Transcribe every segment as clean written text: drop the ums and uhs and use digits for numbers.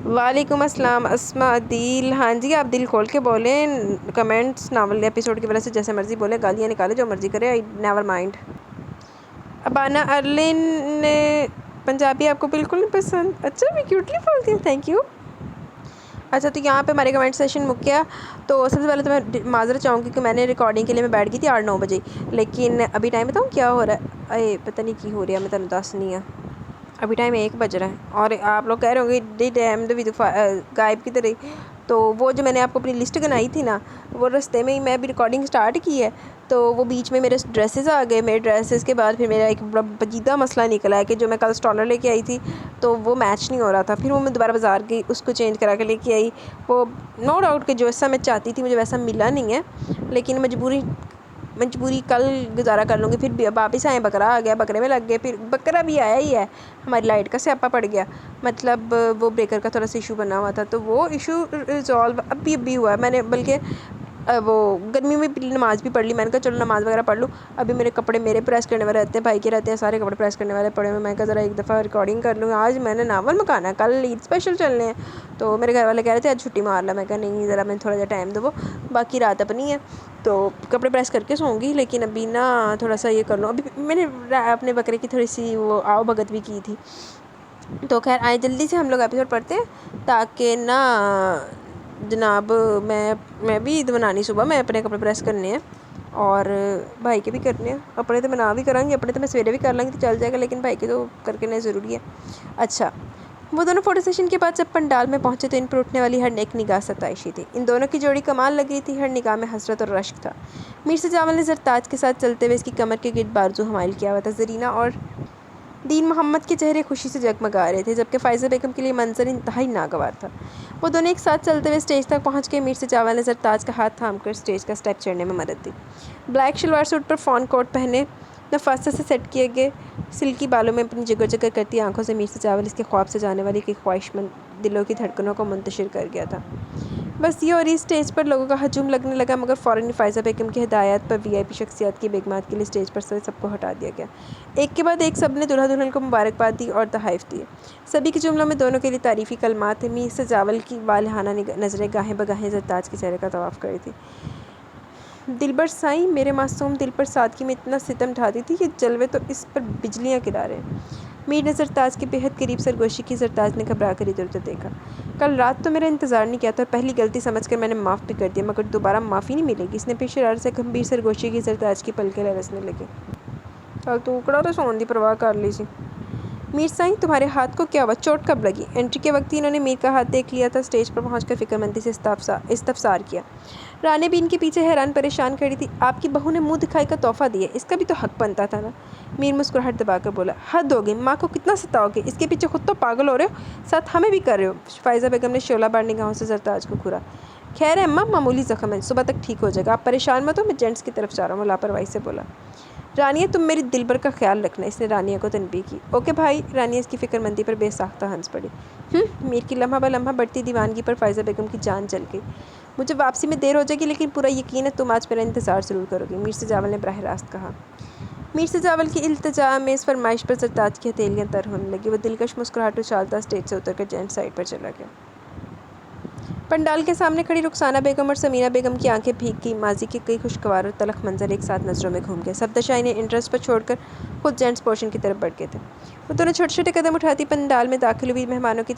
وعلیکم السلام اسما عدیل. ہاں جی آپ دل کھول کے بولیں. کمنٹس ناول ایپیسوڈ کی وجہ سے جیسے مرضی بولیں, گالیاں نکالیں, جو مرضی کرے, آئی نیور مائنڈ. ابانا ارلن نے پنجابی آپ کو بالکل نہیں پسند؟ اچھا میں کیوٹلی بولتی ہوں, تھینک یو. اچھا تو یہاں پہ ہمارے کمنٹ سیشن مک گیا. تو سب سے پہلے تو میں معذرت چاہوں گی کہ میں نے ریکارڈنگ کے لیے میں بیٹھ گئی تھی 8-9 بجے, لیکن ابھی ٹائم بتاؤں کیا ہو رہا ہے؟ اے پتہ نہیں کی ہو رہا ہے, میں تمہیں دس نہیں ہے. ابھی ٹائم 1 بج رہا ہے اور آپ لوگ کہہ رہے ہوں گے ڈی ٹائم غائب کی طرح. تو وہ جو میں نے آپ کو اپنی لسٹ بنائی تھی نا, وہ رستے میں ہی میں ابھی ریکارڈنگ سٹارٹ کی ہے. تو وہ بیچ میں میرے ڈریسز آ گئے. میرے ڈریسز کے بعد پھر میرا ایک بڑا پیچیدہ مسئلہ نکلا ہے کہ جو میں کل اسٹالر لے کے آئی تھی تو وہ میچ نہیں ہو رہا تھا. پھر وہ میں دوبارہ بازار گئی, اس کو چینج کرا کے لے کے آئی. وہ نو ڈاؤٹ کہ جیسا میں چاہتی تھی مجھے ویسا ملا نہیں ہے, لیکن مجبوری کل گزارا کر لوں گی. پھر واپس آئے, بکرا آ گیا, بکرے میں لگ گئے. پھر بکرا بھی آیا ہی ہے, ہماری لائٹ کا سیاپا پڑ گیا. مطلب وہ بریکر کا تھوڑا سا ایشو بنا ہوا تھا, تو وہ ایشو ریزالو ابھی ہوا ہے. میں نے بلکہ وہ گرمی میں نماز بھی پڑھ لی. میں نے کہا چلو نماز وغیرہ پڑھ لوں. ابھی میرے کپڑے میرے پریس کرنے والے رہتے ہیں, بھائی کے رہتے ہیں, سارے کپڑے پریس کرنے والے پڑے ہوئے. میں کہا ذرا ایک دفعہ ریکارڈنگ کر لوں. آج میں نے ناول مکانا ہے, کل عید اسپیشل چلنے ہیں. تو میرے گھر والے کہہ رہے تھے آج چھٹی مار لا. میں کہا نہیں, ذرا میں تھوڑا سا ٹائم دو, باقی رات اپنی ہے. تو کپڑے پریس کر کے سوؤں گی, لیکن ابھی نا تھوڑا سا یہ کر لوں. ابھی میں نے اپنے بکرے کی تھوڑی سی وہ آؤ بھگت بھی کی تھی. تو خیر آئے جلدی سے ہم لوگ ایپیسوڈ پڑھتے ہیں تاکہ نا جناب میں بھی عید منانی صبح میں اپنے کپڑے پریس کرنے ہیں اور بھائی کے بھی کرنے ہیں. اپنے تو میں نہ بھی کروں گی, اپنے تو میں سویرے بھی کر لوں گی تو چل جائے گا, لیکن بھائی کے تو کر کے نہیں ضروری ہے. اچھا وہ دونوں فوٹو سیشن کے بعد جب پنڈال میں پہنچے تو ان پر اٹھنے والی ہر ایک نگاہ ستائشی تھی. ان دونوں کی جوڑی کمال لگ رہی تھی, ہر نگاہ میں حسرت اور رشک تھا. میرزا جاول نے زرتاج کے ساتھ چلتے ہوئے اس کی کمر کے گرد بازو حمائل کیا ہوا تھا. زرینہ اور دین محمد کے چہرے خوشی سے جگمگا رہے تھے, جبکہ فائزہ بیگم کے لیے منظر انتہائی ناگوار تھا. وہ دونوں ایک ساتھ چلتے ہوئے اسٹیج تک پہنچ گئے. میرزا جاول نے زرتاج کا ہاتھ تھام کر اسٹیج کا اسٹیپ چڑھنے میں مدد دی. بلیک شلوار سوٹ پر فون کوٹ پہنے, نفاست سے سیٹ کیے گئے سلکی بالوں میں اپنی جگر جگر کرتی آنکھوں سے میرزا جاول اس کے خواب سے جانے والی کی خواہش مند دلوں کی دھڑکنوں کو منتشر کر گیا تھا. بس یہ اور اس اسٹیج پر لوگوں کا ہجوم لگنے لگا, مگر فوراً فائزہ بیگم کی ہدایات پر وی آئی پی شخصیات کی بیگمات کے لیے اسٹیج پر سے سب کو ہٹا دیا گیا. ایک کے بعد ایک سب نے دلہا دلہن کو مبارکباد دی اور تحائف دیے. سبھی کے جملوں میں دونوں کے لیے تعریفی کلمات تھے. میرزا جاول کی والہانہ نظریں گاہیں بگاہیں زرتاج کے چہرے کا طواف کر رہی تھی. دلبر سائیں میرے معصوم دل پر سادگی میں اتنا ستم ڈھاتی تھی کہ جلوے تو اس پر بجلیاں گرا رہے ہیں. میر نے زرتاج کے بےحد قریب سرگوشی کی. زرتاج نے گھبرا کر ادھر ادھر دیکھا. کل رات تو میرا انتظار نہیں کیا تھا اور پہلی غلطی سمجھ کر میں نے معاف بھی کر دیا, مگر دوبارہ معافی نہیں ملے گی. اس نے پھر شرارت سے گمبھیر سرگوشی کی. زرتاج کی پلکیں لرزنے لگیں. چل تو اکڑا تو سون دی پرواہ کر لی سی. میر سائیں تمہارے ہاتھ کو کیا ہوا, چوٹ کب لگی؟ انٹری کے وقت ہی انہوں نے میر کا ہاتھ دیکھ لیا تھا. اسٹیج پر پہنچ کر فکرمندی سے استفسار کیا. رانی بھی ان کے پیچھے حیران پریشان کھڑی تھی. آپ کی بہو نے منہ دکھائی کا تحفہ دیا, اس کا بھی تو حق بنتا تھا نا. میر مسکراہٹ دبا کر بولا, حد ہو گئی, ماں کو کتنا ستاؤ گے, اس کے پیچھے خود تو پاگل ہو رہے ہو, ساتھ ہمیں بھی کر رہے ہو. فائزہ بیگم نے شعلہ بار نگاہوں سے زرتاج کو گھورا. خیر ہے اماں, معمولی زخم ہے, صبح تک ٹھیک ہو جائے گا, آپ پریشان مت ہو, میں جینٹس کی طرف جا رہا ہوں. وہ لاپرواہی سے بولا. رانیہ تم میری دلبر کا خیال رکھنا, اس نے رانیہ کو تنبیہ کی. اوکے بھائی. رانیہ اس کی فکرمندی پر بے ساختہ ہنس پڑی. میر کی لمحہ بہ بڑھتی دیوانگی پر فائزہ بیگم کی جان چل گئی. مجھے واپسی میں دیر ہو جائے گی, لیکن پورا یقین ہے تم آج میرا انتظار ضرور کرو گی, میرزا جاول نے براہ راست کہا. میرزا جاول کی التجا میں اس فرمائش پر زرتاج کی ہتھیلیاں تر ہونے لگیں. وہ دلکش مسکراہٹ اچھالتا اسٹیج سے اتر کر جینٹ سائڈ پر چلا گیا. پنڈال کے سامنے کھڑی رخسانہ بیگم اور سمیرہ بیگم کی آنکھیں بھیگ گئیں. ماضی کے کئی خوشگوار اور تلخ منظر ایک ساتھ نظروں میں گھوم گئے. صفدر نے انٹرسٹ پر چھوڑ کر خود جینٹس پورشن کی طرف بڑھ گئے تھے. وہ دونوں چھوٹے چھوٹے قدم اٹھاتی پنڈال میں داخل ہوئی. مہمانوں کی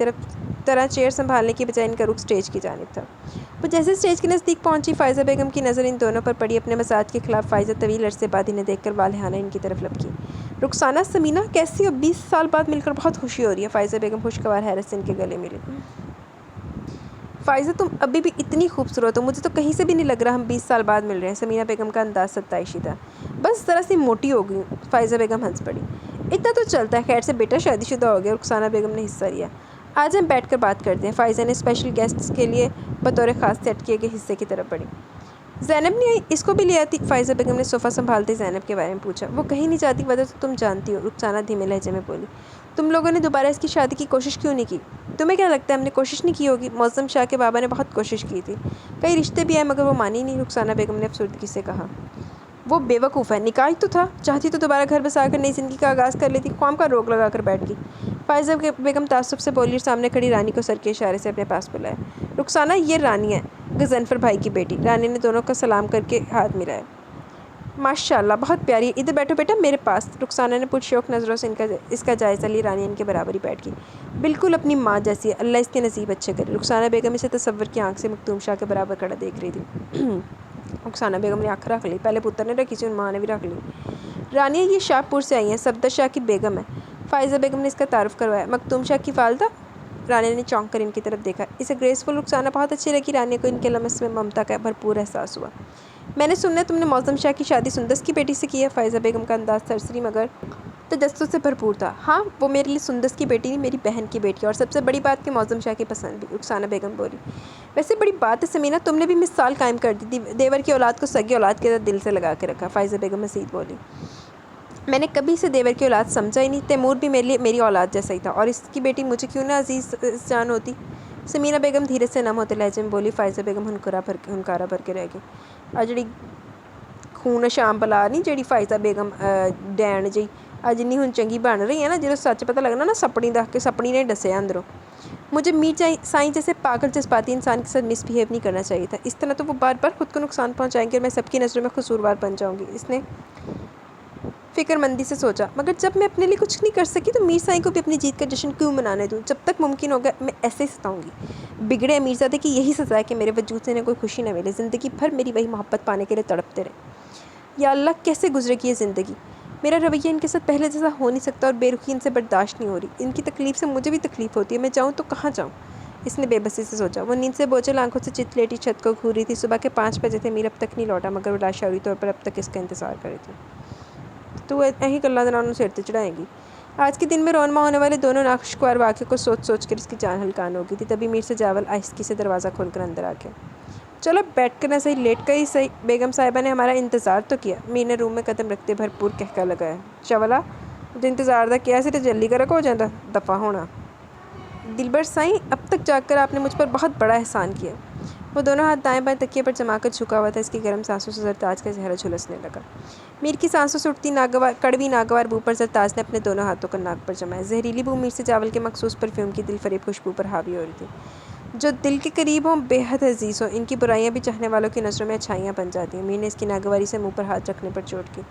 طرح چیئر سنبھالنے کی بجائے ان کا رخ اسٹیج کی جانب تھا. وہ جیسے اسٹیج کے نزدیک پہنچی, فائزہ بیگم کی نظر ان دونوں پر پڑی. اپنے مزاج کے خلاف فائزہ طویل عرصے بعد انہیں دیکھ کر والہانہ ان کی طرف لپکی. رخسانہ, سمینہ کیسی ہو؟ 20 سال بعد مل کر بہت خوشی ہو رہی ہے. فائزہ بیگم خوشگوار حیرت سے ان کے گلے ملی. فائزہ تم ابھی بھی اتنی خوبصورت ہو, مجھے تو کہیں سے بھی نہیں لگ رہا ہم 20 سال بعد مل رہے ہیں. سمیرہ بیگم کا انداز ستائشی تھا. بس ذرا سی موٹی ہو گئی ہوں. فائزہ بیگم ہنس پڑی. اتنا تو چلتا ہے, خیر سے بیٹا شادی شدہ ہو گیا. رخسانہ بیگم نے حصہ لیا. آج ہم بیٹھ کر بات کرتے ہیں. فائزہ نے اسپیشل گیسٹس کے لیے بطور خاص سیٹ کیے گئے حصے کی طرف بڑھی. زینب نہیں آئی, اس کو بھی لے آتی. فائزہ بیگم نے صوفہ سنبھالتے زینب کے بارے میں پوچھا. وہ کہیں نہیں جاتی, وجہ تو تم جانتی ہو. رخسانہ دھیمے لہجے میں بولی. تم لوگوں نے دوبارہ اس کی شادی کی کوشش کیوں نہیں کی؟ تمہیں کیا لگتا ہے ہم نے کوشش نہیں کی ہوگی؟ معظم شاہ کے بابا نے بہت کوشش کی تھی, کئی رشتے بھی آئے, مگر وہ مانی نہیں. رخسانہ بیگم نے افسردگی سے کہا. وہ بے وقوف ہے, نکاح تو تھا, چاہتی تو دوبارہ گھر بسا کر نئی زندگی کا آغاز کر لیتی, خواہ کا روک لگا کر بیٹھ گئی. فائزہ بیگم تعصب سے بولی اور سامنے کھڑی رانی کو سر کے اشارے سے اپنے پاس بلایا۔ رخسانہ، یہ رانی ہے، غضنفر بھائی کی بیٹی۔ رانی نے دونوں کا سلام کر کے ہاتھ ملایا۔ ماشاءاللہ، بہت پیاری ہے، ادھر بیٹھو بیٹا میرے پاس۔ رخسانہ نے پرشوق نظروں سے اس کا جائزہ لی۔ رانی ان کے برابر ہی بیٹھ گئی۔ بالکل اپنی ماں جیسی ہے، اللہ اس کے نصیب اچھے کرے۔ رخسانہ بیگم اسے تصور کی آنکھ سے مکتوم شاہ کے برابر کھڑا دیکھ رہی تھی۔ رخسانہ بیگم نے آنکھ رکھ لی، پہلے پتر نے رکھی تھی اور ماں نے بھی رکھ لی۔ رانیہ، یہ شاہ پور سے آئی ہیں، صفدر شاہ کی بیگم ہے۔ فائزہ بیگم نے اس کا تعارف کروایا۔ مکتوم شاہ کی والدہ؟ رانی نے چونک کر ان کی طرف دیکھا۔ اسے گریسفل رخسانہ بہت اچھی لگی۔ رانی کو ان کے لمس میں ممتا کا بھرپور احساس ہوا۔ میں نے سنا ہے تم نے معظم شاہ کی شادی سندس کی بیٹی سے کی ہے۔ فائزہ بیگم کا انداز سرسری مگر تجسس سے بھرپور تھا۔ ہاں، وہ میرے لیے سندس کی بیٹی نہیں، میری بہن کی بیٹی ہے، اور سب سے بڑی بات کہ معظم شاہ کی پسند بھی۔ رخسانہ بیگم بولی۔ ویسے بڑی بات ہے سمینہ، تم نے بھی مثال قائم کر دی، دیور کی اولاد کو سگی اولاد کے ساتھ دل سے لگا کے رکھا۔ فائزہ بیگم مزید بولی۔ میں نے کبھی اسے دیور کی اولاد سمجھا ہی نہیں، تیمور بھی میرے لیے میری اولاد جیسا ہی تھا، اور اس کی بیٹی مجھے کیوں نہ عزیز جان ہوتی۔ سمینہ بیگم دھیرے سے نم ہوتے لہجے میں بولی۔ فائزہ بیگم ہنکارا بھر کے رہ گئی۔ اجڑی خون شام بلا نہیں جیڑی فائزہ بیگم ڈین جی اج نہیں ہن چنگی بن رہی ہے نا، جدوں سچ پتہ لگنا نا سپنی نے ڈسیا اندروں۔ مجھے میر سائیں جیسے پاگل جذباتی انسان کے ساتھ مس بہیو نہیں کرنا چاہیے تھا، اس طرح تو وہ بار بار خود کو نقصان پہنچائیں گے اور میں سب کی نظروں میں قصوروار بن جاؤں گی۔ اس نے فکر مندی سے سوچا، مگر جب میں اپنے لیے کچھ نہیں کر سکی تو میر سائیں کو بھی اپنی جیت کا جشن کیوں منانے دوں؟ جب تک ممکن ہوگا میں ایسے ہی ستاؤں گی۔ بگڑے امیرزادے کی یہی سزا ہے کہ میرے وجود سے انہیں کوئی خوشی نہ ملے، زندگی بھر میری وہی محبت پانے کے لیے تڑپتے رہے۔ یا اللہ، کیسے گزرے گی یہ زندگی؟ میرا رویہ ان کے ساتھ پہلے جیسا ہو نہیں سکتا، اور بے رخی ان سے برداشت نہیں ہو رہی۔ ان کی تکلیف سے مجھے بھی تکلیف ہوتی ہے، میں جاؤں تو کہاں جاؤں؟ اس نے بے بسی سے سوچا۔ وہ نیند سے بوجھل آنکھوں سے چت لیٹی چھت کو گھور رہی تھی۔ صبح کے 5 بجے تھے، میر اب تک نہیں لوٹا، مگر وہ لاشعوری طور پر اب تک اس کا انتظار کر رہی تھی۔ تو ایہی کلہ دنانوں سے ارتے چڑھائیں گی۔ آج کے دن میں رونما ہونے والے دونوں ناخوشگوار واقعے کو سوچ سوچ کر اس کی جان ہلکان ہو گئی تھی۔ تبھی میر سے جاول آہستگی سے دروازہ کھول کر اندر آ گیا۔ چلو بیٹھ کر نہ صحیح لیٹ کر ہی صحیح، بیگم صاحبہ نے ہمارا انتظار تو کیا۔ میر نے روم میں قدم رکھتے بھرپور کہکہ لگایا۔ چولا، جو انتظار دا کیا سی تے جلدی کرک ہو جاندا، دفع ہونا۔ دلبر سائیں، اب تک جاگ کر آپ نے مجھ پر بہت بڑا احسان کیا۔ وہ دونوں ہاتھ دائیں بائیں تکیے پر جما کر جھکا ہوا تھا، اس کی گرم سانسوں سے زرتاج کا چہرہ جھلسنے لگا۔ میر کی سانسوں سے اٹھتی کڑوی ناگوار بو پر زرتاج نے اپنے دونوں ہاتھوں کو ناک پر جمایا۔ زہریلی بو میر سے جاول کے مخصوص پرفیوم کی دل فریب خوشبو پر حاوی ہو رہی تھی۔ جو دل کے قریب ہوں، بے حد عزیز ہوں، ان کی برائیاں بھی چاہنے والوں کی نظروں میں اچھائیاں بن جاتی ہیں۔ میر نے اس کی ناگواری سے منہ پر ہاتھ رکھنے پر چوٹ کی۔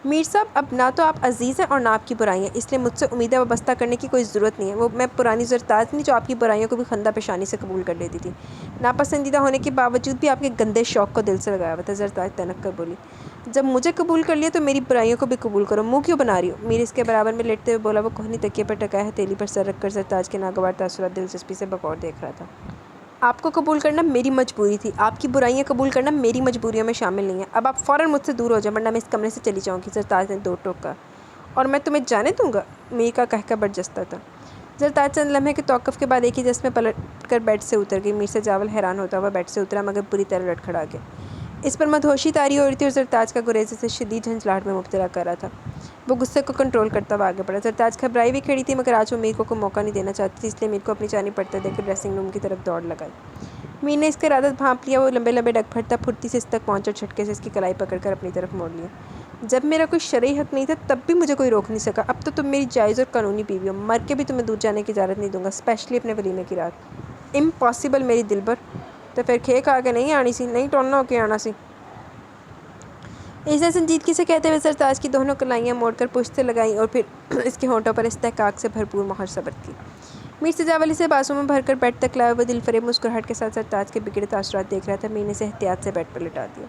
میر صاحب، اب نہ تو آپ عزیز ہیں اور نہ آپ کی برائیاں، اس لیے مجھ سے امیدیں وابستہ کرنے کی کوئی ضرورت نہیں ہے۔ وہ میں پرانی زرتاج نہیں جو آپ کی برائیوں کو بھی خندہ پیشانی سے قبول کر لیتی تھی۔ ناپسندیدہ ہونے کے باوجود بھی آپ کے گندے شوق کو دل سے لگایا ہوا تھا۔ زرتاج تنک کر بولی۔ جب مجھے قبول کر لیا تو میری برائیوں کو بھی قبول کرو، منہ کیوں بنا رہی ہو؟ میر اس کے برابر میں لیٹتے ہوئے بولا۔ وہ کوہنی تکیے پر ٹکائے ہتھیلی پر سر رکھ کر زرتاج کے ناگوار تاثرات دلچسپی سے بغور دیکھ رہا تھا۔ آپ کو قبول کرنا میری مجبوری تھی، آپ کی برائیاں قبول کرنا میری مجبوریوں میں شامل نہیں ہے۔ اب آپ فوراً مجھ سے دور ہو جائیں، ورنہ میں اس کمرے سے چلی جاؤں گی۔ زرتاج نے دو ٹوکا۔ اور میں تمہیں جانے دوں گا؟ میر کا کہکہ برجستہ تھا۔ زرتاج چند لمحے کے توقف کے بعد ایک ہی جس میں پلٹ کر بیڈ سے اتر گئی۔ میر سے جاول حیران ہوتا ہوا بیڈ سے اترا، مگر بری طرح لڑکھڑا گیا۔ اس پر مدہوشی طاری ہو رہی تھی اور زرتاج کا گریز اسے شدید جھنجھلاہٹ میں مبتلا کر رہا تھا۔ وہ غصے کو کنٹرول کرتا ہوا آگے بڑھا۔ زرتاج گھبرائی ہوئی کھڑی تھی، مگر آج وہ میر کو کوئی موقع نہیں دینا چاہتی تھی، اس لیے میر کو اپنی جانب پڑھتے دیکھ کر ڈریسنگ روم کی طرف دوڑ لگائی۔ میر نے اس کا ارادہ بھانپ لیا۔ وہ لمبے لمبے ڈگ پھرتا پھرتی سے اس تک پہنچا اور جھٹکے سے اس کی کلائی پکڑ کر اپنی طرف موڑ لیا۔ جب میرا کوئی شرعی حق نہیں تھا تب بھی مجھے کوئی روک نہیں سکا، اب تو تم میری جائز اور قانونی بیوی ہو، مر کے بھی تمہیں دور جانے کی اجازت نہیں دوں گا، اسپیشلی اپنے ولیمے کی رات۔ امپاسبل میری دلبر، تو پھر کھے کھا کے نہیں آنی سی، نہیں ٹولنا ہو کے آنا سی۔ اس نے سنجیدگی سے کہتے ہوئے زرتاج کی دونوں کلائیاں موڑ کر پشت سے لگائیں اور پھر اس کے ہونٹوں پر استحقاق سے بھرپور مہر ثبت کی۔ میر سے جاول اسے بازو میں بھر کر بیڈ تک لائے، وہ دل فریب مسکراہٹ کے ساتھ زرتاج کے بگڑے تاثرات دیکھ رہا تھا۔ میر نے اسے احتیاط سے بیڈ پر لٹا دیا۔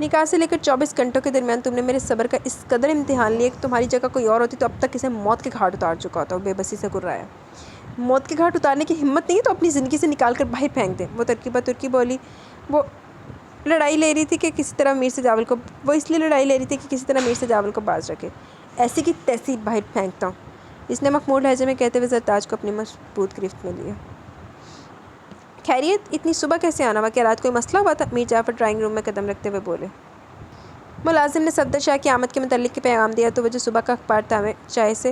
نکاح سے لے کر 24 گھنٹوں کے درمیان تم نے میرے صبر کا اس قدر امتحان لیا کہ تمہاری جگہ کوئی اور ہوتی تو اب تک اسے موت کے گھاٹ اتار چکا ہوتا۔ وہ بے بسی سے گرایا۔ موت کے گھاٹ اتارنے کی ہمت نہیں ہے تو اپنی زندگی سے نکال کر باہر پھینک دیں، وہ ترکی ترکی بولی۔ وہ اس لیے لڑائی لے رہی تھی کہ کسی طرح میر سے جاول کو باز رکھے۔ ایسی کی تیسی باہر پھینکتا ہوں، اس نے مخمور لہجے میں کہتے ہوئے زرتاج کو اپنی مضبوط گرفت میں لیا۔ خیریت، اتنی صبح کیسے آنا ہوا؟ کیا رات کوئی مسئلہ ہوا تھا؟ میر جعفر ڈرائنگ روم میں قدم رکھتے ہوئے بولے۔ ملازم نے صفدر شاہ کی آمد کے متعلق پیغام دیا تو وہ جو صبح کا اخبار تھا ہمیں چائے سے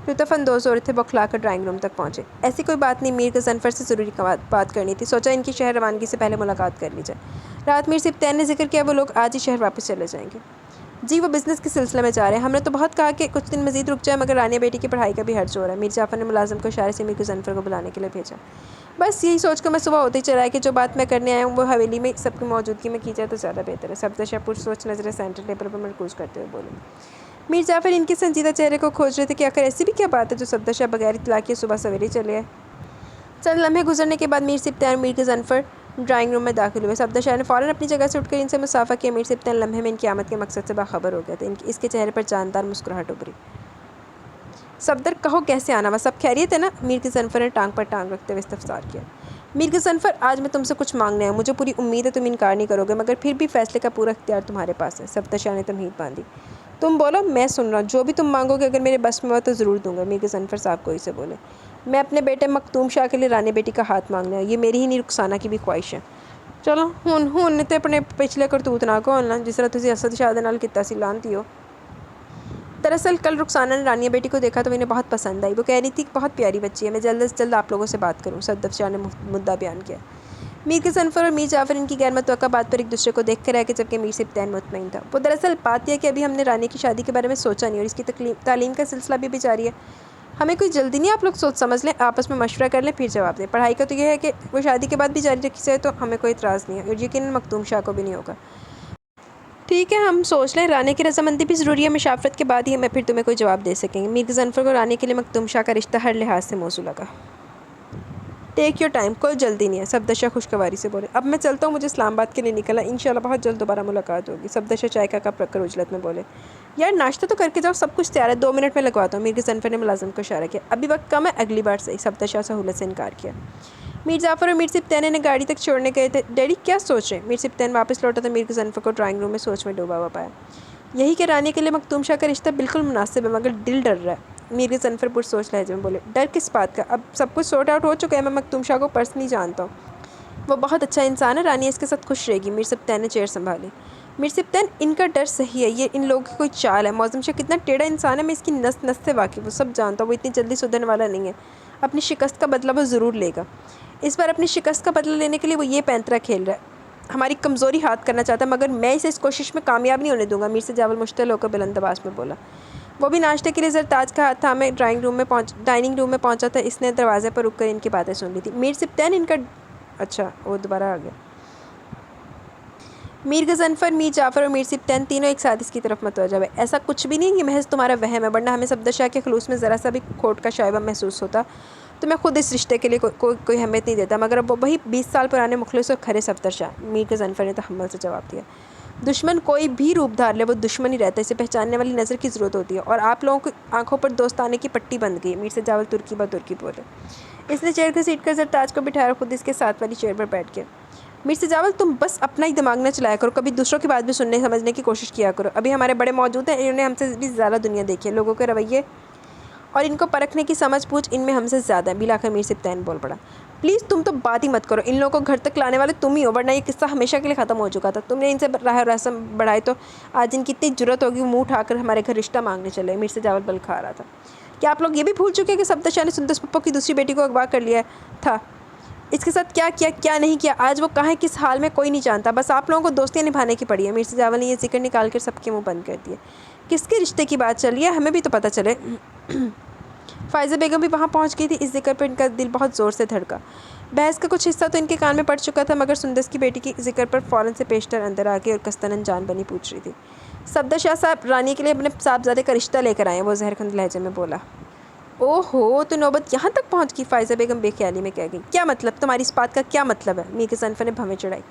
لطف اندوز ہو رہے تھے، بوکھلا کر ڈرائنگ روم تک پہنچے۔ ایسی کوئی بات نہیں، میر غضنفر سے ضروری بات کرنی تھی، سوچا ان کی شہر روانگی سے پہلے ملاقات کر لی جائے۔ رات میر سبطین نے ذکر کیا وہ لوگ آج ہی شہر واپس چلے جائیں گے۔ جی وہ بزنس کے سلسلے میں جا رہے ہیں. ہم نے تو بہت کہا کہ کچھ دن مزید رک جائے مگر رانیہ بیٹی کی پڑھائی کا بھی حرج ہو رہا ہے. میر جعفر نے ملازم کو اشارے سے میر غضنفر کو بلانے کے لیے بھیجا. بس یہی سوچ کر میں صبح ہوتے ہی چلا کہ جو بات میں کرنے آیا ہوں وہ حویلی میں سب کی موجودگی میں کی جائے تو زیادہ بہتر ہے. صفدر شاہ پرسوچ نظریں سینٹر ٹیبل پر مرکوز کرتے ہوئے بولے. میر جعفر ان کے سنجیدہ چہرے کو کھوج رہے تھے کہ آخر ایسی بھی کیا بات ہے جو صفدر شاہ بغیر اطلاع کیے صبح سویرے چلے آئے. چند لمحے گزرنے کے بعد میر سبطین اور میر غضنفر ڈرائنگ روم میں داخل ہوئے. صفدر شاہ نے فوراً اپنی جگہ سے اٹھ کر ان سے مصافحہ کیا. میر سبطین لمحے میں ان کی آمد کے مقصد سے باخبر ہو گیا تھا. اس کے چہرے پر جاندار مسکراہٹ ابھری. صفدر کہو کیسے آنا ہوا؟ سب خیریت ہے نا؟ میر غضنفر نے ٹانگ پر ٹانگ رکھتے ہوئے استفسار کیا. میر غضنفر آج میں تم سے کچھ مانگنے آیا ہوں. مجھے پوری امید ہے تم انکار نہیں کرو گے مگر پھر بھی فیصلے کا پورا اختیار تمہارے پاس ہے. صفدر شاہ نے تمہید باندھی. تم بولو میں سن رہا ہوں. جو بھی تم مانگو گے اگر میرے بس میں ہو تو ضرور دوں گا. میر غضنفر صاحب کوئی سے بولے. میں اپنے بیٹے مختوم شاہ کے لیے رانی بیٹی کا ہاتھ مانگنا ہے. یہ میری ہی نہیں رخسانہ کی بھی خواہش ہے. چلو ہن تے اپنے پچھلے کرتوت نہ کھولنا جس طرح تسی اسد شاہ دے نال کیتا سی لانتی ہو. دراصل کل رخسانہ نے رانیہ بیٹی کو دیکھا تو انہیں بہت پسند آئی. وہ کہہ رہی تھی کہ بہت پیاری بچی ہے. میں جلد از جلد آپ لوگوں سے بات کروں. صفدر شاہ نے مدعا بیان کیا. میر غضنفر اور میر جعفر ان کی غیر متوقع بات پر ایک دوسرے کو دیکھ کر رہ گئے جبکہ میر سبطین مطمئن تھا. وہ دراصل بات یہ ہے کہ ابھی ہم نے رانی کی شادی کے بارے میں سوچا نہیں اور اس کی تعلیم کا سلسلہ بھی جاری ہے. ہمیں کوئی جلدی نہیں. آپ لوگ سوچ سمجھ لیں, آپس میں مشورہ کر لیں, پھر جواب دیں. پڑھائی کا تو یہ ہے کہ وہ شادی کے بعد بھی جاری رکھی جائے تو ہمیں کوئی اعتراض نہیں ہے اور یقیناً مختوم شاہ کو بھی نہیں ہوگا. ٹھیک ہے ہم سوچ لیں. رانی کی رضامندی بھی ضروری ہے. مشاورت کے بعد ہی ہمیں پھر تمہیں کوئی جواب دے سکیں گے. میر غضنفر کو رانی کے لیے مختوم شاہ کا رشتہ ہر لحاظ سے موزوں لگا. Take your time. کوئی جلدی نہیں ہے. صفدر شاہ خوشگواری سے بولے. اب میں چلتا ہوں. مجھے اسلام آباد کے لیے نکلنا. انشاءاللہ بہت جلد دوبارہ ملاقات ہوگی. صفدر شاہ چائے کا کپ رکھ کر عجلت میں بولے. یار ناشتہ تو کر کے جاؤ. سب کچھ تیار ہے. 2 منٹ میں لگواتا ہوں. میر غضنفر نے ملازم کو اشارہ کیا. ابھی وقت کم ہے. اگلی بار صحیح. صفدر شاہ سہولت سے انکار کیا. میر جعفر اور میر سبطین نے گاڑی تک چھوڑنے گئے تھے. ڈیڈی کیا سوچ رہے ہیں؟ میر سبطین واپس لوٹا تو میر غضنفر کو ڈرائنگ روم میں سوچ میں ڈوبا ہوا پایا. یہی کہ رانی کے لیے مختوم شاہ کا رشتہ بالکل مناسب ہے مگر دل ڈر رہا ہے. میر غضنفر پرسوچ لہجے میں بولے. ڈر کس بات کا؟ اب سب کچھ سورٹ آؤٹ ہو چکا ہے. میں مختوم شاہ کو پرسنلی جانتا ہوں. وہ بہت اچھا انسان ہے. رانی اس کے ساتھ خوش رہے گی. میر سبطین نے چیئر سنبھالی. میر سبطین ان کا ڈر صحیح ہے. یہ ان لوگوں کی کوئی چال ہے. معظم شاہ کتنا ٹیڑھا انسان ہے. میں اس کی نس نس سے واقف ہوں. سب جانتا ہوں. وہ اتنی جلدی سدھرنے والا نہیں ہے. اپنی شکست کا بدلہ وہ ضرور لے گا. اس بار اپنی شکست کا بدلہ لینے کے لیے وہ یہ پینترا کھیل رہا ہے. ہماری کمزوری ہاتھ کرنا چاہتا ہے مگر میں اسے اس کوشش میں کامیاب نہیں ہونے دوں گا. میر سے جاول مشتعل ہو کر بلند آواز میں بولا. وہ بھی ناشتے کے لیے زرتاج کا ہاتھ تھامے ڈائننگ روم میں پہنچا تھا. اس نے دروازے پر رک کر ان کی باتیں سن لی تھی. میر سبطین ان کا اچھا وہ دوبارہ آ گیا. میر غضنفر, میر جعفر اور میر سبطین تینوں ایک ساتھ اس کی طرف متوجہ ہوئے. ایسا کچھ بھی نہیں. یہ محض تمہارا وہم ہے ورنہ ہمیں صفدر شاہ کے خلوص میں ذرا سا بھی کھوٹ کا شائبہ محسوس ہوتا تو میں خود اس رشتے کے لیے کوئی اہمیت نہیں دیتا. مگر اب وہی 20 سال پرانے مخلص اور کھرے صفدر شاہ. میر غضنفر نے تحمل سے جواب دیا. دشمن کوئی بھی روپ دھار لے وہ دشمن ہی رہتا ہے. اسے پہچاننے والی نظر کی ضرورت ہوتی ہے اور آپ لوگوں کی آنکھوں پر دوستانے کی پٹی بند گئی. میر سے جاول ترکی بہ ترکی بولے. اس نے چیئر گھسیٹ کر زرتاج کو بٹھایا اور خود اس کے ساتھ والی چیئر پر بیٹھ گیا. میر سے جاول تم بس اپنا ہی دماغ نہ چلایا کرو. کبھی دوسروں کی بات بھی سننے سمجھنے کی کوشش کیا کرو. ابھی ہمارے بڑے موجود ہیں. انہوں نے ہم سے بھی زیادہ دنیا دیکھی ہے. لوگوں کے رویے اور ان کو پرکھنے کی سمجھ بوجھ ان میں ہم سے زیادہ ہے. بالآخر میر سبطین بول پڑا. پلیز تم تو بات ہی مت کرو. ان لوگوں کو گھر تک لانے والے تم ہی ہو ورنہ یہ قصہ ہمیشہ کے لیے ختم ہو چکا تھا. تم نے ان سے راہ و رسم بڑھائے تو آج ان کی اتنی جرأت ہوگی وہ منہ اٹھا کر ہمارے گھر رشتہ مانگنے چلے. میر سے جاول بل کھا رہا تھا. کیا آپ لوگ یہ بھی بھول چکے کہ صفدر شاہ نے سندس پپو کی دوسری بیٹی کو اغوا کر لیا تھا؟ اس کے ساتھ کیا کیا کیا نہیں کیا آج وہ کہاں کس حال میں کوئی نہیں جانتا. بس آپ لوگوں کو دوستیاں نبھانے کی پڑی ہے. میر سے جاول نے یہ ذکر نکال کر سب کے منہ بند کر دیے. کس کے رشتے کی بات چل رہی ہے؟ ہمیں بھی تو پتہ چلے. فائزہ بیگم بھی وہاں پہنچ گئی تھی. اس ذکر پر ان کا دل بہت زور سے دھڑکا. بحث کا کچھ حصہ تو ان کے کان میں پڑ چکا تھا مگر سندس کی بیٹی کی ذکر پر فوراً سے پیشتر اندر آ گئی اور قصداً جان بنی پوچھ رہی تھی. صفدر شاہ صاحب رانی کے لیے اپنے صاحبزادے کا رشتہ لے کر آئے ہیں. وہ زہرخند لہجے میں بولا. او ہو تو نوبت یہاں تک پہنچ گئی. فائزہ بیگم بے خیالی میں کہہ گئی. کیا مطلب؟ تمہاری اس بات کا کیا مطلب ہے؟ میر غضنفر نے بھویں چڑھائی.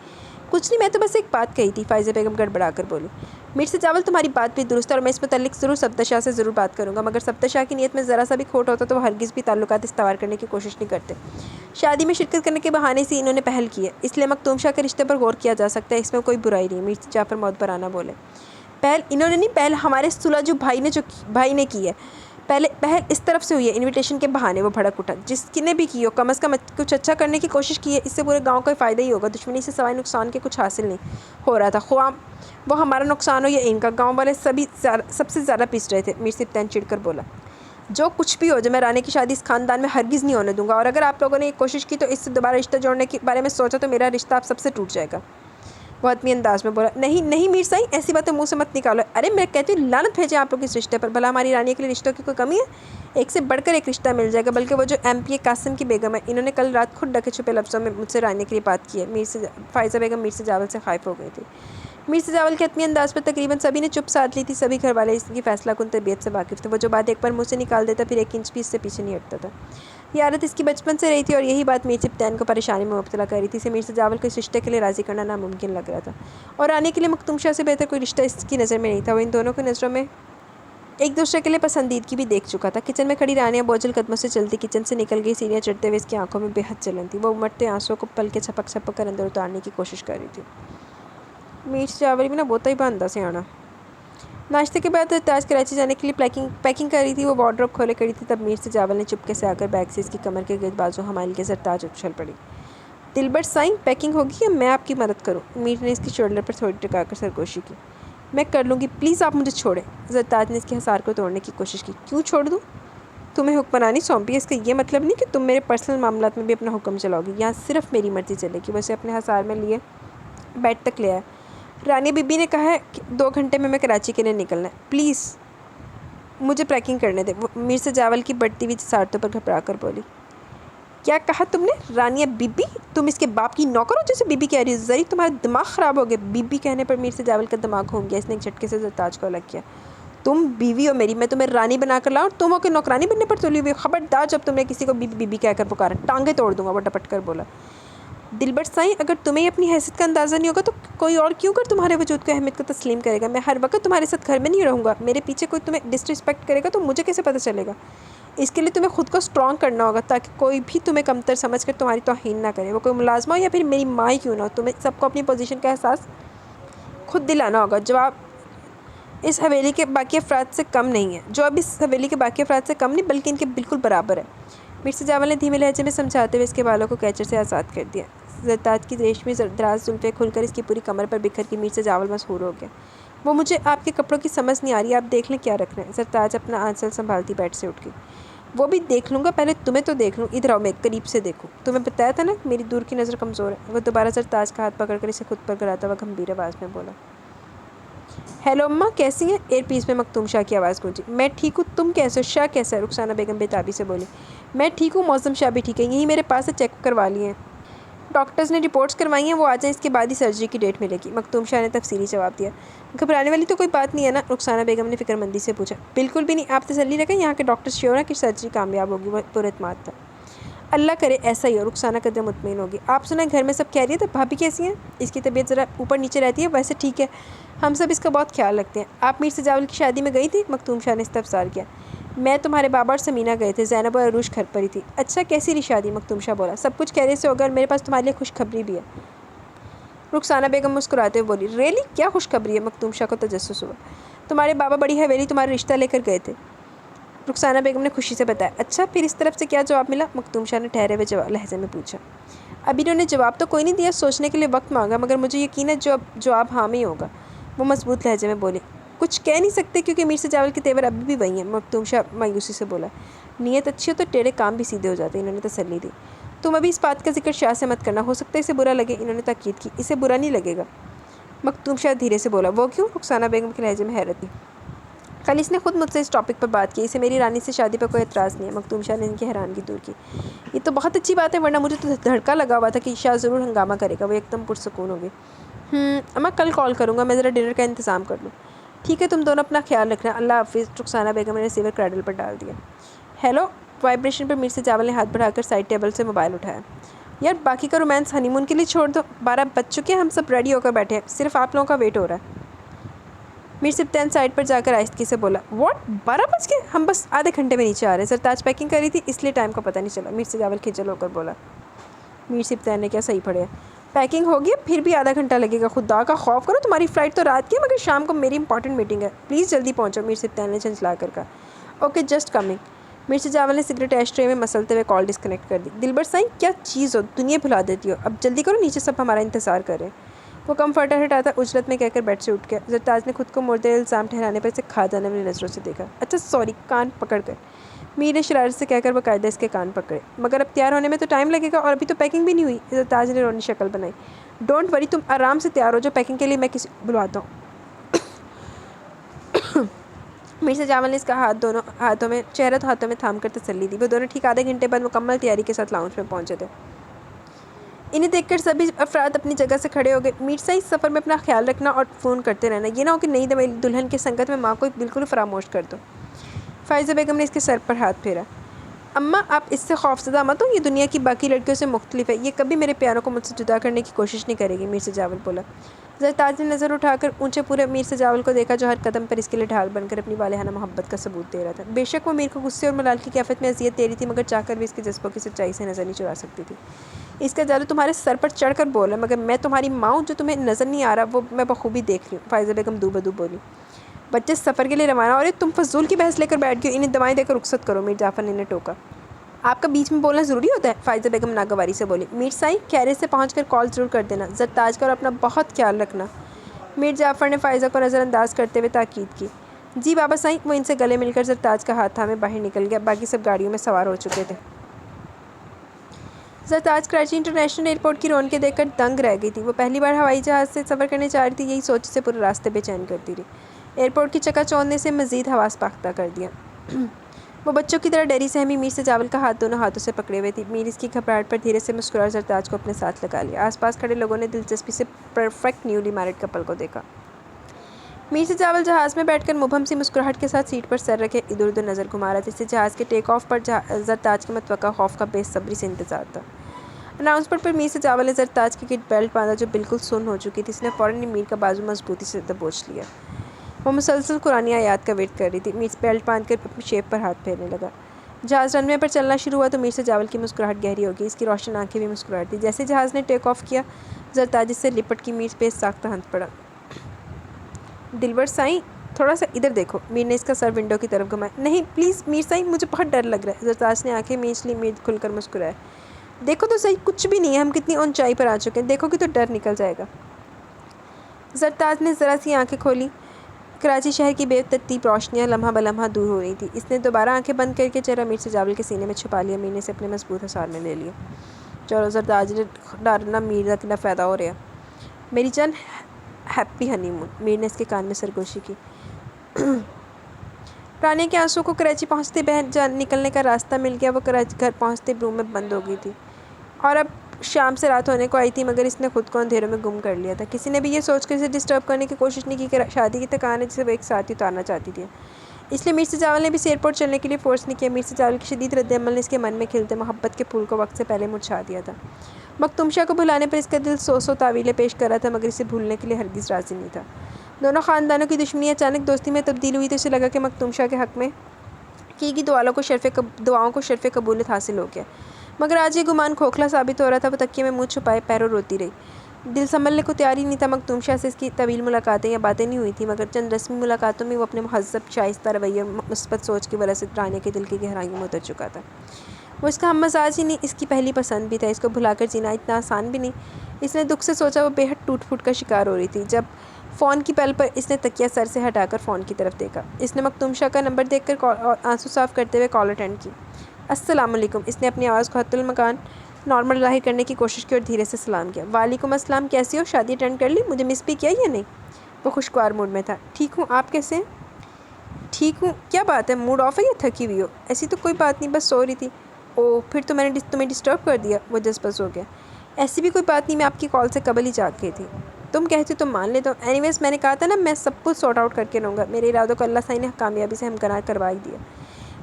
کچھ نہیں. میں تو بس ایک بات کہی تھی. فائزہ بیگم گڑبڑا کر بولی. میر سے جاول تمہاری بات بھی درست ہے اور میں اس متعلق ضرور صفدر شاہ سے ضرور بات کروں گا مگر صفدر شاہ کی نیت میں ذرا سا بھی کھوٹ ہوتا تو وہ ہرگز بھی تعلقات استوار کرنے کی کوشش نہیں کرتے. شادی میں شرکت کرنے کے بہانے سے انہوں نے پہل کی ہے اس لیے مختوم شاہ کے رشتے پر غور کیا جا سکتا ہے. اس میں کوئی برائی نہیں. میر جعفر معتبرانہ بولے. پہل انہوں نے نہیں. پہل ہمارے سلجو بھائی نے کی ہے. پہل اس طرف سے ہوئی ہے انویٹیشن کے بہانے. وہ بھڑک اٹھا. جس نے بھی کی ہو کم از کم کچھ اچھا کرنے کی کوشش کی ہے. اس سے پورے گاؤں کو فائدہ ہی ہوگا. دشمنی سے سوائے نقصان کے کچھ حاصل نہیں ہو رہا تھا. خواہ وہ ہمارا نقصان ہو یا ان کا. گاؤں والے سب سے زیادہ پس رہے تھے. میر سبطین چڑھ کر بولا. جو کچھ بھی ہو جائے میں رانی کی شادی اس خاندان میں ہرگز نہیں ہونے دوں گا اور اگر آپ لوگوں نے یہ کوشش کی تو اس سے دوبارہ رشتہ جوڑنے کے بارے میں سوچا تو میرا رشتہ آپ سب سے ٹوٹ جائے گا. وہ حتمی انداز میں بولا، نہیں نہیں میر سائیں، ایسی باتیں منہ سے مت نکالو۔ ارے میں کہتی ہوں لعنت بھیجیں آپ لوگ اس رشتے پر، بھلا ہماری رانی کے لیے رشتوں کی کوئی کمی ہے؟ ایک سے بڑھ کر ایک رشتہ مل جائے گا، بلکہ وہ جو ایم پی قاسم کی بیگم ہے، انہوں نے کل رات خود ڈھکے چھپے لفظوں میں مجھ سے رانی کے لیے بات کی ہے۔ فائزہ بیگم میر سے جاول سے خائف ہو گئی تھی۔ میر سے جاول کے حتمی انداز پر تقریباً سبھی نے چپ ساتھ لی تھی۔ سبھی گھر والے اس کی فیصلہ کن طبیعت سے واقف تھے۔ وہ جو بات ایک بار منہ سے نکال دیتا پھر ایک انچ بھی اس سے پیچھے نہیں ہٹتا تھا۔ یہ عادت اس کی بچپن سے رہی تھی اور یہی بات میر سبطین کو پریشانی میں مبتلا کر رہی تھی۔ اسے میر سے جاول کو اس رشتے کے لیے راضی کرنا ناممکن لگ رہا تھا، اور آنے کے لیے مکتوم شاہ سے بہتر کوئی رشتہ اس کی نظر میں نہیں تھا۔ وہ ان دونوں کی نظروں میں ایک دوسرے کے لیے پسندیدگی بھی دیکھ چکا تھا۔ کچن میں کھڑی رانیہ بوجھل قدموں سے چلتی کچن سے نکل گئی، سیڑھیاں چڑھتے ہوئے اس کی آنکھوں میں بے حد جلن تھی۔ وہ امٹتے آنسوؤں کو پل کے چھپک چھپک کر اندر اتارنے کی کوشش کر رہی تھی۔ میر سے جاول بھی بوتا ہی باندھا سے آنا۔ ناشتے کے بعد تاج کراچی جانے کے لیے پیکنگ کر رہی تھی۔ وہ وارڈروب کھولے کھڑی تھی، تب میر سے جاول نے چپکے سے آ کر بیگ سے اس کی کمر کے گرد بازو حمائل کے سرتاج اچھل پڑی۔ دلبر سائیں پیکنگ ہوگی یا میں آپ کی مدد کروں؟ میر نے اس کی شولڈر پر تھوڑی ٹکا کر سرگوشی کی۔ میں کر لوں گی، پلیز آپ مجھے چھوڑیں۔ سرتاج نے اس کے حصار کو توڑنے کی کوشش کی۔ کیوں چھوڑ دوں؟ تمہیں حکمرانی سونپی ہے، اس کا یہ مطلب نہیں کہ تم میرے پرسنل معاملات میں بھی اپنا حکم چلاؤ گی۔ یہاں صرف میری مرضی چلے گی۔ وہ اسے اپنے حصار میں لیے بیڈ تک لے آیا۔ رانی بی بی نے کہا ہے کہ 2 گھنٹے میں کراچی کے لیے نکلنا ہے، پلیز مجھے پیکنگ کرنے دے۔ وہ میر سے جاول کی بڑھتی ہوئی جسارتوں پر گھبرا کر بولی۔ کیا کہا تم نے؟ Rania be be? تم اس کے باپ کی نوکر ہو جسے بی بی کہہ رہی ہو؟ ذری تمہارا دماغ خراب ہو گیا۔ بی بی کہنے پر میر سے جاول کا دماغ گھوم گیا۔ اس نے ایک جھٹکے سے سرتاج کو الگ کیا۔ تم بیوی ہو میری، میں تمہیں رانی بنا کر لاؤں اور تم ہو کے نوکرانی بننے پر تلی ہوئی؟ خبردار جب تم نے کسی کو بی بی کہہ کر پکارا ٹانگیں توڑ دوں گا۔ وہ ڈپٹ کر بولا۔ دلبر سائیں اگر تمہیں اپنی حیثیت کا اندازہ نہیں ہوگا تو کوئی اور کیوں کر تمہارے وجود کو اہمیت کو تسلیم کرے گا؟ میں ہر وقت تمہارے ساتھ گھر میں نہیں رہوں گا۔ میرے پیچھے کوئی تمہیں ڈس رسپیکٹ کرے گا تو مجھے کیسے پتہ چلے گا؟ اس کے لیے تمہیں خود کو اسٹرانگ کرنا ہوگا تاکہ کوئی بھی تمہیں کمتر سمجھ کر تمہاری توہین نہ کرے، وہ کوئی ملازمہ ہو یا پھر میری ماں ہی کیوں نہ ہو۔ تمہیں سب کو اپنی پوزیشن کا احساس خود دلانا ہوگا۔ جواب اس حویلی کے باقی افراد سے کم نہیں ہے، جو اب اس حویلی کے باقی افراد سے کم نہیں بلکہ ان کے بالکل برابر ہے۔ میر سے جاول نے دھیمے لہجے میں سمجھاتے ہوئے اس کے بالوں کو کیچر سے آزاد کر دیا۔ سرتاج کی ریشمی دراز زلفیں کھل کر اس کی پوری کمر پر بکھر کے میر سے جاول مسحور ہو گیا۔ وہ مجھے آپ کے کپڑوں کی سمجھ نہیں آ رہی، آپ دیکھ لیں کیا رکھ رہے ہیں۔ سرتاج اپنا آنچل سنبھالتی بیڈ سے اٹھ گئی۔ وہ بھی دیکھ لوں گا، پہلے تمہیں تو دیکھ لوں۔ ادھر آؤ میں قریب سے دیکھوں۔ تمہیں بتایا تھا نا میری دور کی نظر کمزور ہے۔ وہ دوبارہ سرتاج کا ہاتھ پکڑ کر اسے خود پر گراتا ہوا گمبھیر آواز میں بولا۔ ہیلو اماں، کیسی ہیں؟ ایئر پیس میں مکتوم شاہ کی آواز گونجی۔ میں ٹھیک ہوں، تم کیسے ہو؟ شاہ کیسا ہے؟ رخسانہ بیگم بےتابی سے بولی۔ میں ٹھیک ہوں، معظم شاہ بھی ٹھیک ہے، یہیں میرے پاس سے چیک اپ کروا لیے ہیں۔ ڈاکٹرز نے رپورٹس کروائی ہیں، وہ آ جائیں، اس کے بعد ہی سرجری کی ڈیٹ ملے گی۔ مکتوم شاہ نے تفصیلی جواب دیا۔ گھبرانے والی تو کوئی بات نہیں ہے نا؟ رخسانہ بیگم نے فکر مندی سے پوچھا۔ بالکل بھی نہیں، آپ تسلی رکھیں، یہاں کے ڈاکٹر شیور ہیں کہ سرجری کامیاب ہوگی۔ وہ پراعتماد تھا۔ اللہ کرے ایسا ہی ہو۔ رخسانہ قدر مطمئن ہوگی۔ آپ سنیں گھر میں سب خیریت ہے؟ بھابھی کیسی ہیں؟ اس کی طبیعت ذرا اوپر نیچے رہتی ہے، ویسے ٹھیک ہے، ہم سب اس کا بہت خیال رکھتے ہیں۔ آپ میر سے جاول کی شادی میں گئی تھی؟ مکتوم شاہ نے استفسار کیا۔ میں، تمہارے بابا اور سمینہ گئے تھے، زینب اور عروج گھر پر ہی تھی۔ اچھا، کیسی رہی شادی؟ مکتوم شاہ بولا۔ سب کچھ خیریت سے ہوگا اور میرے پاس تمہارے لیے خوشخبری بھی ہے۔ رخسانہ بیگم مسکراتے ہوئے بولی۔ ریئلی؟ کیا خوشخبری ہے؟ مکتوم شاہ کو تجسس ہوا۔ تمہارے بابا بڑی حویلی تمہارا رشتہ لے کر گئے تھے، رخسانہ بیگم نے خوشی سے بتایا۔ اچھا، پھر اس طرف سے کیا جواب ملا؟ مکتوم شاہ نے ٹھہرے ہوئے لہجے میں پوچھا۔ ابھی انہوں نے جواب تو کوئی نہیں دیا، سوچنے کے لیے وقت مانگا، مگر مجھے یقین ہے جواب ہاں میں ہی ہوگا، وہ مضبوط لہجے میں بولی۔ کچھ کہہ نہیں سکتے کیونکہ میر سے جاول کے تیور ابھی بھی وہی ہیں، مکتوم شاہ مایوسی سے بولا۔ نیت اچھی ہو تو ٹیڑھے کام بھی سیدھے ہو جاتے ہیں، انہوں نے تسلی دی۔ تم ابھی اس بات کا ذکر شاہ سے مت کرنا، ہو سکتا ہے اسے برا لگے، انہوں نے تاکید کی۔ اسے برا نہیں لگے گا، مکتوم شاہ دھیرے سے بولا۔ وہ کیوں؟ رخسانہ بیگم کے لہجے میں حیرت تھی۔ کل اس نے خود مجھ سے اس ٹاپک پر بات کی، اسے میری رانی سے شادی پر کوئی اعتراض نہیں ہے۔ مکتوم شاہ نے ان کی حیرانگی دور کی۔ یہ تو بہت اچھی بات ہے، ورنہ مجھے تو دھڑکا لگا ہوا تھا کہ شاہ ضرور ہنگامہ کرے گا۔ وہ ایک دم پرسکون ہو گئی۔ اماں کل کال کروں گا، میں ذرا ڈنر کا انتظام کر لوں۔ ٹھیک ہے، تم دونوں اپنا خیال رکھنا، اللہ حافظ۔ رخسانہ بیگم نے ریسیور کریڈل پر ڈال دیا۔ ہیلو، وائبریشن پر میر سے جاول نے ہاتھ بڑھا کر سائڈ ٹیبل سے موبائل اٹھایا۔ یار باقی کا رومانس ہنی مون کے لیے چھوڑ دو، 12 بج چکے ہیں، ہم سب ریڈی ہو کر بیٹھے ہیں، صرف آپ لوگوں کا ویٹ ہو رہا ہے۔ میر سبطین سائڈ پر جا کر آہستگی سے بولا۔ واٹ، 12 بج گئے؟ ہم بس آدھے گھنٹے میں نیچے آ رہے ہیں، سرتاج پیکنگ کر رہی تھی اس لیے ٹائم کا پتہ نہیں چلا، میر سے جاول کھجل ہو کر بولا۔ میر سبطین نے کیا صحیح پڑھا ہے، پیکنگ ہوگی پھر بھی آدھا گھنٹہ لگے گا، خدا کا خوف کرو، تمہاری فلائٹ تو رات کی ہے مگر شام کو میری امپورٹنٹ میٹنگ ہے، پلیز جلدی پہنچو، میر سبطین نے جھنجھلا کر کہا۔ Okay, just coming. میر سے جاول نے سگریٹ ایش ٹرے میں مسلتے ہوئے کال ڈسکنیکٹ کر دی۔ دلبر سائیں کیا چیز ہو، دنیا بھلا دیتی ہو، اب جلدی کرو، نیچے سب ہمارا انتظار کر رہے ہیں۔ وہ کمفرٹر ہٹاتا اجلت میں کہہ کر بیڈ سے اٹھ گیا۔ سرتاج نے خود کو مورد الزام ٹھہرانے پر اسے کھا جانے والی نظروں سے دیکھا۔ اچھا سوری، کان پکڑ کر، میر نے شرارت سے کہہ کر باقاعدہ اس کے کان پکڑے۔ مگر اب تیار ہونے میں تو ٹائم لگے گا اور ابھی تو پیکنگ بھی نہیں ہوئی۔ سرتاج نے رونی شکل بنائی۔ ڈونٹ وری، تم آرام سے تیار ہو جاؤ، پیکنگ کے لیے میں کسی بلواتا ہوں۔ مرزا جاول نے اس کا دونوں ہاتھوں میں تھام کر تسلی دی۔ وہ دونوں ٹھیک آدھے گھنٹے بعد مکمل تیاری کے ساتھ لاؤنج میں پہنچے تھے۔ انہیں دیکھ کر سبھی افراد اپنی جگہ سے کھڑے ہو گئے۔ مرزا اس سفر میں اپنا خیال رکھنا اور فون کرتے رہنا، یہ نہ ہو کہ نئی دلہن کی سنگت میں ماں کو بالکل فراموش کر دو۔ فائزہ بیگم نے اس کے سر پر ہاتھ پھیرا۔ اماں، آپ اس سے خوفزدہ مت ہو، یہ دنیا کی باقی لڑکیوں سے مختلف ہے، یہ کبھی میرے پیاروں کو مجھ سے جدا کرنے کی کوشش نہیں کرے گی، مرزا جاول بولا۔ زرتاج نے نظر اٹھا کر اونچے پورے مرزا جاول کو دیکھا، جو ہر قدم پر اس کے لیے ڈھال بن کر اپنی والہانہ محبت کا ثبوت دے رہا تھا۔ بے شک وہ میر کو غصے اور ملال کی کیفیت میں اذیت دے رہی تھی، مگر چاہ کر بھی اس کے جذبوں کی سچائی سے نظر نہیں چرا سکتی تھی۔ اس کا جادو تمہارے سر پر چڑھ کر بولا، مگر میں تمہاری ماں ہوں، جو تمہیں نظر نہیں آ رہا وہ میں بخوبی دیکھ رہی ہوں، فائزہ بیگم دو بدو بولی۔ بچے سفر کے لیے روانہ ہو رہے، تم فضول کی بحث لے کر بیٹھ گئے، انہیں دوائیں دے کر رخصت کرو، میر جعفر نے انہیں ٹوکا۔ آپ کا بیچ میں بولنا ضروری ہوتا ہے، فائزہ بیگم ناگواری سے بولی۔ میر سائیں، خیریت سے پہنچ کر کال ضرور کر دینا، زرتاج کا اور اپنا بہت خیال رکھنا، میر جعفر نے فائزہ کو نظر انداز کرتے ہوئے تاکید کی۔ جی بابا سائیں، وہ ان سے گلے مل کر زرتاج کا ہاتھ تھامے باہر نکل گیا، باقی سب گاڑیوں میں سوار ہو چکے تھے۔ زرتاج کراچی انٹرنیشنل ایئرپورٹ کی رونقیں دیکھ کر دنگ رہ گئی تھی، وہ پہلی بار ہوائی جہاز سے سفر کرنے جا رہی تھی، یہی سوچ سے پورے راستے بے چین کرتی رہی۔ ایئرپورٹ کی چکا چوندھ نے اسے مزید حواس باختہ کر دیا۔ وہ بچوں کی طرح ڈری سہمی مرزا جاول کا ہاتھ دونوں ہاتھوں سے پکڑے ہوئے تھی۔ میر اس کی گھبراہٹ پر دھیرے سے مسکرا اور زرتاج کو اپنے ساتھ لگا لیا۔ آس پاس کھڑے لوگوں نے دلچسپی سے پرفیکٹ نیولی میرڈ کپل کو دیکھا۔ مرزا جاول جہاز میں بیٹھ کر مبہم سی مسکراہٹ کے ساتھ سیٹ پر سر رکھے ادھر ادھر نظر گھما رہا تھا، جسے جہاز کے ٹیک آف پر زرتاج کے متوقع خوف کا بے صبری سے انتظار تھا۔ اناؤنسمنٹ پر مرزا جاول نے زرتاج کی کٹ بیلٹ باندھا، جو بالکل سن ہو چکی تھی۔ اس نے فوراً میر کا بازو مضبوطی سے دبوچ لیا۔ وہ مسلسل قرآنی آیات کا ورد کر رہی تھی۔ میر بیلٹ باندھ کر اپنی شیپ پر ہاتھ پھیرنے لگا۔ جہاز رن وے پر چلنا شروع ہوا تو مرزا جاول کی مسکراہٹ گہری ہو گئی، اس کی روشن آنکھیں بھی مسکراہٹ تھیں۔ جیسے جہاز نے ٹیک آف کیا، زرتاج اس سے لپٹ کی میر پہ ساختہ ہنس پڑا۔ دلبر سائیں، تھوڑا سا ادھر دیکھو، میر نے اس کا سر ونڈو کی طرف گھمایا۔ نہیں پلیز میر سائیں، مجھے بہت ڈر لگ رہا ہے، زرتاج نے آنکھیں میچ لی۔ میر کھل کر مسکرایا۔ دیکھو تو صحیح، کچھ بھی نہیں ہے، ہم کتنی اونچائی پر آ چکے ہیں، دیکھو کہ تو ڈر نکل جائے گا۔ زرتاج نے ذرا سی آنکھیں کھولی۔ کراچی شہر کی بے ترتیب روشنیاں لمحہ بلمحہ دور ہو رہی تھیں۔ اس نے دوبارہ آنکھیں بند کر کے چہرہ مرزا جاول کے سینے میں چھپا لیا۔ میر نے اسے اپنے مضبوط حصار میں لے لیا۔ چلو زرتاج نے ڈرنا میر کا فائدہ ہو رہا ہے۔ میری جان، ہیپی ہنی مون، میر نے اس کے کان میں سرگوشی کی۔ رانیہ کے آنسوں کو کراچی پہنچتے بہن نکلنے کا راستہ مل گیا۔ وہ کراچی گھر پہنچتے روم میں بند ہو گئی تھی اور اب شام سے رات ہونے کو آئی تھی، مگر اس نے خود کو اندھیروں میں گم کر لیا تھا۔ کسی نے بھی یہ سوچ کر اسے ڈسٹرب کرنے کی کوشش نہیں کی کہ شادی کی تکان ہے جسے وہ ایک ساتھ ہی اتارنا چاہتی تھی، اس لیے مرزا جاول نے بھی ایئرپورٹ چلنے کے لیے فورس نہیں کیا۔ مرزا جاول کی شدید رد عمل نے اس کے من میں کھلتے محبت کے پھول کو وقت سے پہلے مرجھا دیا تھا۔ مکتوم شاہ کو بھلانے پر اس کا دل سو تعویلیں پیش کر رہا تھا، مگر اسے بھولنے کے لیے ہرگز راضی نہیں تھا۔ دونوں خاندانوں کی دشمنی اچانک دوستی میں تبدیل ہوئی تو اسے لگا کہ مکتوم شاہ کے حق میں کی گئی دعاؤں کو شرف قبولیت حاصل ہو گیا، مگر آج یہ گمان کھوکھلا ثابت ہو رہا تھا۔ وہ تکیے میں منہ چھپائے پیروں روتی رہی، دل سنبھلنے کو تیار ہی نہیں تھا۔ مکتوم شاہ سے اس کی طویل ملاقاتیں یا باتیں نہیں ہوئی تھیں، مگر چند رسمی ملاقاتوں میں وہ اپنے مہذب شائستہ رویے اور مثبت سوچ کی وجہ سے رانیہ کے دل کی گہرائیوں میں اتر چکا تھا۔ وہ اس کا ہم مزاج ہی نہیں، اس کی پہلی پسند بھی تھا، اس کو بھلا کر جینا اتنا آسان بھی نہیں۔ اس نے دکھ سے سوچا، وہ بے حد ٹوٹ پھوٹ کا شکار ہو رہی تھی۔ جب فون کی بیل پر اس نے تکیہ سر سے ہٹا کر فون کی طرف دیکھا، اس نے مکتوم شاہ کا نمبر دیکھ کر آنسو صاف کرتے ہوئے کال اٹینڈ کی۔ السلام علیکم، اس نے اپنی آواز کو حتی الامکان نارمل ظاہر کرنے کی کوشش کی اور دھیرے سے سلام کیا۔ وعلیکم السلام، کیسی ہو؟ شادی اٹینڈ کر لی؟ مجھے مس بھی کیا یا نہیں؟ وہ خوشگوار موڈ میں تھا۔ ٹھیک ہوں، آپ کیسے ہیں؟ ٹھیک ہوں، کیا بات ہے، موڈ آف ہے یا تھکی ہوئی ہو؟ ایسی تو کوئی بات نہیں، بس سو رہی تھی۔ اوہ، پھر تو میں نے تمہیں ڈسٹرب کر دیا، وہ جذبس ہو گیا۔ ایسی بھی کوئی بات نہیں، میں آپ کی کال سے قبل ہی جاگ گئی تھی۔ تم کہتی تو مان لیتا ہوں، اینی ویز میں نے کہا تھا نا میں سب کچھ سارٹ آؤٹ کر کے رہوں گا۔ میرے ارادوں کو اللہ سائیں نے کامیابی سے ہمکنار کروا ہی دیا۔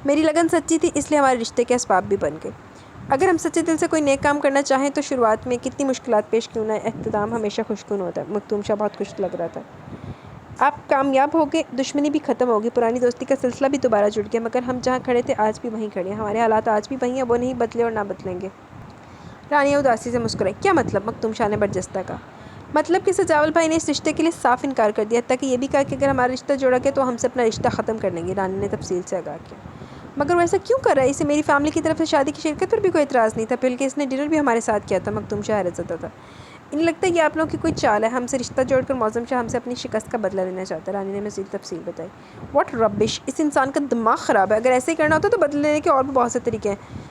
میری لگن سچی تھی، اس لیے ہمارے رشتے کے اسباب بھی بن گئے۔ اگر ہم سچے دل سے کوئی نیک کام کرنا چاہیں تو شروعات میں کتنی مشکلات پیش کیوں نہ آئے، اختتام ہمیشہ خوشگوار ہوتا ہے۔ مکتوم شاہ بہت خوش لگ رہا تھا۔ آپ کامیاب ہو گئے، دشمنی بھی ختم ہوگی، پرانی دوستی کا سلسلہ بھی دوبارہ جڑ گیا، مگر ہم جہاں کھڑے تھے آج بھی وہیں کھڑے ہیں، ہمارے حالات آج بھی وہیں ہیں، وہ نہیں بدلے اور نہ بدلیں گے۔ رانیہ اداسی سے مسکرائی۔ کیا مطلب؟ مکتوم شاہ نے برجستہ کہا۔ مطلب کہ سجاول بھائی نے اس رشتے کے لیے صاف انکار کر دیا، تاکہ یہ بھی کہا کہ اگر ہمارا رشتہ جوڑا گیا تو ہم سے اپنا رشتہ ختم کر لیں گے، رانیہ نے تفصیل سے آگاہ کیا۔ مگر وہ ایسا کیوں کر رہا ہے؟ اسے میری فیملی کی طرف سے شادی کی شرکت پر بھی کوئی اعتراض نہیں تھا، بلکہ اس نے ڈنر بھی ہمارے ساتھ کیا تھا۔ مکتوم شاہ حیرت زدہ تھا۔ انہیں لگتا ہے یہ آپ لوگوں کی کوئی چال ہے، ہم سے رشتہ جوڑ کر معظم شاہ ہم سے اپنی شکست کا بدلہ لینا چاہتا ہے، رانی نے مزید تفصیل بتائی۔ واٹ ربش، اس انسان کا دماغ خراب ہے، اگر ایسے ہی کرنا ہوتا تو بدلہ لینے کے اور بھی بہت سے طریقے ہیں۔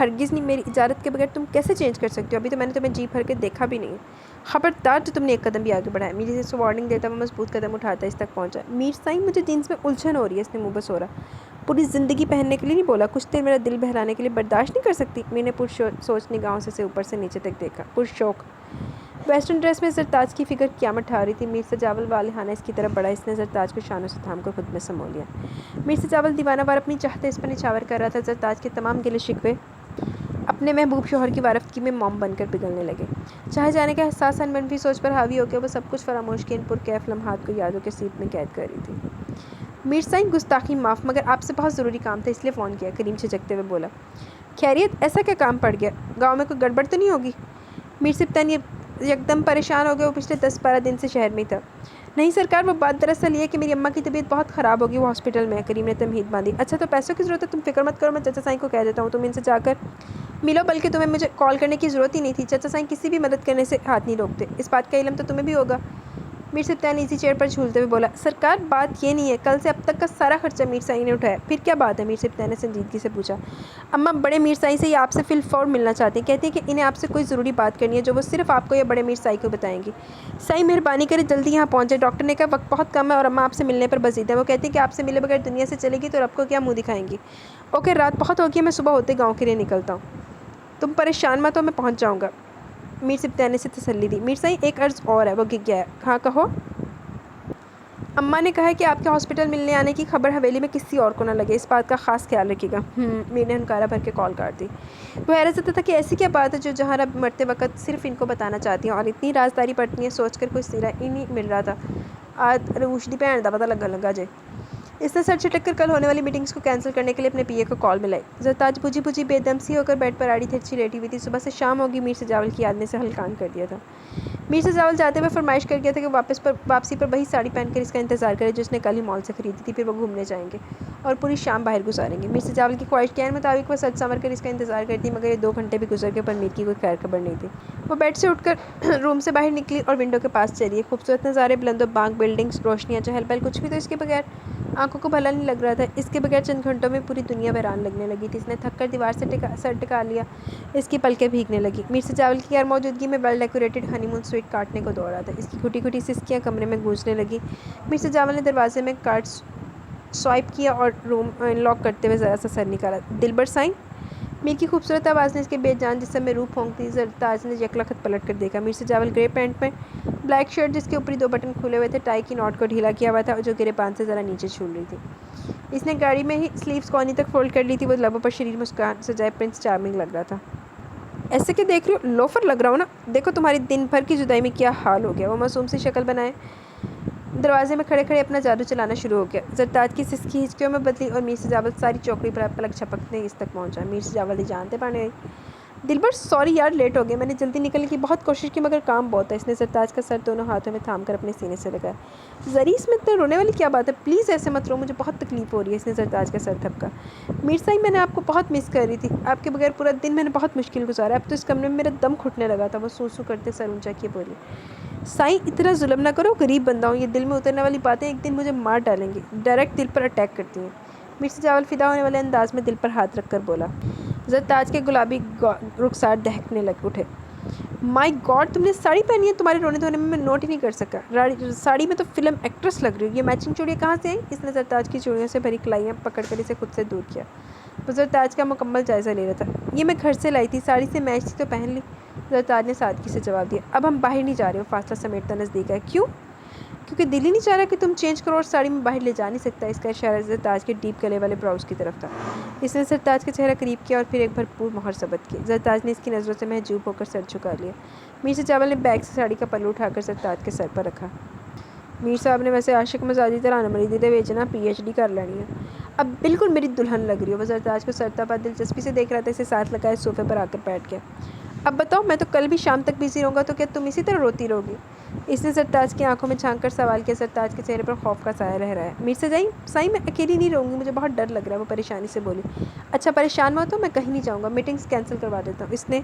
ہرگز نہیں, میری اجازت کے بغیر تم کیسے چینج کر سکتے ہو؟ ابھی تو میں نے تمہیں جی بھر کے دیکھا بھی نہیں. خبردار جو تم نے ایک قدم بھی آگے بڑھایا. میر سے وارننگ دیتا وہ مضبوط قدم اٹھاتا اس تک پہنچا. میر سائیں مجھے جینس میں الجھن ہو رہی ہے. اس نے منہ بس ہو رہا. پوری زندگی پہننے کے لیے نہیں بولا, کچھ دیر میرا دل بہلانے کے لیے برداشت نہیں کر سکتی؟ میر نے سوچ نگاہوں سے اوپر سے نیچے تک دیکھا. پرشوق ویسٹرن ڈریس میں سرتاج کی فگر قیامت ٹھا رہی تھی. میر سجاول والہانہ اس کی طرف بڑھا. اس نے سرتاج کو شانوں سے تھام کر خود میں سمو لیا. میر سجاول دیوانہ وار اپنی چاہتے اس پر نچھاور کر رہا تھا. سرتاج کے تمام گلے شکوے اپنے محبوب شوہر کی وارفتگی میں موم بن کر پگھلنے لگے. چاہے جانے کا احساس منفی سوچ پر حاوی ہو کے وہ سب کچھ فراموش کے ان پرکیف لمحات کو یادوں کے سیپ میں قید کر رہی تھی. میر سائیں گستاخی معاف, مگر آپ سے بہت ضروری کام تھا اس لیے فون کیا. کریم جھجکتے ہوئے بولا. خیریت, ایسا کیا کام پڑ گیا؟ گاؤں میں کوئی گڑبڑ تو نہیں ہوگی؟ میر سبطانی یکدم پریشان ہو گیا. وہ پچھلے 10-12 دن سے شہر میں تھا. نہیں سرکار, وہ بات دراصل یہ کہ میری اماں کی طبیعت بہت خراب ہوگی, وہ ہاسپٹل میں ہے. کریم نے تمہید باندھی. اچھا تو پیسوں کی ضرورت ہے, تم فکر مت کرو, میں چچا سائیں کو کہہ دیتا ہوں, تم ان سے جا کر ملو. بلکہ تمہیں مجھے کال کرنے کی ضرورت ہی نہیں تھی. چچا سائیں کسی بھی مدد کرنے سے ہاتھ نہیں روکتے, اس بات کا علم تو تمہیں بھی ہوگا. میر سبطانی ایزی چیئر پر جھولتے ہوئے بولا. سرکار بات یہ نہیں ہے, کل سے اب تک کا سارا خرچہ میر سائیں نے اٹھایا. پھر کیا بات ہے؟ میر سبطانی نے سنجیدگی سے پوچھا. اماں بڑے میر سائیں سے ہی آپ سے فی الفور ملنا چاہتی ہیں. کہتی ہیں کہ انہیں آپ سے کوئی ضروری بات کرنی ہے جو وہ صرف آپ کو یا بڑے میر سائیں کو بتائیں گی. سائیں مہربانی کرے جلدی یہاں پہنچے. ڈاکٹر نے کہا وقت بہت کم ہے اور اماں آپ سے ملنے پر بزید ہے. وہ کہتی ہیں کہ آپ سے ملے بغیر دنیا سے چلے گی تو رب کو کیا منہ دکھائیں گی. اوکے, رات بہت ہوگی, میں صبح ہوتے گاؤں کے لیے نکلتا ہوں. تم پریشان مت ہو, میں پہنچ جاؤں گا. میر سبطانی نے تسلی دی. میر سائیں ایک عرض اور ہے. وہ گھک گیا ہے. ہاں کہو. اماں نے کہا ہے کہ آپ کے ہاسپٹل ملنے آنے کی خبر حویلی میں کسی اور کو نہ لگے, اس بات کا خاص خیال رکھیے گا. میر نے ہنکارا بھر کے کال کاٹ دی. وہ حیرت سے تھا کہ ایسی کیا بات ہے جو جہاں رب مرتے وقت صرف ان کو بتانا چاہتی ہیں, اور اتنی رازداری پڑتی ہے. سوچ کر کوئی سرا ہی نہیں مل رہا تھا. آج روشنی بہن دا پتہ لگا جے. اس نے سر جھٹک کر کل ہونے والی میٹنگز کو کینسل کرنے کے لیے اپنے پی اے کو کال ملائی. سرتاج بجھی بے دم سی ہو کر بیڈ پر آڑی ترچھی لیٹی ہوئی تھی. صبح سے شام ہوگی, میر سجاول کی یاد نے اسے ہلکان کر دیا تھا. میر سجاول جاتے ہوئے فرمائش کر گیا تھا کہ واپسی پر وہی ساڑی پہن کر اس کا انتظار کرے جو اس نے کل ہی مال سے خریدی تھی. پھر وہ گھومنے جائیں گے اور پوری شام باہر گزاریں گے. میر سجاول کی خواہش کے مطابق وہ سج سنور کر اس کا انتظار کرتی, مگر یہ 2 گھنٹے بھی گزر گئے پر میر کی کوئی خیر خبر نہیں تھی. وہ بیڈ سے اٹھ کر روم سے باہر نکلی اور ونڈو کے پاس چلی. خوبصورت نظارے, بلند و بانگ بلڈنگز, روشنیاں, چہل پہل, کچھ بھی تو اس کے بغیر آنکھوں کو بھلا نہیں لگ رہا تھا. اس کے بغیر چند گھنٹوں میں پوری دنیا ویران لگنے لگی تھی. اس نے تھک کر دیوار سے سر ٹکا لیا. اس کی پلکیں بھیگنے لگی. میر سجاول کی غیر موجودگی میں ویل ڈیکوریٹڈ ہنی مون سویٹ کاٹنے کو دوڑا تھا. اس کی گھٹی گھٹی سسکیاں کمرے میں گونجنے لگی. میر سجاول نے دروازے میں کارڈ سوائپ کیا اور روم لاک کرتے ہوئے ذرا سا سر نکالا. دلبر سائیں. میر کی خوبصورت آواز نے اس کے بے جان جسم میں روح پھونک دی. سرتاج نے یکلخت پلٹ کر دیکھا. میر سجاول گرے پینٹ میں, بلیک شرٹ جس کے اوپری 2 بٹن کھلے ہوئے تھے, ٹائی کی نوٹ کو ڈھیلا کیا ہوا تھا اور جو گرے پان سے ذرا نیچے چھول رہی تھی. اس نے گاڑی میں ہی سلیوز کونی تک فولڈ کر لی تھی. وہ لبوں پر شریر مسکان سجائے پرنس چارمنگ لگ رہا تھا. ایسے کہ دیکھ رہی ہو, لوفر لگ رہا ہوں نا. دیکھو تمہاری دن بھر کی جدائی میں کیا حال ہو گیا. وہ معصوم سی شکل بنائے دروازے میں کھڑے کھڑے اپنا جادو چلانا شروع ہو گیا. سرتاج کی سسکی ہچکیوں میں بدلی اور میر سجاول ساری چوکڑی پر پلک چھپکتے اس تک پہنچا. میر سجاول جانتے پانے گئی. دلبر سوری یار, لیٹ ہو گیا. میں نے جلدی نکلنے کی بہت کوشش کی مگر کام بہت ہے. اس نے سرتاج کا سر دونوں ہاتھوں میں تھام کر اپنے سینے سے لگایا. زری, اس میں اتنے رونے والی کیا بات ہے؟ پلیز ایسے مت رو, مجھے بہت تکلیف ہو رہی ہے. اس نے سرتاج کا سر تھپکا. میر سائیں میں نے آپ کو بہت مس کر رہی تھی. آپ کے بغیر پورا دن میں نے بہت مشکل گزارا. اب تو اس کمرے میں میرا دم گھٹنے لگا تھا. وہ سو سو کرتے سر اونچا کیے بولی. سائیں اتنا ظلم نہ کرو, غریب بندہ ہوں. یہ دل میں اترنے والی باتیں ایک دن مجھے مار ڈالیں گی. ڈائریکٹ دل پر اٹیک کرتی ہیں. میر سجاول فدا ہونے والے انداز میں دل پر ہاتھ رکھ کر بولا. سرتاج کے گلابی رخسار دہکنے لگ اٹھے. مائی گاڈ, تم نے ساڑی پہنی ہے. تمہارے رونے دھونے میں نوٹ ہی نہیں کر سکا. ساڑی میں تو فلم ایکٹریس لگ رہی ہو. یہ میچنگ چوڑیاں کہاں سے آئیں؟ اس نے سرتاج کی چوڑیوں سے بھری کلائیاں پکڑ کر اسے خود سے دور کیا. وہ سرتاج کا مکمل جائزہ لے رہا تھا. یہ میں گھر سے لائی تھی, ساڑی سے میچ تھی تو پہن لی. سرتاج نے سادگی سے جواب دیا. اب ہم باہر نہیں جا رہے ہو. فاصلہ سمیٹتا نزدیک ہے. کیوں؟ کیونکہ دل ہی نہیں چاہ رہا کہ تم چینج کرو اور ساڑی میں باہر لے جا نہیں سکتا. اس کا اشارہ سرتاج کے ڈیپ گلے والے براؤز کی طرف تھا. اس نے سرتاج کا چہرہ قریب کیا اور پھر ایک بھرپور مہر ثبت کی. سرتاج نے اس کی نظروں سے محجوب ہو کر سر جھکا لیا. میر سجاول نے بیگ سے ساڑی کا پلو اٹھا کر سرتاج کے سر پر رکھا. میر صاحب نے ویسے عاشق مزاجی طرح نمری دیتے بیچنا PhD کر لینی ہے. اب بالکل میری دلہن لگ رہی ہو. وہ سرتاج کو سرتا پا دلچسپی سے دیکھ رہا تھا. اسے ساتھ لگائے صوفے پر آ کر بیٹھ گیا. اب بتاؤ, میں تو کل بھی شام تک بزی رہوں گا تو کیا تم اسی طرح روتی رہو گی؟ اس نے سرتاج کی آنکھوں میں جھانک کر سوال کیا. سرتاج کے چہرے پر خوف کا سایہ لہرایا. میر سائیں میں اکیلی نہیں رہوں گی, مجھے بہت ڈر لگ رہا ہے. وہ پریشانی سے بولی. اچھا پریشان مت ہو, میں کہیں نہیں جاؤں گا. میٹنگز کینسل کروا دیتا ہوں. اس نے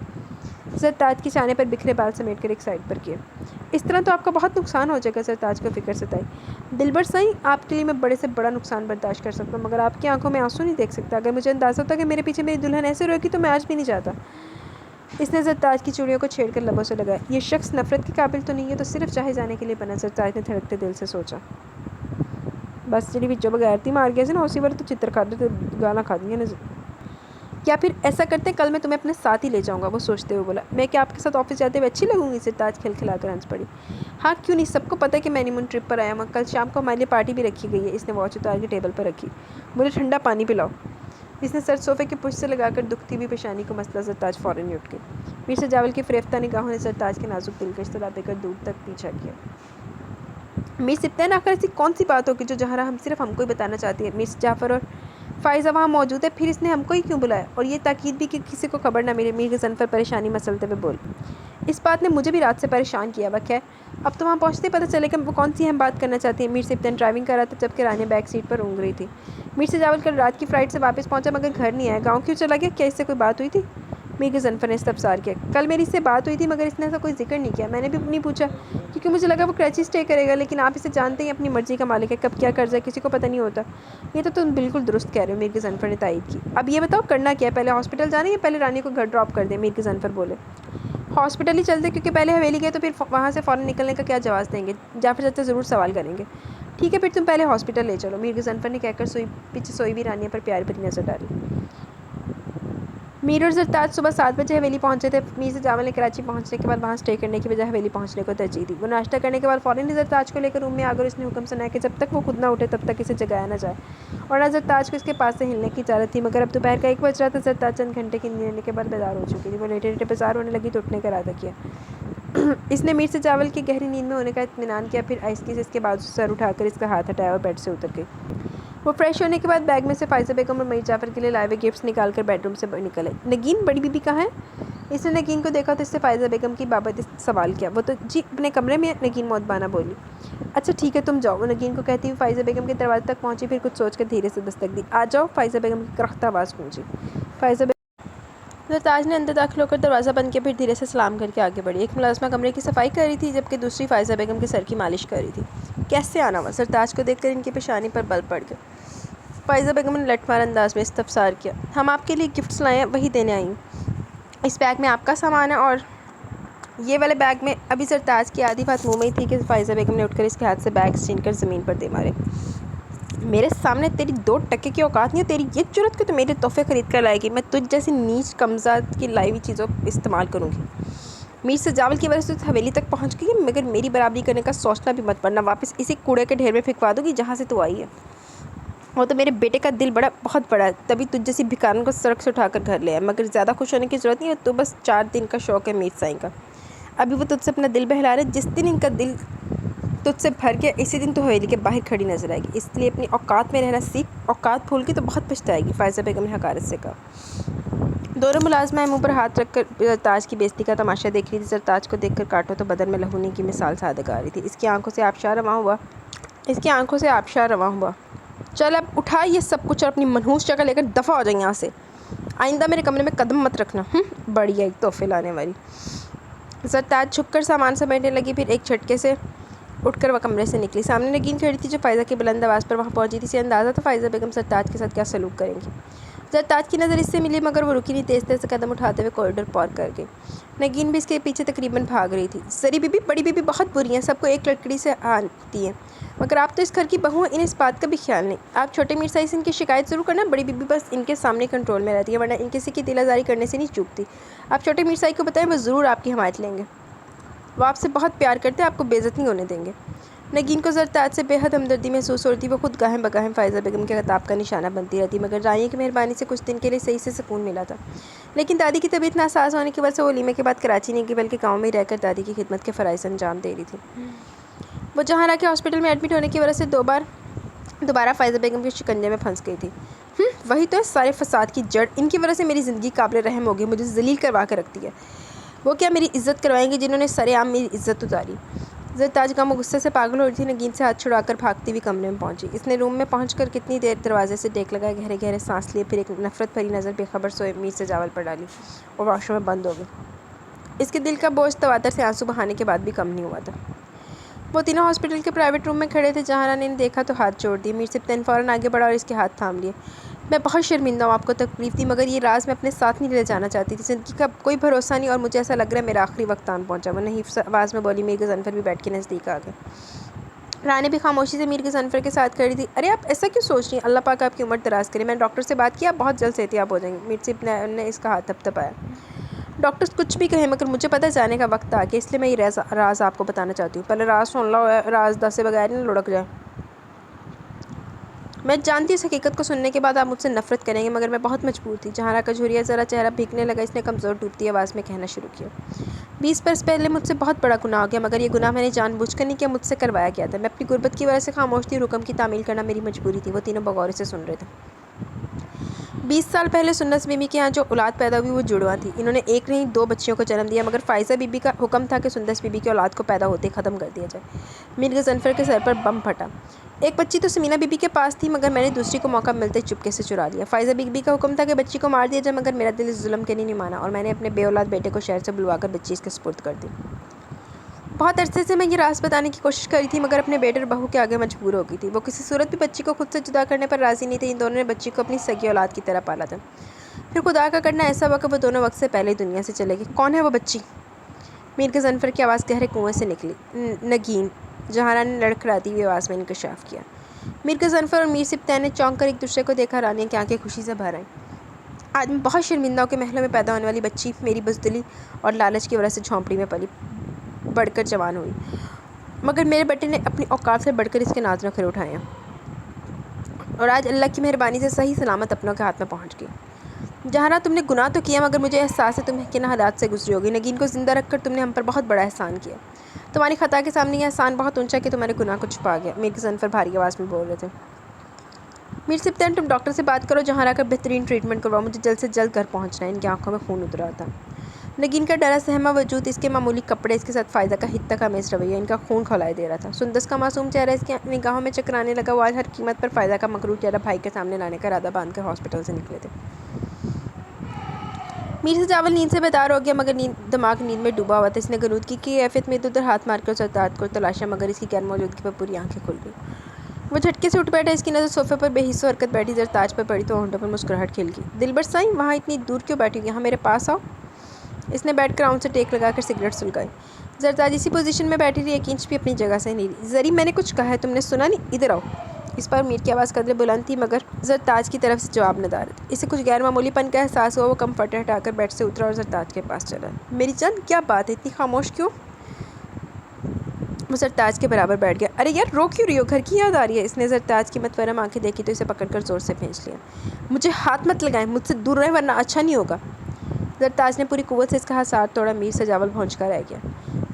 سرتاج کی چانے پر بکھرے بال سمیٹ کر ایک سائڈ پر کیے. اس طرح تو آپ کا بہت نقصان ہو جائے گا سرتاج کو فکر ستائی۔ دلبر سائیں، آپ کے لیے میں بڑے سے بڑا نقصان برداشت کر سکتا ہوں، مگر آپ کی آنکھوں میں آنسو نہیں دیکھ سکتا۔ اگر مجھے اندازہ ہوتا کہ میرے پیچھے میری دلہن ایسے روئے گی تو میں آج بھی نہیں جاتا۔ اس نے سرتاج کی چوڑیوں کو چھیڑ کر لبوں سے لگایا۔ یہ شخص نفرت کے قابل تو نہیں ہے، تو صرف چاہے جانے کے لیے بنا، سرتاج نے دھڑکتے دل سے سوچا۔ بس جڑی بچوں بغیر تھی مار گیا سے نا اسی وقت تو چتر کھا دے گانا کھا دیا نا۔ کیا پھر ایسا کرتے کل میں تمہیں اپنے ساتھ ہی لے جاؤں گا، وہ سوچتے ہوئے بولا۔ میں کیا آپ کے ساتھ آفس جاتے ہوئے اچھی لگوں گی؟ سرتاج کھلکھلا کر ہنس پڑی۔ ہاں کیوں نہیں، سب کو پتہ ہے کہ میں ہنی مون ٹرپ پر آیا ہوں، کل شام کو ہمارے لیے پارٹی بھی رکھی گئی ہے۔ اس نے واچ اتار کے ٹیبل پر رکھی۔ مجھے ٹھنڈا پانی پلاؤ۔ اس نے سر صوفے کے پشت سے لگا کر دکھتی ہوئی پیشانی کو مسلا۔ سرتاج فوراً ہی اٹھ گئی۔ میر سجاول کی فریفتہ نگاہوں نے سرتاج کے نازک دلکش صدا دے کر دور تک پیچھا کیا۔ میر سپتین، آخر ایسی کون سی بات ہوگی جو جہاں صرف ہم کو ہی بتانا چاہتی ہے؟ میر جعفر اور فائزہ وہاں موجود ہے، پھر اس نے ہم کو ہی کیوں بلایا؟ اور یہ تاکید بھی کہ کسی کو خبر نہ ملے۔ میر غضنفر پریشانی مسلتے ہوئے بول۔ اس بات نے مجھے بھی رات سے پریشان کیا ہوا۔ خیر اب تو وہاں پہنچتے پتہ چلے کہ وہ کون سی اہم بات کرنا چاہتی ہے۔ میر سپتین ڈرائیونگ کر رہا تھا جبکہ رانیہ بیک سیٹ پر اونگ رہی تھی۔ میر سجاول کل رات کی فلائٹ سے واپس پہنچا مگر گھر نہیں آیا، گاؤں کیوں چلا گیا؟ کیا اس سے کوئی بات ہوئی تھی؟ میر غضنفر نے استفسار کیا۔ کل میری اس سے بات ہوئی تھی مگر اس نے ایسا کوئی ذکر نہیں کیا، میں نے بھی نہیں پوچھا کیونکہ مجھے لگا وہ کراچی اسٹے کرے گا، لیکن آپ اسے جانتے ہی اپنی مرضی کا مالک ہے، کب کیا کر جائے کسی کو پتہ نہیں ہوتا۔ یہ تو تم بالکل درست کہہ رہے ہو، میر غضنفر نے تائید کی۔ اب یہ بتاؤ کرنا کیا ہے؟ پہلے ہاسپٹل جانا ہے یا پہلے رانی کو گھر ڈراپ کر دیں؟ میر غضنفر بولے۔ ہاسپٹل ہی چلتے کیونکہ پہلے حویلی گئے تو پھر وہاں سے فوراً نکلنے کا کیا جواز دیں گے؟ جعفر چچا ضرور سوال کریں گے۔ ٹھیک ہے پھر تم پہلے ہاسپٹل لے چلو، میر غضنفر نے کہہ کر پیچھے سوئی ہوئی رانیہ پر پیار بھری نظر ڈالی۔ میر اور سرتاج صبح 7 بجے حویلی پہنچے تھے۔ میر سجاول نے کراچی پہنچنے کے بعد وہاں اسٹے کرنے کی بجائے حویلی پہنچنے کو ترجیح دی۔ وہ ناشتہ کرنے کے بعد فوراً ہی سرتاج کو لے کر روم میں آ گئے اور اس نے حکم سنایا کہ جب تک وہ خود نہ اٹھے تب تک اسے جگایا نہ جائے، اور نہ سرتاج کو اس کے پاس سے ہلنے کی اجازت تھی۔ مگر اب دوپہر کا 1 بج رہا تھا۔ سرتاج چند گھنٹے کی نیند لینے کے بعد بیدار ہو چکی تھی۔ وہ لیٹے لیٹے بیزار ہونے لگی تو اٹھنے کا ارادہ کیا۔ اس نے میر سجاول کی گہری نیند میں ہونے کا اطمینان کیا، پھر آہستگی سے اس کے بازو سے سر اٹھا کر اس کا ہاتھ ہٹایا اور بیڈ سے اتر گئی۔ وہ فریش ہونے کے بعد بیگ میں سے فائزہ بیگم اور میر جعفر کے لیے لائے ہوئے گفٹس نکال کر بیڈ روم سے نکل آئی۔ نگین، بڑی بی بی کہاں ہے؟ اس نے نگین کو دیکھا تو اس سے فائزہ بیگم کی بابت سوال کیا۔ وہ تو جی اپنے کمرے میں ہے، نگین مؤدبانہ بولی۔ اچھا ٹھیک ہے تم جاؤ، وہ نگین کو کہتی ہوئی فائزہ بیگم کے دروازے تک پہنچی، پھر کچھ سوچ کر دھیرے سے دستک دی۔ آ جاؤ، فائزہ بیگم کی کرختہ آواز گونجی۔ فائزہ بیگم سرتاج نے اندر داخل ہو کر دروازہ بند کیا، پھر دھیرے سے سلام کر کے آگے بڑھی۔ ایک ملازمہ کمرے کی صفائی کر رہی تھی جبکہ دوسری فائزہ بیگم کے سر کی مالش کر رہی تھی۔ کیسے آنا ہوا؟ سرتاج کو دیکھ کر ان کی پیشانی پر بل پڑ گیا۔ فائزہ بیگم نے لٹ مار انداز میں استفسار کیا۔ ہم آپ کے لیے گفٹس لائے ہیں، وہی دینے آئی ہوں۔ اس بیگ میں آپ کا سامان ہے اور یہ والے بیگ میں۔ ابھی سرتاج کی آدھی بات منہ میں ہی تھی کہ فائزہ بیگم نے اٹھ کر اس کے ہاتھ سے بیگ چھین کر زمین پر دے مارے۔ میرے سامنے تیری 2 ٹکے کی اوقات نہیں ہے، تیری یہ جرأت کہ تو میرے تحفے خرید کر لائے گی؟ میں تجھ جیسی نیچ کمزاد کی لائی ہوئی چیزوں استعمال کروں گی؟ میر سجاول کی وجہ سے تو حویلی تک پہنچ گئی، مگر میری برابری کرنے کا سوچنا بھی مت، ورنہ واپس اسی کوڑے کے ڈھیر میں پھینکوا دوں گی جہاں سے تو آئی ہے۔ وہ تو میرے بیٹے کا دل بہت بڑا ہے، تبھی تجھ جیسی بھکارن کو سڑک سے اٹھا کر گھر لے آیا، مگر زیادہ خوش ہونے کی ضرورت نہیں ہے، تو بس 4 دن کا شوق ہے میر سائیں کا۔ ابھی وہ تجھ سے اپنا دل بہلا رہے، جس دن ان کا دل تجھ سے بھر گیا اسی دن تو حویلی کے باہر کھڑی نظر آئے گی، اس لیے اپنی اوقات میں رہنا سیکھ، اوقات بھول کے تو بہت پچھتائے گی، فائزہ بیگم نے حقارت سے کہا۔ دونوں ملازمائیں منہ پر ہاتھ رکھ کر سرتاج کی بے عزتی کا تماشا دیکھ رہی تھی۔ سرتاج کو دیکھ کر کاٹو تو بدن میں لہونے کی مثال صادق آ رہی تھی۔ اس کی آنکھوں سے آبشار رواں ہوا۔ چل اب اٹھا یہ سب کچھ اور اپنی منحوس شکل لے کر دفع ہو جائیں یہاں سے، آئندہ میرے کمرے میں قدم مت رکھنا۔ بڑی ہے ایک تحفے لانے والی۔ سرتاج چھپ کر سامان سمیٹنے لگی، پھر ایک جھٹکے سے اٹھ کر وہ کمرے سے نکلی۔ سامنے نگین کھڑی تھی جو فائزہ کی بلند آواز پر وہاں پہنچی تھی۔ اسے اندازہ تھا فائزہ بیگم سرتاج کے ساتھ کیا سلوک کریں گی۔ سرتاج کی نظر اس سے ملی مگر وہ رکی نہیں، تیز تیز سے قدم اٹھاتے ہوئے کوریڈور پار کر گئی۔ نگین بھی اس کے پیچھے تقریباً بھاگ رہی تھی۔ زری بی بی، بڑی بی بی بہت بری ہیں، سب کو ایک لکڑی سے آتی ہیں، مگر آپ تو اس گھر کی بہو ہیں، انہیں اس بات کا بھی خیال نہیں۔ آپ چھوٹے میر سائیں سے ان کی شکایت ضرور کرنا، بڑی بی بی بس ان کے سامنے کنٹرول میں رہتی ہے، ورنہ ان کسی کی دل آزاری کرنے سے نہیں چوکتی۔ آپ چھوٹے میر سائیں کو بتائیں، وہ ضرور آپ کی حمایت لیں گے، وہ آپ سے بہت پیار کرتے ہیں، آپ کو بے عزت نہیں ہونے دیں گے۔ نگین کو سرتاج سے بے حد ہمدردی محسوس ہوتی، وہ خود گاہے بگاہے فائزہ بیگم کے خطاب کا نشانہ بنتی رہتی، مگر رانیہ کی مہربانی سے کچھ دن کے لیے صحیح سے سکون ملا تھا۔ لیکن دادی کی طبیعت ناساز ہونے کی وجہ سے وہ ولیمے کے بعد کراچی نہیں گئی بلکہ گاؤں میں ہی رہ کر دادی کی خدمت کے فرائض انجام دے رہی تھی۔ وہ جہاں رہ کے ہاسپٹل میں ایڈمٹ ہونے کی وجہ سے دوبارہ فائزہ بیگم کے شکنجے میں پھنس گئی تھی۔ وہی تو ہے سارے فساد کی جڑ، ان کی وجہ سے میری زندگی قابل رحم ہوگی، مجھے ذلیل کروا کے رکھتی ہے۔ وہ کیا میری عزت کروائیں گی جنہوں نے سرے عام میری عزت اتاری؟ سرتاج غم و غصے سے پاگل ہو رہی تھی۔ نگین سے ہاتھ چھڑا کر بھاگتی ہوئی کمرے میں پہنچی۔ اس نے روم میں پہنچ کر کتنی دیر دروازے سے ٹیک لگائے، گہرے گہرے سانس لیے، پھر ایک نفرت بھری نظر بے خبر سوئے میر سجاول پر ڈالی اور واش روم میں بند ہو گئی۔ اس کے دل کا بوجھ تواتر سے آنسو بہانے کے بعد بھی کم نہیں ہوا تھا۔ وہ تینوں ہاسپٹل کے پرائیویٹ روم میں کھڑے تھے۔ جہاں نے دیکھا تو ہاتھ چھوڑ دیے۔ میر سبطین فوراً آگے بڑھا اور اس کے ہاتھ تھام لیے۔ میں بہت شرمندہ ہوں، آپ کو تکلیف دی، مگر یہ راز میں اپنے ساتھ نہیں لے جانا چاہتی تھی۔ زندگی کا کوئی بھروسہ نہیں اور مجھے ایسا لگ رہا ہے میرا آخری وقت آن پہنچا۔ وہ نحیف آواز میں بولی۔ میر غضنفر بھی بیٹھ کے نزدیک آ گئے۔ رانی بھی خاموشی سے میر غضنفر کے ساتھ کھڑی تھی۔ ارے آپ ایسا کیوں سوچ رہی ہیں؟ اللہ پاک آپ کی عمر دراز کرے۔ میں نے ڈاکٹر سے بات کی، آپ بہت جلد صحتیاب ہو جائیں گے۔ میر سبطین نے اس کا ہاتھ تھپتھپایا۔ ڈاکٹرز کچھ بھی کہیں مگر مجھے پتہ جانے کا وقت آ گیا، اس لیے میں یہ راز آپ کو بتانا چاہتی ہوں۔ پہلے راز سن لو، راز دس سے بغیر نہ لڑک جائے۔ میں جانتی ہوں اس حقیقت کو سننے کے بعد آپ مجھ سے نفرت کریں گے، مگر میں بہت مجبور تھی۔ جہاں کا جھریا ذرا چہرہ بھیگنے لگا۔ اس نے کمزور ٹوٹتی آواز میں کہنا شروع کیا۔ 20 برس پہلے مجھ سے بہت بڑا گناہ ہو گیا، مگر یہ گناہ میں نے جان بوجھ کر نہیں کیا، مجھ سے کروایا گیا تھا۔ میں اپنی غربت کی وجہ سے خاموش تھی اور حکم کی تعمیل کرنا میری مجبوری تھی۔ وہ تینوں بغور سے سن رہے تھے۔ 20 سال پہلے سندس بی بی کے یہاں جو اولاد پیدا ہوئی وہ جڑواں تھی۔ انہوں نے ایک نہیں 2 بچیوں کو جنم دیا، مگر فائزہ بی بی کا حکم تھا کہ سندس بی بی کی اولاد کو پیدا ہوتے ہی ختم کر دیا جائے۔ میر غضنفر کے سر پر بم پھٹا۔ ایک بچی تو سمینہ بی بی کے پاس تھی، مگر میں نے دوسری کو موقع ملتے ہی چپکے سے چرا لیا۔ فائزہ بی بی کا حکم تھا کہ بچی کو مار دیا جائے، مگر میرا دل اس ظلم کے نہیں مانا اور میں نے اپنے بے اولاد بیٹے کو شہر سے بلوا کر بچی اس کے سپرد کر دی۔ بہت عرصے سے میں یہ راز بتانے کی کوشش کر رہی تھی، مگر اپنے بیٹے اور بہو کے آگے مجبور ہو گئی تھی۔ وہ کسی صورت بھی بچی کو خود سے جدا کرنے پر راضی نہیں تھے۔ ان دونوں نے بچی کو اپنی سگی اولاد کی طرح پالا تھا۔ پھر خدا کا کرنا ایسا ہوا کہ وہ دونوں وقت سے پہلے ہی دنیا سے چلے گئے۔ کون ہے وہ بچی؟ میر غضنفر کی آواز گہرے کنویں سے نکلی۔ نگین، جہاں نے لڑکھڑاتی ہوئی آواز میں انکشاف کیا۔ میر غضنفر اور میر سبطین نے چونک کر ایک دوسرے کو دیکھا۔ رانی کی آنکھیں خوشی سے بھر آئیں۔ آج میں بہت شرمندہ ہوں کہ محلوں میں پیدا ہونے والی بچی میری بزدلی اور لالچ کی وجہ سے جھونپڑی میں پلی بڑھ کر جوان ہوئی، مگر میرے بیٹے نے اپنی اوقات سے بڑھ کر اس کے ناز نخرے اٹھائے ہیں اور آج اللہ کی مہربانی سے صحیح سلامت اپنوں کے ہاتھ میں پہنچ گئی۔ جہاں تم نے گناہ تو کیا، مگر مجھے احساس ہے تم کن حالات سے گزری ہوگی۔ نگین کو زندہ رکھ کر تم نے ہم پر بہت بڑا احسان کیا۔ تمہاری خطا کے سامنے یہ احسان بہت اونچا کہ تمہارے گناہ کو چھپا گیا۔ میر غضنفر بھاری آواز میں بول رہے تھے۔ میر سبطین تم ڈاکٹر سے بات کرو، جہاں کر بہترین ٹریٹمنٹ کرواؤ، مجھے جلد سے جلد گھر پہنچنا ہے۔ ان کی آنکھوں میں خون اتر رہا تھا۔ نگین کا ڈرا سہما وجود، اس کے معمولی کپڑے، اس کے ساتھ فائزہ کا حد تک آمیز رویہ ان کا خون کھولائے دے رہا تھا۔ سندس کا معصوم چہرہ اس کی نگاہوں میں چکرانے لگا۔ وہ آج ہر قیمت پر فائزہ کا مغرور چہرہ بھائی کے سامنے لانے کا ارادہ باندھ کر ہاسپٹل سے نکلے تھے۔ میر سجاول نیند سے بیدار ہو گیا، مگر دماغ نیند میں ڈوبا ہوا تھا۔ اس نے غنودگی کی کیفیت میں ادھر ادھر ہاتھ مار کر سرتاج کو تلاشا، مگر اس کی غیر موجودگی پر پوری آنکھیں کھل گئیں۔ وہ جھٹکے سے اٹھ بیٹھا۔ اس کی نظر صوفے پر بے حس و حرکت بیٹھی زرتاج پر پڑی تو ہونٹوں پر مسکراہٹ کھل گئی۔ دلبر سائیں، وہاں اتنی دور کیوں بیٹھی ہو؟ یہاں میرے پاس آؤ۔ اس نے بیٹھ کر آؤں سے ٹیک لگا کر سگریٹ سلگائی۔ زرتاج اسی پوزیشن میں بیٹھی رہی، ایک انچ بھی اپنی جگہ سے نہیں ہلی۔ زری، میں نے کچھ کہا ہے، تم نے سنا نہیں؟ ادھر آؤ۔ اس پر میر کی آواز قدرے بلند تھی، مگر زرتاج کی طرف سے جواب نہ دار تھی۔ اسے کچھ غیر معمولی پن کا احساس ہوا۔ وہ کمفرٹر ہٹا کر بیڈ سے اترا اور زرتاج کے پاس چلا۔ میری جان، کیا بات ہے، اتنی خاموش کیوں؟ وہ زرتاج کے برابر بیٹھ گیا۔ ارے یار، رو کیوں رہی ہو؟ گھر کی یاد آ رہی ہے۔ اس نے زرتاج کی متورم آنکھیں دیکھی تو اسے پکڑ کر زور سے کھینچ لیا۔ مجھے ہاتھ مت لگائیں، مجھ سے دور رہیں ورنہ اچھا نہیں ہوگا۔ زرتاج نے پوری قوت سے اس کا ہاتھ توڑا۔ میر سجاول بھونچکا رہ گیا۔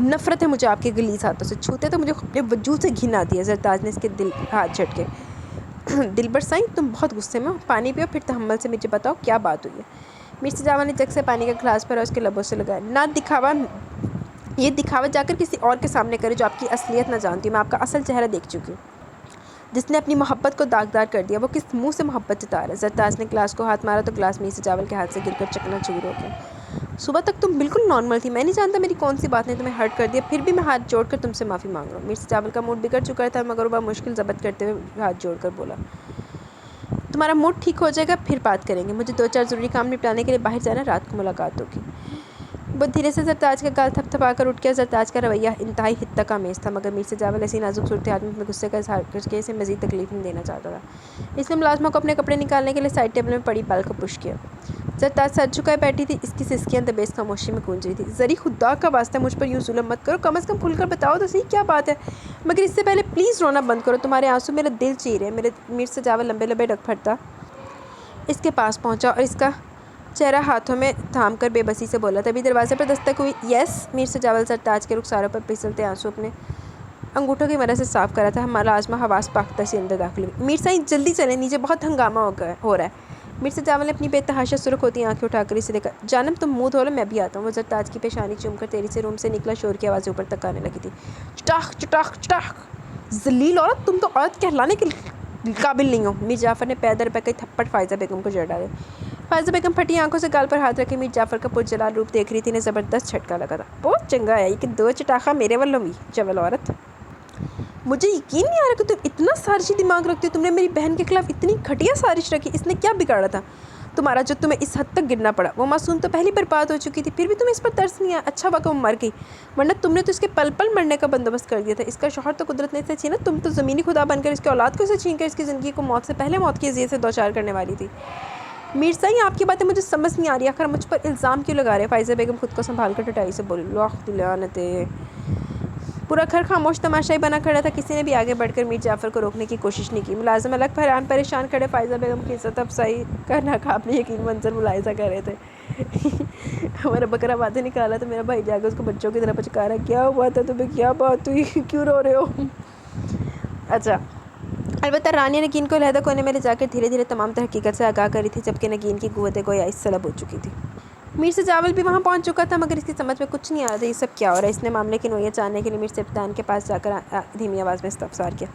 نفرت ہے مجھے آپ کے غلیظ ہاتھوں سے، چھوتے تو مجھے اپنے وجود سے گھن آتی ہے۔ زرتاج نے اس کے ہاتھ جھٹکے۔ دلبر سائیں، تم بہت غصے میں ہو، پانی پیو، پھر تحمل سے مجھے بتاؤ کیا بات ہوئی ہے۔ میر سجاول نے جگ سے پانی کا گلاس بھرا، اس کے لبوں سے لگایا۔ نہ دکھاوا، یہ دکھاوا جا کر کسی اور کے سامنے کرے جو آپ کی اصلیت نہ جانتی ہوں۔ میں آپ کا اصل چہرہ دیکھ چکی ہوں۔ جس نے اپنی محبت کو داغدار کر دیا، وہ کس منہ سے محبت جتا رہا ہے؟ زرتاج نے گلاس کو ہاتھ مارا تو گلاس میر سجاول کے ہاتھ سے گر کر چکنا چور ہو گیا۔ صبح تک تم بالکل نارمل تھی، میں نہیں جانتا میری کون سی بات نے تمہیں ہرٹ کر دیا، پھر بھی میں ہاتھ جوڑ کر تم سے معافی مانگ رہا ہوں۔ میر سجاول کا موڈ بگڑ چکا تھا، مگر وہ مشکل ضبط کرتے ہوئے ہاتھ جوڑ کر بولا۔ تمہارا موڈ ٹھیک ہو جائے گا پھر بات کریں گے، مجھے 2-4 ضروری کام نپٹانے کے لیے باہر جانا، رات کو ملاقات ہوگی۔ وہ دھیرے سے زرتاج کا گال تھپ تھپا کر اٹھ گیا۔ زرتاج کا رویہ انتہائی حد تک آمیز تھا، مگر میر سجاول ایسی نازک صورتحال میں اپنے غصے کا اظہار کر کے اسے مزید تکلیف نہیں دینا چاہتا تھا۔ اس نے ملازمہ کو اپنے کپڑے نکالنے کے لیے سائڈ ٹیبل میں پڑی پال کو پش کیا۔ زرتاج سر جھکائے بیٹھی تھی، اس کی سسکیاں دبیز خاموشی میں گونج رہی تھی۔ زری، خدا کا واسطہ مجھ پر یوں ظلم مت کرو، کم از کم کھل کر بتاؤ تو صحیح کیا بات ہے، مگر اس سے پہلے پلیز رونا بند کرو، تمہارے آنسو میرا دل چیر ہے۔ میر سجاول لمبے لمبے ڈگ پھڑتا اس کے پاس پہنچا اور اس کا چہرہ ہاتھوں میں تھام کر بے بسی سے بولا۔ تبھی دروازے پر دستک ہوئی۔ یس؟ میر سجاول زرتاج کے رخساروں پر پھسلتے آنسو اپنے انگوٹھوں کی مدد سے صاف کر رہا تھا۔ ملازمہ حواس پاختہ سے اندر داخل ہوئی۔ میر سائیں، جلدی چلیں، نیچے بہت ہنگامہ ہو رہا ہے۔ میر سجاول نے اپنی بے تحاشا سرخ ہوتی آنکھیں اٹھا کر اسے دیکھا۔ جانم، تم منہ دھو لو، میں بھی آتا ہوں۔ وہ زرتاج کی پیشانی چوم کر تیزی سے روم سے نکلا، شور کی آوازیں اوپر تک آنے لگی تھی۔ چٹاخ چٹاخ چٹاخ! ذلیل عورت، تم تو عورت کہلانے کے قابل نہیں ہو۔ میر جعفر نے پے در پے کئی تھپڑ فائزہ بیگم کو جڑ ڈالے۔ فائزہ بیگم پھٹی آنکھوں سے گال پر ہاتھ رکھے میر جعفر کا پرجلال روپ دیکھ رہی تھی. انہیں زبردست جھٹکا لگا تھا. بہت چنگا ہے کہ 2 چٹاخا میرے والوں بھی چول عورت. مجھے یقین نہیں آ رہا کہ تم اتنا سازشی دماغ رکھتی ہو. تم نے میری بہن کے خلاف اتنی گھٹیا سازش رکھی. اس نے کیا بگاڑا تھا تمہارا جو تمہیں اس حد تک گرنا پڑا؟ وہ معصوم تو پہلی برباد ہو چکی تھی، پھر بھی تمہیں اس پر ترس نہیں آیا. اچھا ہوا کہ وہ مر گئی، ورنہ تم نے تو اس کے پل پل مرنے کا بندوبست کر دیا تھا. اس کا شوہر تو قدرت نے اسے چھینا، تم تو زمینی خدا بن کر اس کے اولاد کو اسے چھین کر اس کی زندگی کو موت سے پہلے موت کی اذیت سے دوچار کرنے والی تھی. میرزائی آپ کی باتیں مجھے سمجھ نہیں آ رہی، آخر مجھ پر الزام کیوں لگا رہے؟ فائزہ بیگم خود کو سنبھال کر ٹٹائی سے بولی. لاکھ لعنتیں. پورا گھر خاموش تماشائی بنا کھڑا تھا. کسی نے بھی آگے بڑھ کر میر جعفر کو روکنے کی کوشش نہیں کی. ملازم الگ حیران پریشان کھڑے فائزہ بیگم کی عزت افزائی کا ناقابل یقین منظر ملاحظہ کر رہے تھے. ہمارا بکرا باتیں نکالا تو میرا بھائی جاگے اس کو بچوں کی طرح پچکارا. کیا ہوا تھا تمہیں؟ کیا بات ہوئی؟ کیوں رو رہے ہو؟ اچھا. البتہ رانیہ نگین کو علیحدہ کونے میں لے جا کر دھیرے دھیرے تمام تر حقیقت سے آگاہ کری تھی، جبکہ نگین کی قوت گویائی سلب ہو چکی تھی. میر جعفر بھی وہاں پہنچ چکا تھا، مگر اس کی سمجھ میں کچھ نہیں آ رہا تھا یہ سب کیا ہو رہا ہے. اس نے معاملے کی نوعیت جاننے کے لیے میر سپدان کے پاس جا کر دھیمی آواز میں استفسار کیا.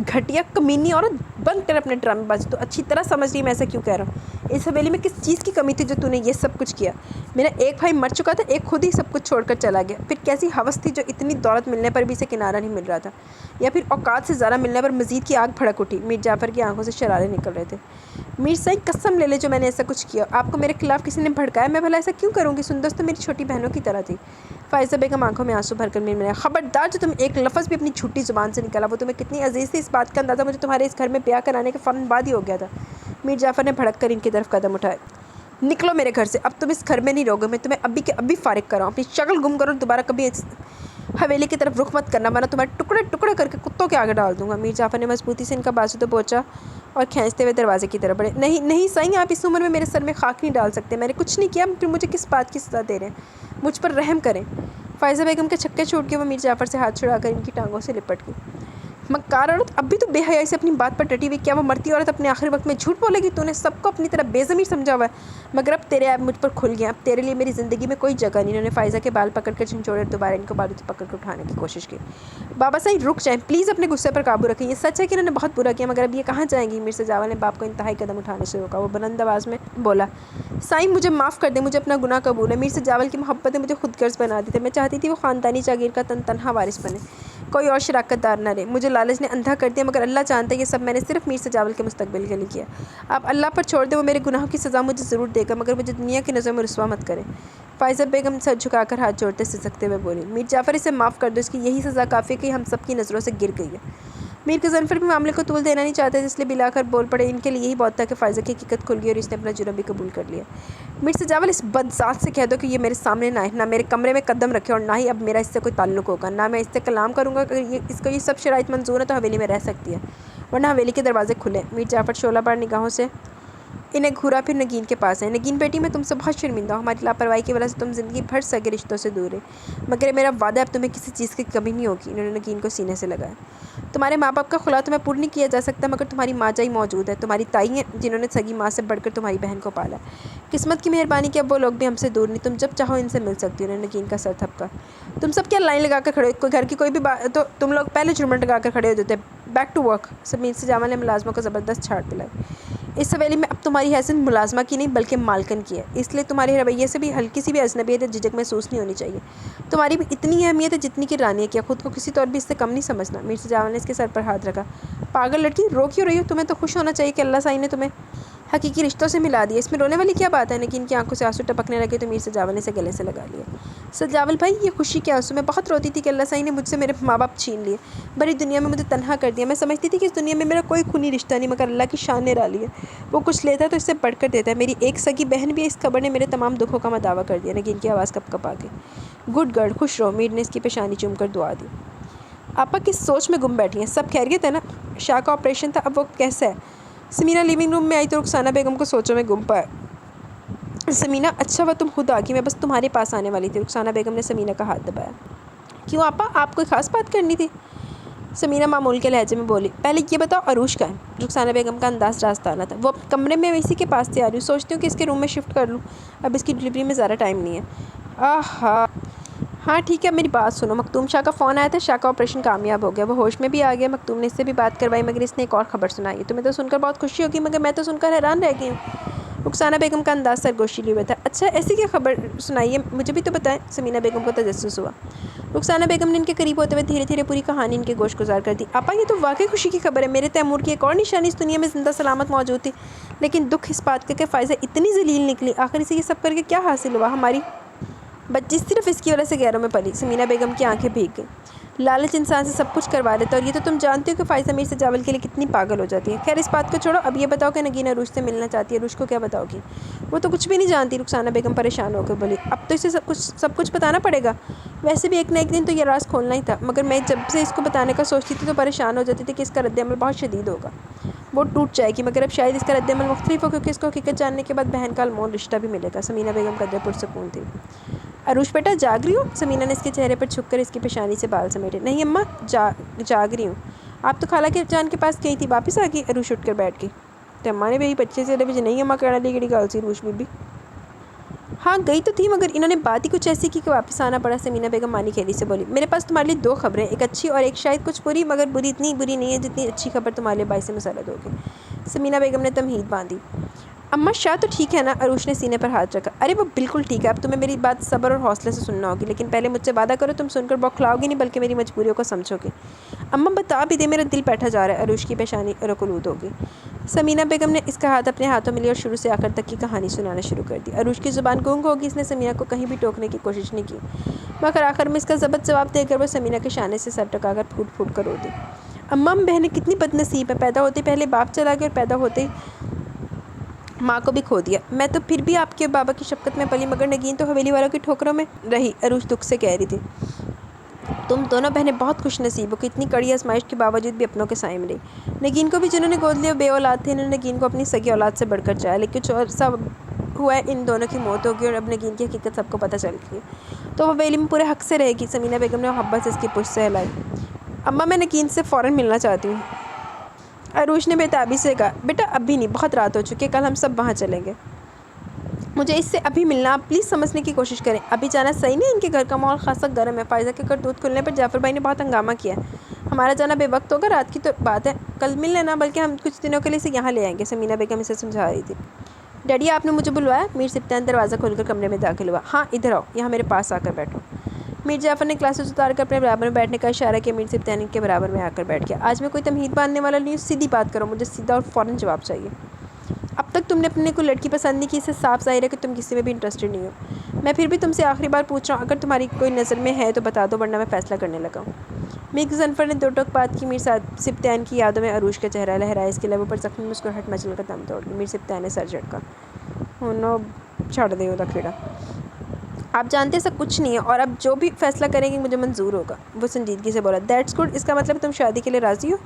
گھٹیا کمینی عورت، بند کر اپنے ڈرامے بازی. تو اچھی طرح سمجھ رہی میں ایسا کیوں کہہ رہا ہوں. اس حویلی میں کس چیز کی کمی تھی جو تو نے یہ سب کچھ کیا؟ میرا ایک بھائی مر چکا تھا، ایک خود ہی سب کچھ چھوڑ کر چلا گیا. پھر کیسی ہوس تھی جو اتنی دولت ملنے پر بھی اسے کنارہ نہیں مل رہا تھا، یا پھر اوقات سے زیادہ ملنے پر مزید کی آگ بھڑک اٹھی. میر جعفر کی آنکھوں سے شرارے نکل رہے تھے. میر سائی قسم لے لے جو میں نے ایسا کچھ کیا. آپ کو میرے خلاف کسی نے بھڑکایا؟ میں بھلا ایسا کیوں کروں گی؟ سندس تو میری چھوٹی بہنوں کی طرح تھی. فائزہ بیگم آنکھوں میں آنسو بھر کر مرمرایا. خبردار، جو تم ایک لفظ بھی اپنی جھوٹی زبان سے نکالا وہ تمہیں کتنی عزیز تھی، اس بات کا اندازہ مجھے تمہارے اس گھر میں بیاہ کرانے کے فوراً بعد ہی ہو گیا تھا. میر جعفر نے بھڑک کر ان کی طرف قدم اٹھائے. نکلو میرے گھر سے، اب تم اس گھر میں نہیں رہوگے. میں تمہیں ابھی کے ابھی فارغ کراؤں. اپنی شکل گم کرو، دوبارہ کبھی اس حویلی کی طرف رخ مت کرنا، ورنہ تمہارے ٹکڑے ٹکڑے کر کے کتوں کے آگے ڈال دوں گا. میر جعفر نے مضبوطی سے ان کا بازو تو پہنچا اور کھینچتے ہوئے دروازے کی طرف بڑھے. نہیں نہیں سائیں، آپ اس عمر میں میرے سر میں خاک نہیں ڈال سکتے. میں نے کچھ نہیں کیا، پھر مجھے کس بات کی سزا دے رہے ہیں؟ مجھ پر رحم کریں. فائزہ بیگم کے چھکے چھوٹ کے وہ میر جعفر سے ہاتھ چھڑا کر ان کی ٹانگوں سے لپٹ گئی. مکار عورت، اب بھی تو بے حیائی سے اپنی بات پر ڈٹی ہوئی. کیا وہ مرتی عورت اپنے آخری وقت میں جھوٹ بولے گی؟ تو نے سب کو اپنی طرح بے ضمیر سمجھا ہوا ہے، مگر اب تیرے عیب مجھ پر کھل گیا. اب تیرے لیے میری زندگی میں کوئی جگہ نہیں. انہوں نے فائزہ کے بال پکڑ کر جھنجھوڑے اور دوبارہ ان کو بالوں سے پکڑ کر اٹھانے کی کوشش کی. بابا صاحب رک جائیں پلیز، اپنے غصے پر قابو رکھیں. یہ سچ ہے کہ انہوں نے بہت برا کیا، مگر اب یہ کہاں جائیں گی؟ مرزا جاول نے باپ کو انتہائی قدم اٹھانے سے روکا. وہ بلند آواز میں بولا. سائیں مجھے معاف کر دیں، مجھے اپنا گناہ قبول ہے. مرزا جاول کی محبت نے مجھے خود غرض بنا دی تھی. میں چاہتی تھی وہ خاندانی جاگیر کا تنہا وارث بنے، کوئی اور شراکت دار نہ رہے. مجھے لالچ نے اندھا کر دیا، مگر اللہ جانتا ہے یہ سب میں نے صرف مرزا جاول کے مستقبل کے لیے کیا. آپ اللہ پر چھوڑ دیں، وہ میرے گناہوں کی سزا مجھے ضرور دے گا، مگر مجھے دنیا کی نظروں میں رسوا مت کریں. فائزہ بیگم سر جھکا کر ہاتھ جوڑتے سسکتے ہوئے بولی. میر جعفر اسے معاف کر دو، اس کی یہی سزا کافی ہے کہ ہم سب کی نظروں سے گر گئی ہے. میر غضنفر بھی معاملے کو طول دینا نہیں چاہتے تھے، اس لیے بلا کر بول پڑے. ان کے لیے یہی بہت تھا کہ فائزہ کی حقیقت کھل گئی اور اس نے اپنا جرم بھی قبول کر لیا. مرزا جاول اس بدذات سے کہہ دو کہ یہ میرے سامنے نہ آئے، نہ میرے کمرے میں قدم رکھے، اور نہ ہی اب میرا اس سے کوئی تعلق ہوگا، نہ میں اس سے کلام کروں گا. اگر اس کو یہ سب شرائط منظور ہے تو حویلی میں رہ سکتی ہے، ورنہ حویلی کے دروازے کھلے. میر جعفر شعلہ بار نگاہوں سے انہیں گھورا پھر نگین کے پاس ہے. نگین بیٹی، میں تم سے بہت شرمندہ ہوں. ہماری لاپرواہی کی وجہ سے تم زندگی بھر سگے رشتوں سے دور رہے، مگر میرا وعدہ ہے اب تمہیں کسی چیز کی کمی نہیں ہوگی. انہوں نے نگین کو سینے سے لگایا. تمہارے ماں باپ کا خلا تمہیں پور نہیں کیا جا سکتا، مگر تمہاری ماں جائی موجود ہے، تمہاری تائی ہیں جنہوں نے سگی ماں سے بڑھ کر تمہاری بہن کو پالا. قسمت کی مہربانی کہ اب وہ لوگ بھی ہم سے دور نہیں، تم جب چاہو ان سے مل سکتی ہو. انہوں نے نگین کا سر تھپکا. تم سب کیا لائن لگا کر کھڑے ہو؟ گھر کی کوئی بھی بات تو تم لوگ پہلے جھرمٹ لگا کر کھڑے ہو جاتے. Back to work. Mirza Jawal نے ملازموں کو زبردست چھاٹ دلائی. اس حویلی میں اب تمہاری حیثیت ملازمہ کی نہیں بلکہ مالکن کی ہے، اس لیے تمہارے رویے سے بھی ہلکی سی بھی اجنبیت یا جھجک محسوس نہیں ہونی چاہیے. تمہاری بھی اتنی اہمیت ہے جتنی کہ رانی کیا، خود کو کسی طور بھی اس سے کم نہیں سمجھنا. مرزا جاول نے اس کے سر پر ہاتھ رکھا. پاگل لڑکی، رو کیوں رہی ہو؟ تمہیں تو خوش ہونا چاہیے کہ اللہ سائی نے تمہیں حقیقی رشتوں سے ملا دیا. اس میں رونے والی کیا بات ہے؟ نگین کی آنکھوں سے آنسو ٹپکنے لگے تو مرزا جاول نے اسے گلے سے لگا لیا. سر جاول بھائی، یہ خوشی کے آنسو. میں بہت روتی تھی کہ اللہ سائی نے مجھ سے میرے ماں باپ چھین لیے، بڑی دنیا میں مجھے تنہا کر دیا. میں سمجھتی تھی کہ اس دنیا میں میرا کوئی خونی رشتہ نہیں، مگر اللہ کی شان نرالی ہے، وہ کچھ لیتا ہے تو اس سے بڑھ کر دیتا ہے. میری ایک سگی بہن بھی اس خبر نے میرے تمام دکھوں کا مداوع کر دیا. نگین کی آواز کپ کپ آ گئی. گڈ گرل، خوش رہو. میر نے اس کی پیشانی چوم کر دعا دی. آپا کس سوچ میں گم بیٹھی ہیں؟ سب خیریت ہے نا؟ شاہ کا آپریشن تھا، اب وہ کیسا ہے؟ سمینہ لیونگ روم میں آئی تو رخسانہ بیگم کو سوچوں میں گم پایا. سمینہ، اچھا وہ تم خود آ گئی، میں بس تمہارے پاس آنے والی تھی. رخسانہ بیگم نے سمینہ کا ہاتھ دبایا. کیوں آپا، آپ کوئی خاص بات کرنی تھی؟ سمینہ معمول کے لہجے میں بولی. پہلے یہ بتاؤ عروج کا ہے؟ رخسانہ بیگم کا انداز راستانہ تھا. وہ کمرے میں اسی کے پاس سے آ رہی ہوں، سوچتی ہوں کہ اس کے روم میں شفٹ کر لوں، اب اس کی ڈلیوری میں زیادہ ٹائم نہیں ہے. ہاں ٹھیک ہے، میری بات سنو. مکتوم شاہ کا فون آیا تھا، شاہ کا آپریشن کامیاب ہو گیا، وہ ہوش میں بھی آ گیا. مکتوم نے اس سے بھی بات کروائی، مگر اس نے ایک اور خبر سنائی. تمہیں تو سن کر بہت خوشی ہوگی، مگر میں تو سن کر حیران رہ گئی ہوں. رخسانہ بیگم کا انداز سرگوشی لیے ہوا تھا۔ اچھا ایسی کیا خبر سنائیے، مجھے بھی تو بتائیں۔ سمینہ بیگم کو تجسس ہوا۔ رخسانہ بیگم نے ان کے قریب ہوتے ہوئے دھیرے دھیرے پوری کہانی ان کے گوش گزار کر دی۔ آپا یہ تو واقعی خوشی کی خبر ہے، میرے تیمور کی ایک اور نشانی اس دنیا میں زندہ سلامت موجود تھی، لیکن دکھ اس بات کا کہ فائزہ اتنی ذلیل نکلی۔ آخر اسے یہ سب کر کے کیا حاصل ہوا؟ ہماری بچی صرف اس کی وجہ سے غیروں میں پلی۔ سمینہ بیگم کی آنکھیں بھیگ گئیں۔ لالچ انسان سے سب کچھ کروا لیتا ہے، اور یہ تو تم جانتے ہو کہ فائزہ میر سے جاول کے لیے کتنی پاگل ہو جاتی ہے۔ خیر اس بات کو چھوڑو، اب یہ بتاؤ کہ نگین عروج سے ملنا چاہتی ہے، عروج کو کیا بتاؤ گی؟ وہ تو کچھ بھی نہیں جانتی، رخسانہ بیگم پریشان ہو کے بولی۔ اب تو اسے سب کچھ بتانا پڑے گا۔ ویسے بھی ایک نہ ایک دن تو یہ راز کھولنا ہی تھا، مگر میں جب سے اس کو بتانے کا سوچتی تھی تو پریشان ہو جاتی تھی کہ اس کا رد عمل بہت شدید ہوگا، وہ ٹوٹ جائے گی، مگر اب شاید اس کا رد عمل مختلف ہو، کیونکہ اس کو حقیقت جاننے کے بعد بہن کا انمول رشتہ بھی ملے گا۔ سمینہ بیگم قدرے پرسکون تھی۔ عروج بیٹا جاگ رہی ہو؟ سمینہ نے اس کے چہرے پر چھپ کر اس کی پیشانی سے بال سمیٹے۔ نہیں اماں، جاگ رہی ہوں۔ آپ تو خالہ کے جان کے پاس گئی تھی، واپس آ گئی؟ عروج اٹھ کر بیٹھ گئی۔ تو اماں نے بھی بچے سے نہیں اماں کہنا لی گڑی گال سی عروج بی بی۔ ہاں گئی تو تھی، مگر انہوں نے بات ہی کچھ ایسی کی کہ واپس آنا پڑا۔ سمینہ بیگم مانی کھیلی سے بولی۔ میرے پاس تمہارے لیے دو خبریں، ایک اچھی اور ایک شاید کچھ بری، مگر بری اتنی بری نہیں ہے جتنی اچھی خبر تمہارے لیے باعث مسرت ہوگی۔ سمینہ بیگم نے تمہید باندھی۔ اماں شاہ تو ٹھیک ہے نا؟ عروج نے سینے پر ہاتھ رکھا۔ ارے وہ بالکل ٹھیک ہے، اب تمہیں میری بات صبر اور حوصلے سے سننا ہوگی، لیکن پہلے مجھ سے وعدہ کرو تم سن کر بوکھلاؤ گی نہیں بلکہ میری مجبوریوں کو سمجھو گی۔ اماں بتا بھی دے، میرا دل بیٹھا جا رہا ہے۔ عروج کی پیشانی رکولود ہو گئی۔ سمینہ بیگم نے اس کا ہاتھ اپنے ہاتھوں میں لیا اور شروع سے آخر تک کی کہانی سنانا شروع کر دی۔ عروج کی زبان گنگ ہوگی، اس نے سمینہ کو کہیں بھی ٹوکنے کی کوشش نہیں کی، مگر آخر میں اس کا ضبط جواب دے کر وہ سمینہ کے شانے سے سر ٹکا کر پھوٹ پھوٹ کر رو دی۔ اماں ہم بہنیں کتنی بد نصیب ہیں، پیدا ہوتے پہلے باپ چلا گیا اور پیدا ہوتے ماں کو بھی کھو دیا۔ میں تو پھر بھی آپ کے بابا کی شفقت میں پلی، مگر نگین تو حویلی والوں کی ٹھوکروں میں رہی۔ عروج دکھ سے کہہ رہی تھی۔ تم دونوں بہنیں بہت خوش نصیب ہو کہ اتنی کڑی آزمائش کے باوجود بھی اپنوں کے سائے میں رہی۔ نگین کو بھی جنہوں نے گود لیا بے اولاد تھے، انہوں نے نگین کو اپنی سگی اولاد سے بڑھ کر چاہا، لیکن کچھ عرصہ ہوا ہے ان دونوں کی موت ہوگی اور اب نگین کی حقیقت سب کو پتہ چل گئی تو وہ حویلی میں پورے حق سے رہے گی۔ سمینہ بیگم نے محبت سے اس کی پشت سے ہلائی۔ اماں میں نگین سے فوراً ملنا چاہتی ہوں۔ عروج نے بے تابی سے کہا۔ بیٹا ابھی نہیں، بہت رات ہو چکی ہے، کل ہم سب وہاں چلیں گے، مجھے اس سے ابھی ملنا، آپ پلیز سمجھنے کی کوشش کریں۔ ابھی جانا صحیح نہیں، ان کے گھر کا ماحول خاصا گرم ہے، فائزہ کے کرتوت کھلنے پر جعفر بھائی نے بہت ہنگامہ کیا ہے، ہمارا جانا بے وقت ہوگا، رات کی تو بات ہے، کل مل لینا، بلکہ ہم کچھ دنوں کے لیے اسے یہاں لے آئیں گے۔ سمینہ بیگم اسے سمجھا رہی تھی۔ ڈیڈی آپ نے مجھے بلوایا؟ میر سبطین دروازہ کھول کر کمرے میں داخل ہوا۔ ہاں ادھر آؤ، یہاں میرے پاس آ کر بیٹھو۔ میر جعفر نے گلاسز اتار کر اپنے برابر میں بیٹھنے کا اشارہ کیا۔ میر سبطین کے برابر میں آ کر بیٹھ گیا۔ آج میں کوئی تمہید باندھنے والا نہیں ہوں، سیدھی بات کرو، مجھے سیدھا اور فوراً جواب چاہیے۔ اب تک تم نے اپنے کوئی لڑکی پسند نہیں کی، اس سے صاف ظاہر ہے کہ تم کسی میں بھی انٹرسٹڈ نہیں ہو۔ میں پھر بھی تم سے آخری بار پوچھ رہا ہوں، اگر تمہاری کوئی نظر میں ہے تو بتا دو، ورنہ میں فیصلہ کرنے لگا ہوں۔ میر غضنفر نے دو ٹوک بات کی۔ میر سبطین کی یادوں میں عروج کا چہرہ لہرایا، اس کے لبوں پر زخمی مسکراہٹ مچل کر دم توڑ گئی۔ میر سبطین نے سر جھٹکا۔ نو چھڑ دے ادا کھیڑا، آپ جانتے سب کچھ نہیں ہے، اور اب جو بھی فیصلہ کریں گے مجھے منظور ہوگا۔ وہ سنجیدگی سے بولا۔ دیٹس گڈ، اس کا مطلب تم شادی کے لیے راضی ہو؟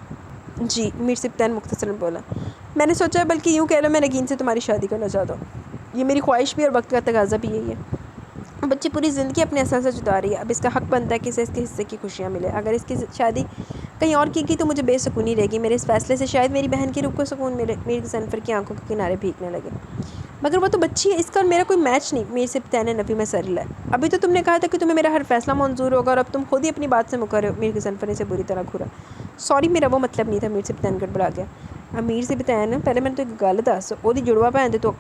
جی، میر سبطین مختصراً بولا۔ میں نے سوچا ہے، بلکہ یوں کہہ لو میں نگین سے تمہاری شادی کرنا چاہتا ہوں، یہ میری خواہش بھی اور وقت کا تقاضا بھی یہی ہے۔ بچی پوری زندگی اپنے اصل سے جدا رہی ہے، اب اس کا حق بنتا ہے کہ اسے اس کے حصے کی خوشیاں ملے، اگر اس کی شادی کہیں اور کی گئی تو مجھے بے سکونی رہے گی، میرے اس فیصلے سے شاید میری بہن کی روح کو سکون ملے۔ میر غضنفر کی آنکھوں کے کنارے بھیگنے لگے۔ مگر وہ تو بچی ہے، اس کا اور میرا کوئی میچ نہیں۔ میر سبطین نے نفی میں سر ہلایا۔ ابھی تو تم نے کہا تھا کہ تمہیں میرا ہر فیصلہ منظور ہوگا، اور اب تم خود ہی اپنی بات سے مکر رہے ہو۔ میر غضنفر نے اسے بری طرح گھورا۔ سوری، میرا وہ مطلب نہیں تھا۔ میر سبطین گڑبڑا گیا۔ میر سبطین پہلے میں تو ایک گل دس، ਉਹਦੀ ਜੁੜਵਾ ਭੈਣ ਦੇ ਤੋਂ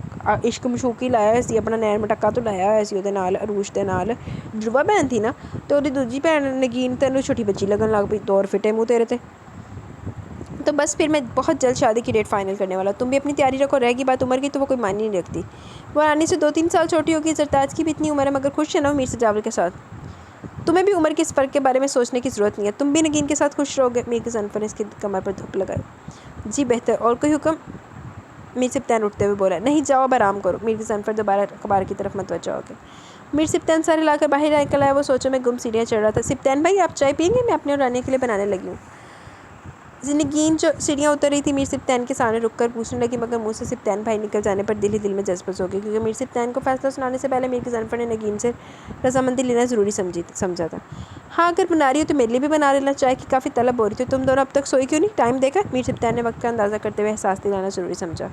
ਇਸ਼ਕ ਮਸ਼ੂਕੀ ਲਾਇਆ ਹੋਇਆ ਸੀ, ਆਪਣਾ ਨੈਣ ਮਟੱਕਾ ਤੋਂ ਲਾਇਆ ਹੋਇਆ ਸੀ ਉਹਦੇ ਨਾਲ, ਅਰੂਸ਼ ਦੇ ਨਾਲ ਜੁੜਵਾ ਭੈਣ ਥੀ ਨਾ, ਤੇ ਉਹਦੀ ਦੂਜੀ ਭੈਣ ਨਗੀਨ ਤੈਨੂੰ ਛੋਟੀ ਬੱਚੀ ਲੱਗਣ ਲੱਗ ਪਈ, ਦੌਰ ਫਿੱਟੇ ਮੂੰਹ ਤੇਰੇ ਤੇ। تو بس پھر میں بہت جلد شادی کی ڈیٹ فائنل کرنے والا، تم بھی اپنی تیاری رکھو، رہے گی بات عمر کی تو وہ کوئی معنی نہیں رکھتی، وہ رانی سے 2-3 سال چھوٹی ہوگی، زرتاج کی بھی اتنی عمر ہے، مگر خوش ہے نا میر سے جاول کے ساتھ، تمہیں بھی عمر کے اس فرق کے بارے میں سوچنے کی ضرورت نہیں ہے، تم بھی نگین کے ساتھ خوش رہو گے۔ میر غضنفر نے اس کی کمر پر دھپ لگائی۔ جی بہتر، اور کوئی حکم؟ میر سبطین اٹھتے ہوئے بولا۔ نہیں جاؤ اب آرام کرو۔ میر غضنفر دوبارہ اخبار کی طرف متوجہ ہو گئے۔ میر سبطین سر ہلا کر باہر نکل آیا، وہ سوچوں میں گم سیڑھیاں چڑھ رہا تھا۔ سبطین بھائی آپ چائے پئیں گے؟ میں اپنے اور رانیہ کے لیے بنانے لگی ہوں۔ نگین جو سیڑھیاں اتر رہی تھی میر سبطین کے سامنے رک کر پوچھنے لگی، مگر منہ سے سبطین بھائی نکل جانے پر دل ہی دل میں جذبت ہو گئی، کیونکہ میر سبطین کو فیصلہ سنانے سے پہلے میر غضنفر نے نگین سے رضامندی لینا ضروری سمجھا تھا۔ ہاں اگر بنا رہی ہو تو میرے لیے بھی بنا لینا، چائے کی کافی طلب ہو رہی تھی، تم دونوں اب تک سوئی کیوں نہیں؟ ٹائم دیکھا؟ میر سبطین نے وقت کا اندازہ کرتے ہوئے احساس دلانا ضروری سمجھا۔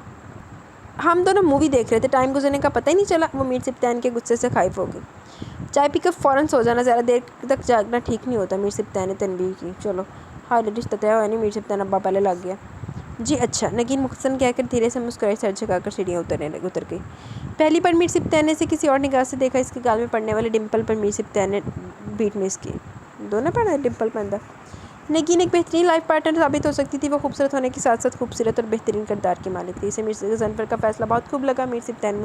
ہم دونوں مووی دیکھ رہے تھے، ٹائم گزرنے کا پتہ ہی نہیں چلا۔ وہ میر سبطین کے غصے سے خائف ہو گئی۔ چائے پی کر فوراً سو جانا، زیادہ دیر تک جاگنا ٹھیک نہیں ہوتا، میر سبطین نے تنبیہ کی۔ چلو حال رشتہ طے ہوا نہیں، میر سبطین ابا پہلے لگ گیا۔ جی اچھا، نگین مختصراً کہہ کر دھیرے سے مسکرائی، سر جھکا کر سیڑھیاں اتر گئی۔ پہلی بار میر سبطین نے کسی اور نگاہ سے دیکھا، اس کے گال میں پڑنے والے ڈمپل پر میر سبطین نے بیٹ مس کی۔ دونوں پڑھا ڈمپل پندہ۔ نگین ایک بہترین لائف پارٹنر ثابت ہو سکتی تھی۔ وہ خوبصورت ہونے کے ساتھ ساتھ خوبصورت اور بہترین کردار کی مالک تھی۔ اسے میر غضنفر کا فیصلہ بہت خوب لگا۔ میر سبطین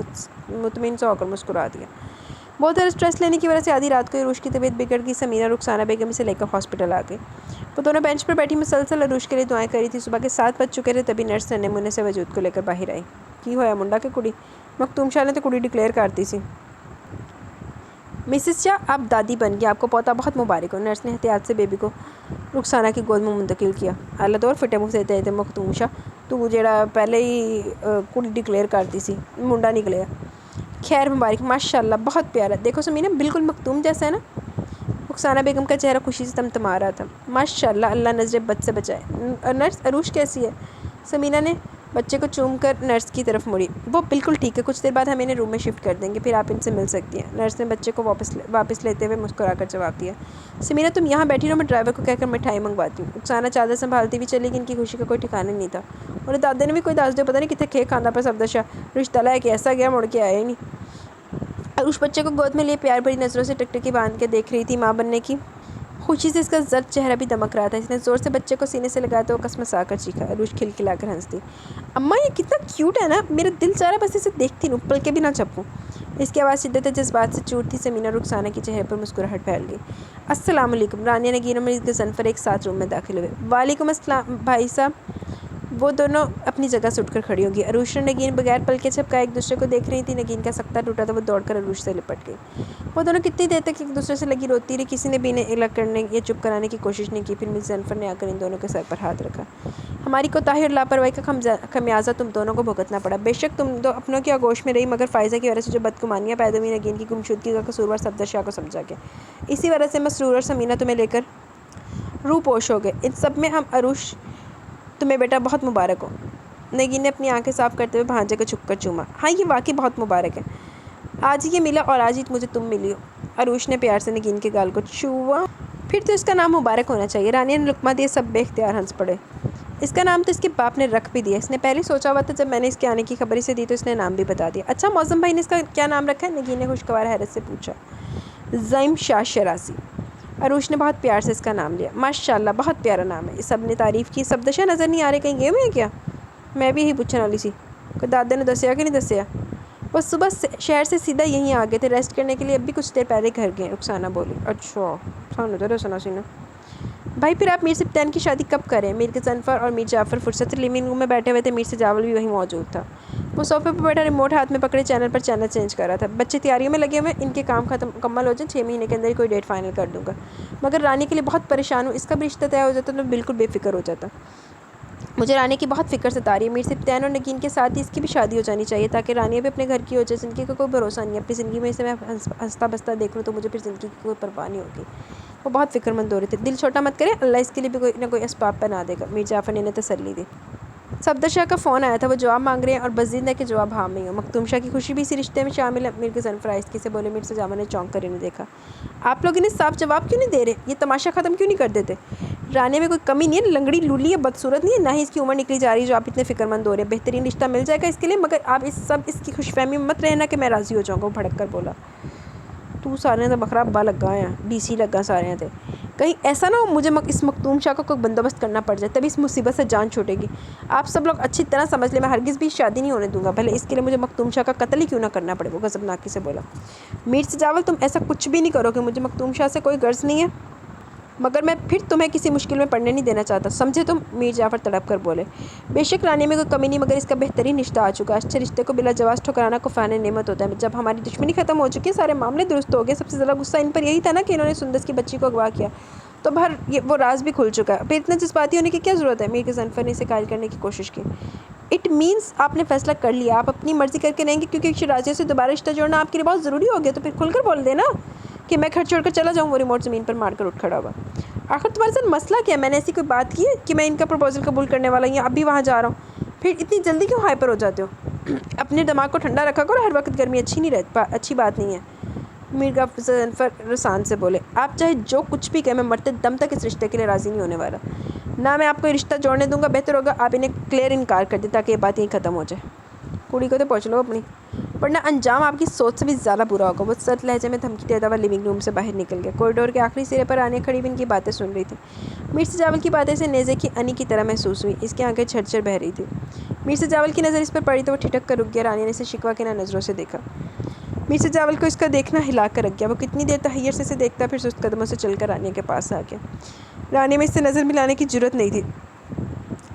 مطمئن سا ہو کر مسکرا دیا۔ بہت زیادہ اسٹریس لینے کی وجہ سے آدھی رات کو عروش کی طبیعت بگڑ گئی۔ سمیرہ رخسانہ بیگم اسے لے کر ہاسپٹل آ گئی۔ وہ دونوں بینچ پر بیٹھی مسلسل عروش کے لیے دعائیں کر رہی تھی۔ صبح کے 7 بج چکے تھے، تبھی نرس ننے منے سے وجود کو لے کر باہر آئی۔ کی ہویا منڈا کے کڑی؟ مختوم شاہ نے تو کڑی ڈکلیئر کرتی سی۔ مسز شاہ آپ دادی بن گئی، آپ کو پوتا بہت مبارک ہو۔ نرس نے احتیاط سے بیبی کو رخسانہ کی گود میں منتقل کیا۔ اللہ دور فٹے منہ سے تھے مختوم شاہ، تو جیڑا پہلے ہی کڑی ڈکلیئر کرتی سی، منڈا نکلیا۔ خیر مبارک، ماشاء اللہ بہت پیارا۔ دیکھو سمینہ بالکل مختوم جیسا ہے نا؟ رخسانہ بیگم کا چہرہ خوشی سے تمتما رہا تھا۔ ماشاء اللہ، اللہ نظر بد سے بچائے۔ نرس عروش کیسی ہے؟ سمینہ نے بچے کو چوم کر نرس کی طرف مڑی۔ وہ بالکل ٹھیک ہے، کچھ دیر بعد ہم انہیں روم میں شفٹ کر دیں گے، پھر آپ ان سے مل سکتی ہیں۔ نرس نے بچے کو واپس لیتے ہوئے مسکرا کر جواب دیا۔ سمینہ تم یہاں بیٹھی رہو، میں ڈرائیور کو کہہ کر مٹھائی منگواتی ہوں۔ رخسانہ چادر سنبھالتی ہوئی چلی گئی۔ ان کی خوشی کا کوئی ٹھکانا نہیں تھا۔ اور دادے نے بھی کوئی دس دے، پتہ نہیں کتنے کھیک کھانا پر سفدر شاہ رشتہ لایا کہ ایسا گیا مڑ کے آیا ہی نہیں۔ عروش بچے کو گود میں لیے پیار بھری نظروں سے ٹکٹکی باندھ کے دیکھ رہی تھی۔ ماں بننے کی خوشی سے اس کا زرد چہرہ بھی دمک رہا تھا۔ اس نے زور سے بچے کو سینے سے لگایا تو وہ کسمسا کر چیخا۔ عروش کھلکھلا کر ہنس دی۔ اماں یہ کتنا کیوٹ ہے نا، میرا دل چاہ رہا بس اسے دیکھتی رہوں، پل کے بھی نہ جھپکوں۔ اس کی آواز شدت جذبات سے چور تھی۔ سمینہ رخسانہ کے چہرے پر مسکراہٹ پھیل گئی۔ السلام علیکم۔ رانیہ نگین اور میر غضنفر ایک ساتھ روم میں داخل ہوئے۔ وعلیکم السلام بھائی صاحب۔ وہ دونوں اپنی جگہ سے اٹھ کر کھڑی ہو گئی۔ عروش اور نگین بغیر پلکیں جھپکائے ایک دوسرے کو دیکھ رہی تھی۔ نگین کا سکتہ ٹوٹا تو وہ دوڑ کر عروش سے لپٹ گئی۔ وہ دونوں کتنی دیر تک ایک دوسرے سے لگی روتی رہی، کسی نے بھی انہیں الگ کرنے یا چپ کرانے کی کوشش نہیں کی۔ پھر میر غضنفر نے آ کر ان دونوں کے سر پر ہاتھ رکھا۔ ہماری کوتاہی اور لاپرواہی کا خمیازہ تم دونوں کو بھگتنا پڑا۔ بے شک تم دو اپنوں کی آغوش میں رہی، مگر فائزہ کی وجہ سے جو بدگمانیاں پیدا ہوئی، نگین کی گمشدگی کا قصوروار صفدر شاہ کو سمجھا گیا۔ اسی وجہ سے مسرور اور سمینہ تمہیں لے کر روپوش ہو گئے۔ ان سب میں ہم عروش تمہیں بیٹا بہت مبارک ہو۔ نگین نے اپنی آنکھیں صاف کرتے ہوئے بھانجے کو چھپ کر چوما۔ ہاں یہ واقعی بہت مبارک ہے، آج ہی یہ ملا اور آج ہی مجھے تم ملی ہو۔ عروش نے پیار سے نگین کے گال کو چھوا۔ پھر تو اس کا نام مبارک ہونا چاہیے۔ رانیہ نے لقمہ دیے، سب بے اختیار ہنس پڑے۔ اس کا نام تو اس کے باپ نے رکھ بھی دیا، اس نے پہلے سوچا ہوا تھا، جب میں نے اس کے آنے کی خبر اسے دی تو اس نے نام بھی بتا دیا۔ اچھا موزم بھائی نے اس کا کیا نام رکھا ہے؟ نگین نے خوشگوار حیرت سے پوچھا۔ زعیم شاہ شرازی۔ عروش نے بہت پیار سے اس کا نام لیا۔ ماشاء اللہ بہت پیارا نام ہے، یہ سب نے تعریف کی۔ صفدر شاہ نظر نہیں آ رہے، کہیں گئے ہوئے ہیں کیا؟ میں بھی یہی پوچھنے والی سی، کوئی دادے نے دسیا کہ نہیں دسیا؟ وہ صبح شہر سے سیدھا یہیں آ گئے تھے، ریسٹ کرنے کے لیے اب بھی کچھ دیر پہلے گھر گئے۔ رخسانہ بولی۔ اچھا سانو تو رسنا سی نا بھائی، پھر آپ میر سبطین کی شادی کب کریں؟ میر غضنفر اور میر جعفر فرصت سے لیونگ روم میں بیٹھے ہوئے تھے۔ میر سجاول بھی وہیں موجود تھا۔ وہ صوفے پر بیٹھا ریموٹ ہاتھ میں پکڑے چینل پر چینل چینج کر رہا تھا۔ بچے تیاریوں میں لگے ہوئے ہیں، ان کے کام مکمل ہو جائیں، 6 مہینے کے اندر ہی کوئی ڈیٹ فائنل کر دوں گا۔ مگر رانی کے لیے بہت پریشان ہوں، اس کا بھی رشتہ طے ہو جاتا تو میں بالکل بے فکر ہو جاتا۔ مجھے رانی کی بہت فکر ستاری ہے۔ میر سبطین اور نگین کے ساتھ ہی اس کی بھی شادی ہو جانی چاہیے، تاکہ رانی بھی اپنے گھر کی ہو جائے۔ زندگی کا کوئی بھروسہ نہیں ہے، اپنی زندگی میں اسے میں ہنستا بستا دیکھ لوں تو مجھے پھر زندگی کی کوئی پرواہ نہیں ہوگی۔ وہ بہت فکر مند ہو رہے تھے۔ دل چھوٹا مت کرے، اللہ اس کے لیے بھی کوئی نہ کوئی اسباب بنا دے گا۔ میر جعفر نے انہیں تسلی دی۔ صفدر شاہ کا فون آیا تھا، وہ جواب مانگ رہے ہیں اور بس ہے کہ جواب ہاں میں ہوں۔ مختوم شاہ کی خوشی بھی اسی رشتے میں شامل ہے۔ میر غضنفر آہستگی سے بولے۔ میر سجاول نے چونک کر انہیں دیکھا۔ آپ لوگ انہیں صاف جواب کیوں نہیں دے رہے؟ یہ تماشا ختم کیوں نہیں کر دیتے؟ رانی میں کوئی کمی نہیں ہے، لنگڑی لولی یا بدصورت نہیں ہے، نہ ہی اس کی عمر نکلی جا رہی جو آپ اتنے فکر مند ہو رہے ہیں۔ بہترین رشتہ مل جائے گا اس کے لیے، مگر آپ اس کی خوش فہمی میں مت رہنا کہ میں راضی ہو جاؤں گا۔ وہ بھڑک کر بولا۔ تو سارے تو بکرا ابا لگا ہے، ڈی سی لگا سارے تھے، کہیں ایسا نہ ہو مجھے اس مختوم شاہ کا کوئی بندوبست کرنا پڑ جائے، تبھی اس مصیبت سے جان چھوٹے گی۔ آپ سب لوگ اچھی طرح سمجھ لیں، میں ہرگز بھی شادی نہیں ہونے دوں گا، بھلے اس کے لیے مجھے مختوم شاہ کا قتل ہی کیوں نہ کرنا پڑے۔ وہ غضبناکی سے بولا۔ میر سجاول تم ایسا کچھ بھی نہیں کرو کہ مجھے مختوم شاہ سے کوئی غرض نہیں ہے، مگر میں پھر تمہیں کسی مشکل میں پڑنے نہیں دینا چاہتا، سمجھے تم؟ میر جعفر تڑپ کر بولے۔ بے شک رانی میں کوئی کمی نہیں، مگر اس کا بہترین رشتہ آ چکا ہے۔ اچھے رشتے کو بلا جواز ٹھکرانا کفایت نعمت ہوتا ہے۔ جب ہماری دشمنی ختم ہو چکی ہے، سارے معاملے درست ہو گئے۔ سب سے زیادہ غصہ ان پر یہی تھا نا کہ انہوں نے سندس کی بچی کو اغوا کیا، تو وہ راز بھی کھل چکا ہے، پھر اتنا جذباتی ہونے کی کیا ضرورت ہے؟ میر غضنفر نے اسے قائل کرنے کی کوشش کی۔ اٹ مینس آپ نے فیصلہ کر لیا، آپ اپنی مرضی کر کے رہیں گے، کیونکہ شرازیوں سے دوبارہ رشتہ جوڑنا آپ کے لیے بہت ضروری ہو گیا، تو پھر کھل کر بول دینا کہ میں گھر چھوڑ کر چلا جاؤں۔ وہ ریموٹ زمین پر مار کر اٹھ کھڑا ہوا۔ آخر تمہارے ساتھ مسئلہ کیا ہے؟ میں نے ایسی کوئی بات کی ہے کہ میں ان کا پروپوزل قبول کرنے والا ہوں یا اب بھی وہاں جا رہا ہوں؟ پھر اتنی جلدی کیوں ہائپر ہو جاتے ہو؟ اپنے دماغ کو ٹھنڈا رکھا کرو، ہر وقت گرمی اچھی بات نہیں ہے۔ میر غضنفر رسان سے بولے۔ آپ چاہے جو کچھ بھی کہیں، میں مرتے دم تک اس رشتے کے لیے راضی نہیں ہونے والا۔ نہ میں آپ کو رشتہ جوڑنے دوں گا، بہتر ہوگا آپ انہیں کلیئر انکار کر دیں تاکہ یہ بات یہیں ختم ہو جائے۔ کڑی کو تو پہنچ لو اپنی، ورنہ انجام آپ کی سوچ سے بھی زیادہ برا ہوگا۔ وہ سخت لہجے میں دھمکی دیتا ہوا لیونگ روم سے باہر نکل گیا۔ کوریڈور کے آخری سرے پر آنے کھڑی بھی ان کی باتیں سن رہی تھی۔ میر سجاول کی باتیں اسے نیزے کی انی کی طرح محسوس ہوئی۔ اس کی آنکھیں جھر جھر بہہ رہی تھیں۔ میر سجاول کی نظر اس پر پڑی تو وہ ٹھٹک کر رک گیا۔ رانی نے اسے شکوہ کے نظروں سے دیکھا۔ میر سجاول کو اس کا دیکھنا ہلا کر رکھ گیا۔ وہ کتنی دیر تحیر سے اسے دیکھتا، پھر سست قدموں سے چل کر رانی کے پاس آ گیا۔ رانی میں اس سے نظر ملانے کی جرأت نہیں تھی۔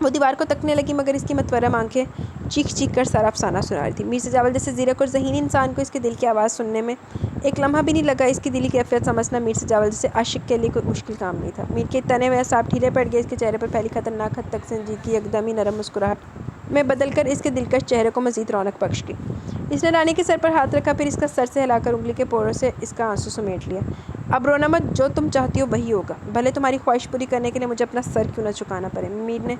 وہ دیوار کو تکنے لگی مگر اس کی متورم آنکھیں چیخ چیخ کر سارا افسانہ سنا رہی تھی۔ میر سجاول جیسے زیرک اور ذہین انسان کو اس کے دل کی آواز سننے میں ایک لمحہ بھی نہیں لگا۔ اس کی دلی کیفیت سمجھنا میر سجاول جیسے عاشق کے لیے کوئی مشکل کام نہیں تھا۔ میر کے تنے ہوئے اعصاب ڈھیلے پڑ گئے۔ اس کے چہرے پر پھیلی خطرناک حد تک سنجیدگی یکدم ہی نرم مسکراہٹ میں بدل کر اس کے دلکش چہرے کو مزید رونق بخش گئی۔ اس نے رانی کے سر پر ہاتھ رکھا، پھر اس کا سر سے ہلا کر انگلی کے پوروں سے اس کا آنسو سمیٹ لیا۔ اب رونا مت، جو تم چاہتی ہو وہی ہوگا، بھلے تمہاری خواہش پوری کرنے کے لیے مجھے اپنا سر کیوں نہ جھکانا پڑے، میر نے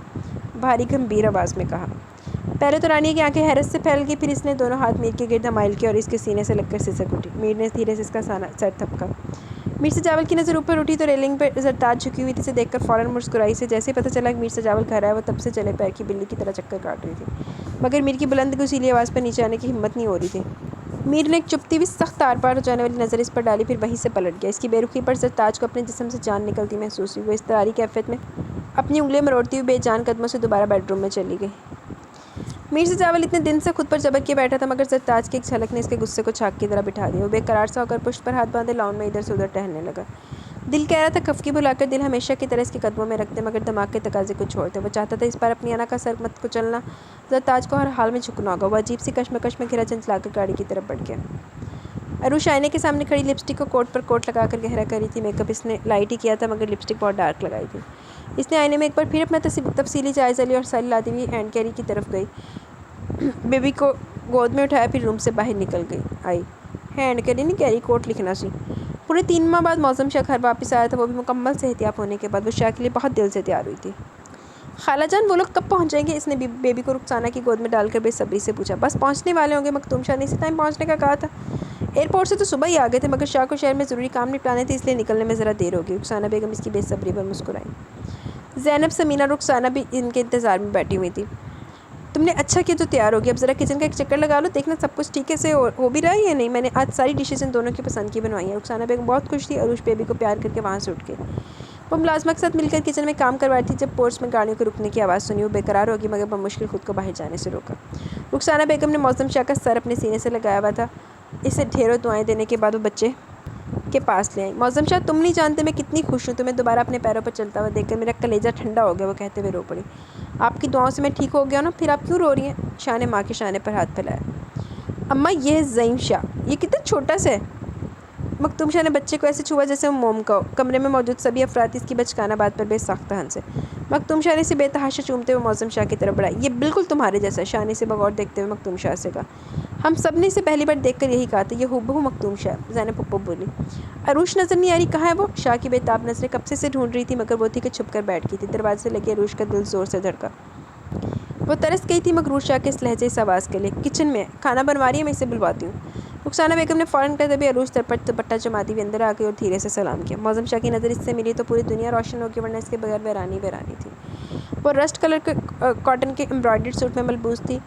بھاری گمبھیر آواز میں کہا۔ پہلے تو رانی کی آنکھیں حیرت سے پھیل گئی، پھر اس نے دونوں ہاتھ میر کے گرد مائل کیے اور اس کے سینے سے لگ کر سسک اٹھی۔ میر نے دھیرے سے اس کا سر تھپکا۔ میر سجاول کی نظر اوپر اٹھی تو ریلنگ پہ زرتاج جھکی ہوئی تھی۔ اسے دیکھ کر فوراً مسکرائی۔ اسے جیسے ہی پتہ چلا کہ میر سجاول گھر آیا، وہ تب سے چلے پیر کی بلی کی طرح چکر کاٹ رہی تھی، مگر میر کی بلند گسیلی آواز پر نیچے آنے کی ہمت نہیں ہو رہی تھی۔ میر نے ایک چپتی ہوئی سخت تار پار ہو جانے والی نظر اس پر ڈالی، پھر وہیں سے پلٹ گیا۔ اس کی بے رخی پر زرتاج کو اپنے جسم سے جان نکلتی محسوس ہوئی۔ وہ اضطراری کیفیت میں اپنی انگلیاں مروڑتی ہوئی بے جان قدموں سے دوبارہ بیڈ روم میں چلی گئی۔ میر سجاول اتنے دن سے خود پر جبر کیے بیٹھا تھا، مگر زرتاج کی ایک جھلک نے اس کے غصے کو چھاگ کی طرح بٹھا دیا۔ وہ بے قرار سا ہو کر پشت پر ہاتھ باندھے لاؤن میں ادھر سے ادھر ٹہلنے لگا۔ دل کہہ رہا تھا خفگی بھلا کر دل ہمیشہ کی طرح اس کے قدموں میں رکھ دے، مگر دماغ کے تقاضے کچھ اور تھے۔ وہ چاہتا تھا اس بار اپنی انا کا سر مت کچلنا، زرتاج کو ہر حال میں جھکنا ہوگا۔ وہ عجیب سی کشمکش میں گھرا چنچلا کر گاڑی کی طرف بڑھ گیا۔ عروش آئینے کے سامنے کھڑی لپسٹک کو کوٹ پر کوٹ لگا کر گہرا کر رہی تھی۔ میک اپ اس نے لائٹ ہی کیا تھا، مگر لپسٹک بہت ڈارک لگائی تھی۔ اس نے آئینے میں ایک بار پھر اپنا تفصیلی جائزہ لیا اور ساری لاتی ہوئی ہینڈ کیری کی طرف گئی۔ بیبی کو گود میں اٹھایا، پھر روم سے باہر نکل آئی۔ ہینڈ کیری نہیں، کیری کوٹ لکھنا سی۔ پورے 3 ماہ بعد موزم شاہ گھر واپس آیا تھا، وہ بھی مکمل صحتیاب ہونے کے بعد۔ وہ شاہ کے لیے بہت دل سے تیار ہوئی تھی۔ خالہ جان، وہ لوگ کب پہنچ جائیں گے؟ اس نے بیبی کو رخسانہ کی گود میں ڈال کر بے صبری سے پوچھا۔ بس پہنچنے والے ہوں گے، مختوم شاہ نے اسی ٹائم پہنچنے کا کہا تھا۔ ایئرپورٹ سے تو صبح ہی آ گئے تھے، مگر شاہ کو شہر میں ضروری کام نپٹانے تھے، اس لیے نکلنے میں ذرا دیر ہوگی۔ رخسانہ بیگم اس کی بے صبری پر مسکرائی۔ زینب، سمینہ اور رخسانہ بھی ان کے انتظار میں بیٹھی ہوئی تھی۔ تم نے اچھا کیا جو تیار ہوگی، اب ذرا کچن کا ایک چکر لگا لو، دیکھنا سب کچھ ٹھیک سے ہو بھی رہا ہے یا نہیں۔ میں نے آج ساری ڈشز ان دونوں کی پسند کی بنوائی ہیں۔ رخسانہ بیگم بہت خوش تھی۔ عروش بیبی کو پیار کر کے وہاں سے اٹھ گئی۔ وہ ملازمہ کے ساتھ مل کر کچن میں کام کروا رہی تھی جب پورچ میں گاڑیوں کے رکنے کی آواز سنی۔ وہ بے قرار ہوگی، مگر بمشکل خود کو باہر جانے سے روکا۔ رخسانہ بیگم نے موزم شاہ کا سر اپنے سینے سے لگایا ہوا تھا۔ اسے ڈھیروں دعائیں دینے کے بعد وہ بچے کے پاس لے آئی۔ موزم شاہ، تم نہیں جانتے میں کتنی خوش ہوں، تمہیں دوبارہ اپنے پیروں پر چلتا ہوا دیکھ کر میرا کلیجہ ٹھنڈا ہو گیا، وہ کہتے ہوئے رو پڑی۔ آپ کی دعاؤں سے میں ٹھیک ہو گیا نا، پھر آپ کیوں رو رہی ہیں؟ شاہ نے ماں کے شانے پر ہاتھ پھیلایا۔ اماں، یہ ہے زعیم شاہ، یہ کتنا چھوٹا سا ہے۔ مختوم شاہ نے بچے کو ایسے چھوا جیسے وہ موم کا ہو۔ کمرے میں موجود سبھی افراد اس کی بچکانہ بات پر بے ساختہ ہنسے۔ مختوم شاہ نے اسے بے تحاشا چومتے ہوئے موزم شاہ کی طرف بڑھایا۔ یہ بالکل تمہارے جیسا ہے، شاہ نے اسے بغور دیکھتے ہوئے مختوم شاہ سے کہا۔ ہم سب نے اسے پہلی بار دیکھ کر یہی کہا تھا، یہ ہو مختوم شاہ، زینب پھپھو بولی۔ عروش نظر نہیں آ رہی، کہاں ہے وہ؟ شاہ کی بے تاب نظریں کب سے اسے ڈھونڈ رہی تھی، مگر وہ تھی کہ چھپ کر بیٹھ گئی تھی۔ دروازے سے لگی عروش کا دل زور سے دھڑکا۔ وہ ترس گئی تھی مغرور شاہ کے اس لہجے اس آواز کے لیے۔ کچن میں کھانا بنوا رہی ہے، میں اسے بلواتی ہوں۔ رخسانہ بیگم نے فوراً کہا، تبھی عروش سرپٹ دوپٹہ جماتی ہوئی اندر آ گئی اور دھیرے سے سلام کیا۔ موزم شاہ کی نظر اس سے ملی تو پوری دنیا روشن ہو گئی، ورنہ اس کے بغیر ویرانی ویرانی تھی۔ وہ رسٹ کلر کے کاٹن کے امبرائڈرڈ سوٹ میں ملبوس تھی،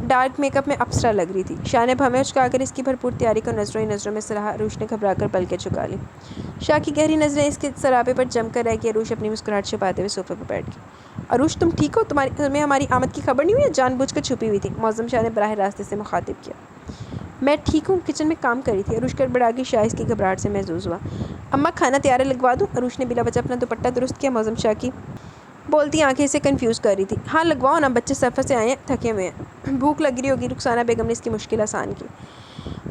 ڈارک میک اپ میں اپسرا لگ رہی تھی۔ شاہ نے بھویں اچکا کر اس کی بھرپور تیاری کو نظروں ہی نظروں میں سراہا۔ عروش نے گھبرا کر پلکیں جھکا لیں۔ شاہ کی گہری نظریں اس کے سراپے پر جم کر رہ گئی۔ عروش اپنی مسکراہٹ چھپاتے ہوئے صوفے پر بیٹھ گئی۔ عروش، تم ٹھیک ہو؟ تمہیں ہماری آمد کی خبر نہیں ہوئی یا جان بوجھ کر چھپی ہوئی تھی؟ موزم شاہ نے براہ راست اسے مخاطب کیا۔ میں ٹھیک ہوں، کچن میں کام کر رہی تھی۔ عروش گڑبڑا گئی۔ شاہ اس کی گھبراہٹ سے محظوظ ہوا۔ اماں، کھانا تیار ہے، لگوا دوں؟ عروش نے بلا وجہ اپنا دوپٹہ درست کیا۔ موزم شاہ کی بولتی آنکھیں اسے کنفیوز کر رہی تھی۔ ہاں لگواؤ نا، بچے سفر سے آئے ہیں، تھکے ہوئے ہیں، بھوک لگ رہی ہوگی۔ رخسانہ بیگم نے اس کی مشکل آسان کی۔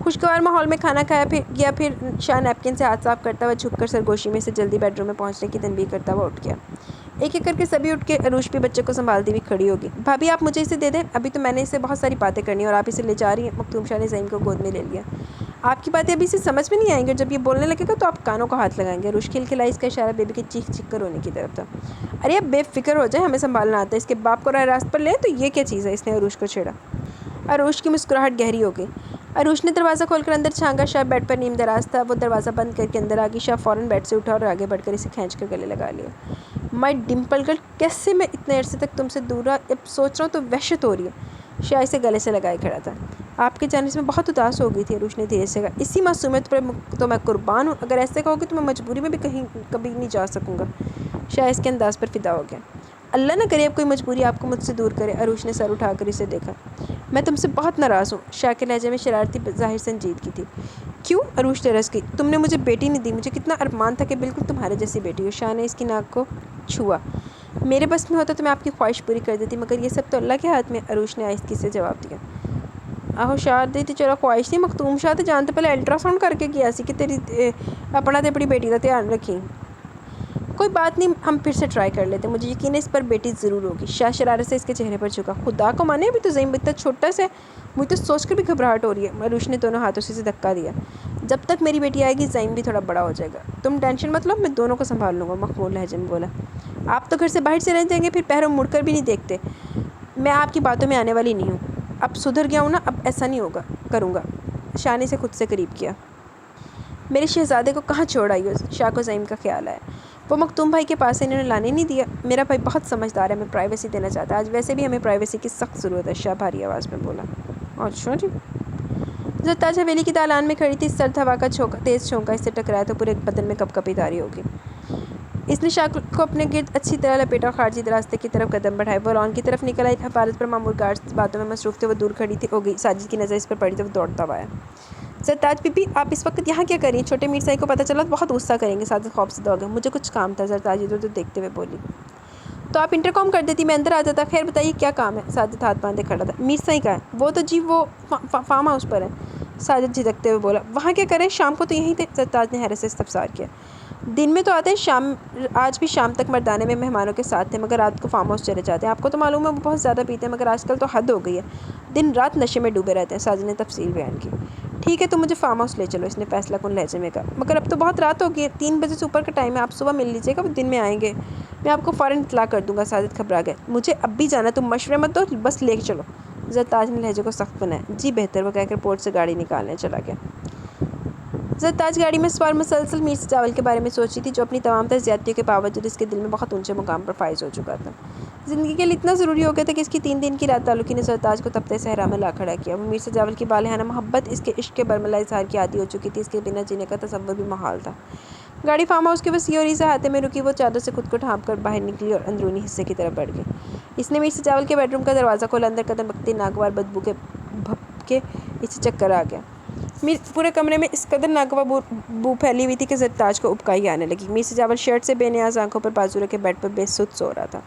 خوشگوار ماحول میں کھانا کھایا گیا، پھر شاہ نیپکن سے ہاتھ صاف کرتا ہوا جھک کر سرگوشی میں سے جلدی بیڈ روم میں پہنچنے کی تنبیہ کرتا ہوا اٹھ گیا۔ ایک ایک کر کے سبھی اٹھ کے عروش بھی بچے کو سنبھالتی ہوئی کھڑی ہوگی۔ بھابھی، آپ مجھے اسے دے دیں، ابھی تو میں نے اسے بہت ساری باتیں کرنی ہیں اور آپ اسے لے جا رہی ہیں۔ مختوم شاہ نے زعیم کو گود میں لے لیا۔ آپ کی باتیں ابھی اسے سمجھ میں نہیں آئیں گی اور جب یہ بولنے لگے گا تو آپ کانوں کو ہاتھ لگائیں گے۔ عروش کھلکھلائی۔ اس کا اشارہ بیبی کے چیخ چیخ کر رونے کی طرف تھا۔ ارے اب بے فکر ہو جائیں، ہمیں سنبھالنا آتا ہے، اس کے باپ کو راہ راست پر لیں تو یہ کیا چیز ہے؟ اس نے عروش کو چھیڑا۔ عروش کی مسکراہٹ گہری ہو گئی۔ عروش نے دروازہ کھول کر اندر جھانکا۔ شاہ بیڈ پر نیم دراز تھا۔ وہ دروازہ بند کر کے اندر آ گئی۔ شاہ فوراً بیڈ سے اٹھا اور آگے بڑھ کر اسے کھینچ کر گلے لگا لیا۔ مائی ڈمپل گرل، کیسے میں اتنے عرصے تک تم سے دور رہا، اب سوچ رہا ہوں تو وحشت ہو رہی ہے۔ شاہ اسے گلے سے لگائے کھڑا تھا۔ آپ کے جانے سے میں بہت اداس ہو گئی تھی، عروج نے دھیرے سے کہا۔ اسی معصومیت پر تو میں قربان ہوں، اگر ایسے کہو گے تو میں مجبوری میں بھی کہیں کبھی نہیں جا سکوں گا۔ شاہ اس کے انداز پر فدا ہو گیا۔ اللہ نہ کرے اب کوئی مجبوری آپ کو مجھ سے دور کرے۔ عروج نے سر اٹھا کر اسے دیکھا۔ میں تم سے بہت ناراض ہوں۔ شاہ کے لہجے میں شرارتی ظاہر سنجیدگی تھی۔ کیوں؟ عروج ترس گئی۔ تم نے مجھے بیٹی نہیں دی، مجھے کتنا ارمان تھا کہ بالکل تمہارے جیسی بیٹی ہو۔ شاہ نے اس کی ناک کو چھوا۔ میرے بس میں ہوتا تو میں آپ کی خواہش پوری کر دیتی، مگر یہ سب تو اللہ کے ہاتھ میں۔ عروج نے آہستگی سے جواب دیا۔ آہو شاہ دیتی چلو خواہش نہیں، مختوم شاہ تے جانتے پہلے الٹرا ساؤنڈ کر کے کیا سی کہ تیری اپنا تے اپنی بیٹی کا دھیان رکھی۔ کوئی بات نہیں، ہم پھر سے ٹرائی کر لیتے، مجھے یقین ہے اس پر بیٹی ضرور ہوگی۔ شاہ شرارت سے اس کے چہرے پر جھکا۔ خدا کو مانے، ابھی تو زعیم اتنا چھوٹا سا ہے، مجھے تو سوچ کر بھی گھبراہٹ ہو رہی ہے۔ عروج نے دونوں ہاتھوں سے اسے دھکا دیا۔ جب تک میری بیٹی آئے گی زعیم بھی تھوڑا بڑا ہو جائے گا، تم ٹینشن مت لو، میں دونوں کو سنبھال لوں گا، مخمول لہجے میں بولا۔ آپ تو گھر سے باہر چلے جائیں گے، پھر پیروں مڑ کر بھی نہیں دیکھتے۔ میں آپ کی باتوں میں آنے والی نہیں ہوں، اب سدھر گیا ہوں نا، اب ایسا نہیں ہوگا کروں گا۔ شاہ نے اسے خود سے قریب کیا۔ میرے شہزادے کو کہاں چھوڑ آئی ہو؟ شاہ کو زعیم کا خیال آیا۔ وہ مختوم بھائی کے پاس انہوں نے لانے نہیں دیا۔ میرا بھائی بہت سمجھدار ہے، ہمیں پرائیویسی دینا چاہتا ہے، آج ویسے بھی ہمیں پرائیویسی کی سخت ضرورت ہے۔ شاہ بھاری آواز میں بولا۔ اچھا جی۔ زرتاج حویلی کی دالان میں کھڑی تھی، سرد ہوا کا تیز جھونکا اس سے ٹکرایا تو پورے بدن میں کپ کپی طاری ہوگی۔ اس نے شاہ کو اپنے گرد اچھی طرح لپیٹا اور خارجی راستے کی طرف قدم بڑھائے۔ وہ لان کی طرف نکل آئی، حفاظت پر مامور گارڈز باتوں میں مصروف تھے، وہ دور کھڑی ہو گئی۔ ساجد کی نظر اس پر پڑی تو وہ دوڑتا ہوا آیا۔ زرتاج بی بی، آپ اس وقت یہاں کیا کر رہی ہیں؟ چھوٹے میرزائی کو پتہ چلا تو بہت غصہ کریں گے۔ ساجد خوف زدہ ہو گیا۔ مجھے کچھ کام تھا، زرتاج ادھر ادھر دیکھتے ہوئے بولی۔ تو آپ انٹر کام کر دیتی، میں اندر آ جاتا۔ خیر بتائیے کیا کام ہے؟ ساجد ہاتھ باندھے کھڑا تھا۔ میرزائی کہاں ہے؟ وہ تو جی وہ فارم ہاؤس پر ہے۔ ساجد جھجکتے ہوئے بولا۔ وہاں کیا کریں؟ شام کو تو یہیں تھے۔ زرتاج نے حیرت سے استفسار کیا۔ دن میں تو آتے ہیں، آج بھی شام تک مردانے میں مہمانوں کے ساتھ تھے، مگر رات کو فارم ہاؤس چلے جاتے ہیں۔ آپ کو تو معلوم ہے وہ بہت زیادہ پیتے ہیں، مگر آج کل تو حد ہو گئی ہے، دن رات نشے میں ڈوبے رہتے ہیں۔ ساجد نے تفصیل بیان کی۔ ٹھیک ہے تو مجھے فارم ہاؤس لے چلو، اس نے فیصلہ کن لہجے میں کہا۔ مگر اب تو بہت رات ہو گئی ہے، 3 بجے سے اوپر کا ٹائم ہے، آپ صبح مل لیجیے گا، وہ دن میں آئیں گے، میں آپ کو فوراً اطلاع کر دوں گا۔ ساجد گھبرا گئے۔ مجھے اب بھی جانا ہے، تم مشورے مت دو، بس لے چلو۔ زرتاج نے لہجے کو سخت بنایا۔ جی بہتر، وہ کہہ کر پورٹ سے گاڑی نکالنے چلا گیا۔ زرتاج گاڑی میں سوار مسلسل میر سجاول کے بارے میں سوچی تھی، جو اپنی تمام تر زیادتیوں کے باوجود اس کے دل میں بہت اونچے مقام پر فائز ہو چکا تھا۔ زندگی کے لیے اتنا ضروری ہو گیا تھا کہ اس کی 3 دن کی رات تعلقی نے زرتاج کو تپتے صحرا میں لا کھڑا کیا۔ وہ میر سجاول کی بالہانہ محبت، اس کے عشق کے برملا اظہار کی عادی ہو چکی تھی، اس کے بنا جینے کا تصور بھی محال تھا۔ گاڑی فارم ہاؤس کے وسیع اور ایسے احاطے میں رکی، وہ چادر سے خود کو ڈھانپ کر باہر نکلی اور اندرونی حصے کی طرف بڑھ گئی۔ اس نے میر سجاول کے بیڈ روم کا دروازہ کھولا، اندر قدم رکھتے ناگوار بدبو کے بھپکے اسے چکر آ گیا۔ پورے کمرے میں اس قدر ناگوار بو پھیلی ہوئی تھی کہ زرتاج کو ابکائی آنے لگی۔ میر سجاول شرٹ سے بے نیاز آنکھوں پر بازو رکھے بیڈ پر بے سود سو رہا تھا۔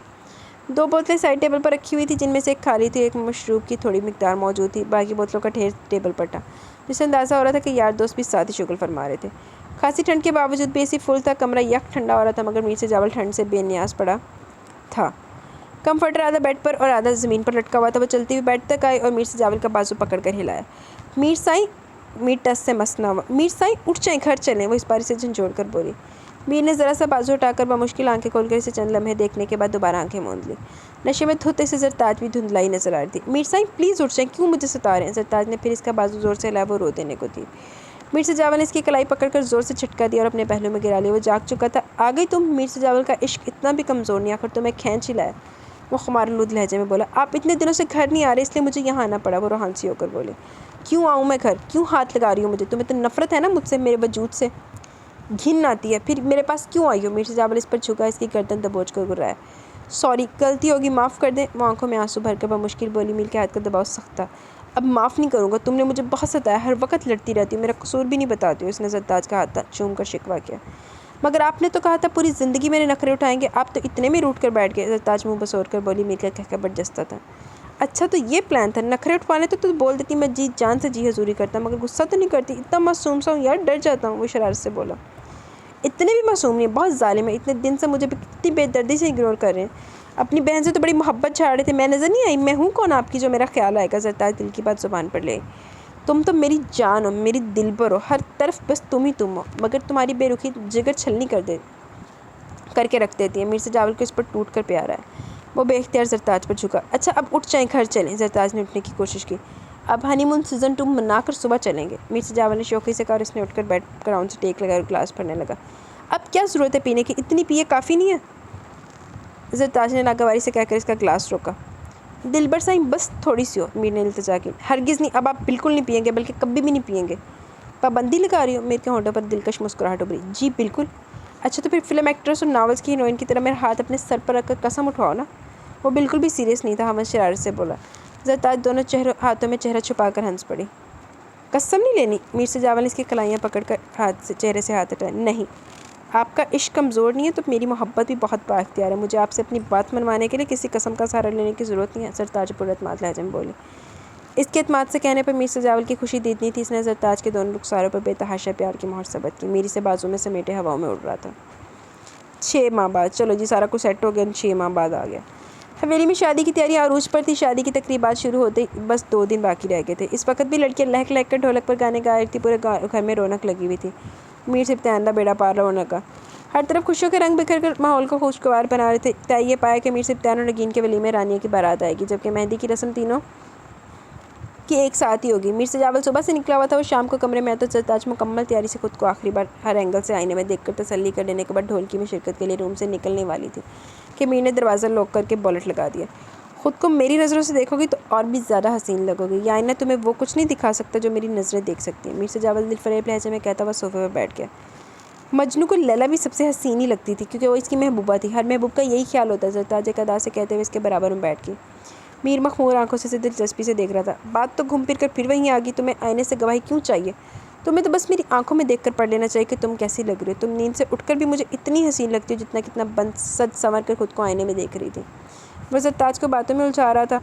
2 بوتلیں سائڈ ٹیبل پر رکھی ہوئی تھیں، جن میں سے ایک خالی تھی، ایک مشروب کی تھوڑی مقدار موجود تھی، باقی بوتلوں کا ڈھیر ٹیبل پر تھا، جس سے اندازہ ہو رہا تھا کہ یار دوست بھی ساتھ ہی شغل فرما رہے تھے۔ خاصی ٹھنڈ کے باوجود بھی اے سی فل تھا، کمرہ یک ٹھنڈا ہو رہا تھا، مگر میر سجاول ٹھنڈ سے بے نیاز پڑا تھا۔ کمفرٹر آدھا بیڈ پر اور آدھا زمین پر لٹکا ہوا تھا۔ وہ چلتی ہوئی بیڈ تک آئی اور میر سجاول کا بازو پکڑ کر ہلایا۔ میرزائی، میر ٹس سے مسنا ہوا۔ میرزائی اٹھ جائیں، گھر چلیں، وہ اس باری سے جھنجھوڑ کر بولی۔ میر نے ذرا سا بازو ہٹا کر بمشکل آنکھیں کھول کر اسے چند لمحے دیکھنے کے بعد دوبارہ آنکھیں موند لیں۔ نشے میں دھت اسے زرتاج بھی دھندلائی نظر آ رہی تھی۔ میرزائی پلیز اٹھ جائیں، کیوں مجھے ستا رہے ہیں؟ زرتاج نے پھر اس کا بازو زور سے ہلایا، وہ رو دینے کو تھی۔ میر سجاول نے اس کی کلائی پکڑ کر زور سے جھٹکا دیا اور اپنے پہلو میں گرا لیا۔ وہ جاگ چکا تھا۔ آ گئی تم؟ میر سجاول کا عشق اتنا بھی کمزور نہیں، آخر تمہیں کھینچ ہی لایا، وہ خمارآلود لہجے میں بولا۔ آپ اتنے دنوں سے گھر نہیں آ رہے، اس لیے مجھے یہاں آنا پڑا، وہ روحان سی ہو کر بولے۔ کیوں آؤں میں گھر؟ کیوں ہاتھ لگا رہی ہوں مجھے؟ تمہیں تو نفرت ہے نا مجھ سے، میرے وجود سے گھن آتی ہے، پھر میرے پاس کیوں آئی ہو؟ میر سجاول اس پر جھکا، اس کی گردن دبوچ کر گرایا۔ سوری، غلطی ہوگی، معاف کر دیں، وہ آنکھوں میں آنسو بھر کر بمشکل بولی۔ میر کے ہاتھ کا دباؤ سخت تھا۔ اب معاف نہیں کروں گا، تم نے مجھے بہت ستایا، ہر وقت لڑتی رہتی ہو، میرا قصور بھی نہیں بتاتی ہو، اس نے زرتاج کا ہاتھ چوم کر شکوہ کیا۔ مگر آپ نے تو کہا تھا پوری زندگی میرے نخرے اٹھائیں گے، آپ تو اتنے میں روٹھ کر بیٹھ گئے، زرتاج منہ بسور کر بولی۔ میر کا کہکہ برجستہ تھا۔ اچھا تو یہ پلان تھا، نخرے اٹھوانے تو بول دیتی، میں جی جان سے جی حضوری کرتا، مگر غصہ تو نہیں کرتی، اتنا معصوم سا ہوں یار، ڈر جاتا ہوں، وہ شرارت سے بولا۔ اتنے بھی معصوم نہیں، بہت ظالم ہے، اتنے دن سے مجھے کتنی بے دردی سے اگنور کر رہے ہیں، اپنی بہن سے تو بڑی محبت چھاڑ رہے تھے، میں نظر نہیں آئی؟ میں ہوں کون آپ کی جو میرا خیال آئے گا؟ زرتاج دل کی بات زبان پر لے۔ تم تو میری جان ہو، میری دل بر ہو، ہر طرف بس تم ہی تم ہو، مگر تمہاری بے رخی جگر چھلنی کر کے رکھ دیتی ہے۔ میر سجاول کو اس پر ٹوٹ کر پیار آیا، وہ بے اختیار زرتاج پر جھکا۔ اچھا اب اٹھ جائیں، گھر چلیں، زرتاج نے اٹھنے کی کوشش کی۔ اب ہنی مون سیزن 2 منا کر صبح چلیں گے، میر سجاول نے شوخی سے کہا اور اس نے اٹھ کر بیڈ گراؤنڈ سے ٹیک لگایا اور گلاس بھرنے لگا۔ اب کیا ضرورت ہے پینے کی، اتنی پیے کافی نہیں ہے؟ زرتاج نے ناگواری سے کہہ کر اس کا گلاس روکا۔ دلبر سائیں بس تھوڑی سی ہو، میر نے التجا کی۔ ہرگز نہیں، اب آپ بالکل نہیں پئیں گے، بلکہ کبھی بھی نہیں پئیں گے۔ پابندی لگا رہی ہو؟ میر کے ہونٹوں پر دلکش مسکراہٹ ابھری۔ جی بالکل۔ اچھا تو پھر فلم ایکٹریس اور ناولز کی ہیروئن کی طرح میرا ہاتھ اپنے سر پر رکھ کر قسم اٹھواؤ نا۔ وہ بالکل بھی سیریس نہیں تھا، ہم شرارت سے بولا۔ زرتاج دونوں ہاتھوں میں چہرہ چھپا کر ہنس پڑی۔ قسم نہیں لینی؟ میر سے جاول نے اس کی کلائیاں پکڑ کر چہرے سے ہاتھ ہٹائے۔ نہیں، آپ کا عشق کمزور نہیں ہے تو میری محبت بھی بہت با اختیار ہے، مجھے آپ سے اپنی بات منوانے کے لیے کسی قسم کا سہارا لینے کی ضرورت نہیں ہے، زرتاج پر اعتماد لہجے میں بولی۔ اس کے اعتماد سے کہنے پر میر سے جاول کی خوشی دیدنی تھی۔ اس نے زرتاج کے دونوں رخساروں پر بے تحاشا پیار کی مہر ثبت کی۔ میری سے بازو میں سمیٹے ہواؤں میں اڑ رہا تھا۔ 6 ماہ بعد، چلو جی سارا کچھ سیٹ ہو گیا، 6 ماہ بعد آ گیا۔ حویلی میں شادی کی تیاریاں عروج پر تھی۔ شادی کی تقریبات شروع ہوتے بس 2 دن باقی رہ گئے تھے۔ اس وقت بھی لڑکیاں لہک لہک کر ڈھولک پر گانے گا رہی تھی۔ پورے گھر میں رونق لگی ہوئی تھی۔ میر سبطین کا بیڑا پار رونق کا، ہر طرف خوشیوں کے رنگ بکھر کر ماحول کو خوشگوار بنا رہے تھے۔ طے یہ پایا کہ میر سبطین اور نگین کے ولیمے رانیہ کی بارات آئے گی، جبکہ مہندی کی رسم تینوں کی ایک ساتھ ہی ہوگی۔ میر سے جاول صبح سے نکلا ہوا تھا، وہ شام کو کمرے میں آیا تو زرتاج مکمل تیاری سے خود کو آخری بار ہر اینگل سے آئینے میں دیکھ کر تسلی کر لینے کے بعد ڈھولکی میں شرکت کے لیے روم سے نکلنے والی تھی کہ میر نے دروازہ لاک کر کے بولٹ لگا دیا۔ خود کو میری نظروں سے دیکھو گی تو اور بھی زیادہ حسین لگو گی، یا آئینہ تمہیں وہ کچھ نہیں دکھا سکتا جو میری نظریں دیکھ سکتی ہیں۔ میر سے جاول دل فریب لہجے میں کہتا ہوا صوفے پر بیٹھ گیا۔ مجنوں کو لیلا بھی سب سے حسین ہی لگتی تھی، کیونکہ وہ اس کی محبوبہ تھی۔ ہر محبوب کا یہی خیال ہوتا ہے، زرتاج ایک ادا سے کہتے ہوئے اس کے برابر میں بیٹھ گئی۔ میر مخمور آنکھوں سے دلچسپی سے دیکھ رہا تھا۔ بات تو گھوم پھر کر پھر وہیں آ گئی، تمہیں آئینے سے گواہی کیوں چاہیے؟ تمہیں تو بس میری آنکھوں میں دیکھ کر پڑھ لینا چاہیے کہ تم کیسی لگ رہی ہو۔ تم نیند سے اٹھ کر بھی مجھے اتنی حسین لگتی ہو جتنا بند سج سنور کر خود کو آئینے میں دیکھ رہی تھی۔ وہ زرتاج کو باتوں میں الجھا رہا تھا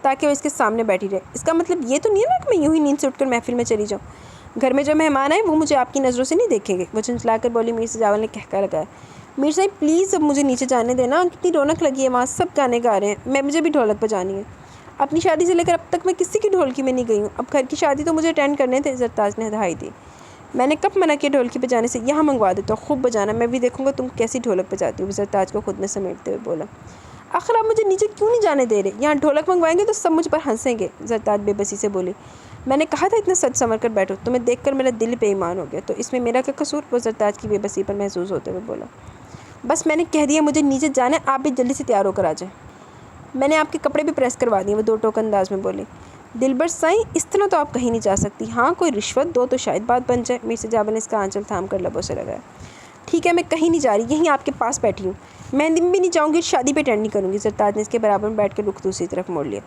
تاکہ وہ اس کے سامنے بیٹھی رہے۔ اس کا مطلب یہ تو نہیں ہے نا کہ میں یوں ہی نیند سے اٹھ کر محفل میں چلی جاؤں؟ گھر میں جو مہمان آئے وہ مجھے آپ کی نظروں سے نہیں دیکھیں گے، وہ چنچلا کر بولی۔ میر سے جاول نے کہکا لگایا۔ میر صاحب پلیز اب مجھے نیچے جانے دینا، کتنی رونق لگی ہے وہاں، سب گانے گا رہے ہیں، مجھے بھی ڈھولک بجانی ہے۔ اپنی شادی سے لے کر اب تک میں کسی کی ڈھولکی میں نہیں گئی ہوں، اب گھر کی شادی تو مجھے اٹینڈ کرنے تھے، زرتاج نے دہائی دی۔ میں نے کب منع کیا ڈھولکی بجانے سے؟ یہاں منگوا دیتا ہوں، خوب بجانا، میں بھی دیکھوں گا تم کیسی ڈھولک بجاتی ہو، زرتاج کو خود میں سمیٹتے ہوئے بولا۔ آخر آپ مجھے نیچے کیوں نہیں جانے دے رہے؟ یہاں ڈھولک منگوائیں گے تو سب مجھ پر ہنسیں گے، زرتاج بے بسی سے بولی۔ میں نے کہا تھا اتنا سج سنور کر بیٹھو، تمہیں دیکھ کر میرا دل بے ایمان ہو گیا، تو اس میں میرا کیا قصور؟ وہ زرتاج کی بے بسی پر محظوظ ہوتے ہوئے بولا۔ بس میں نے کہہ دیا مجھے نیچے جانا ہے، آپ بھی جلدی سے تیار ہو کر آ جائیں۔ میں نے آپ کے کپڑے بھی پریس کروا دیے، وہ دو ٹوک انداز میں بولی۔ دلبر سائیں اس طرح تو آپ کہیں نہیں جا سکتی، ہاں کوئی رشوت دو تو شاید بات بن جائے، میر سے جاول نے اس کا آنچل تھام کر لبوں سے لگایا۔ ٹھیک ہے میں کہیں نہیں جا رہی، یہیں آپ کے پاس بیٹھی ہوں، مہندی میں بھی نہیں جاؤں گی، شادی پہ اٹینڈ نہیں کروں گی، زرتاج نے اس کے برابر میں بیٹھ کے رخ دوسری طرف موڑ لیا۔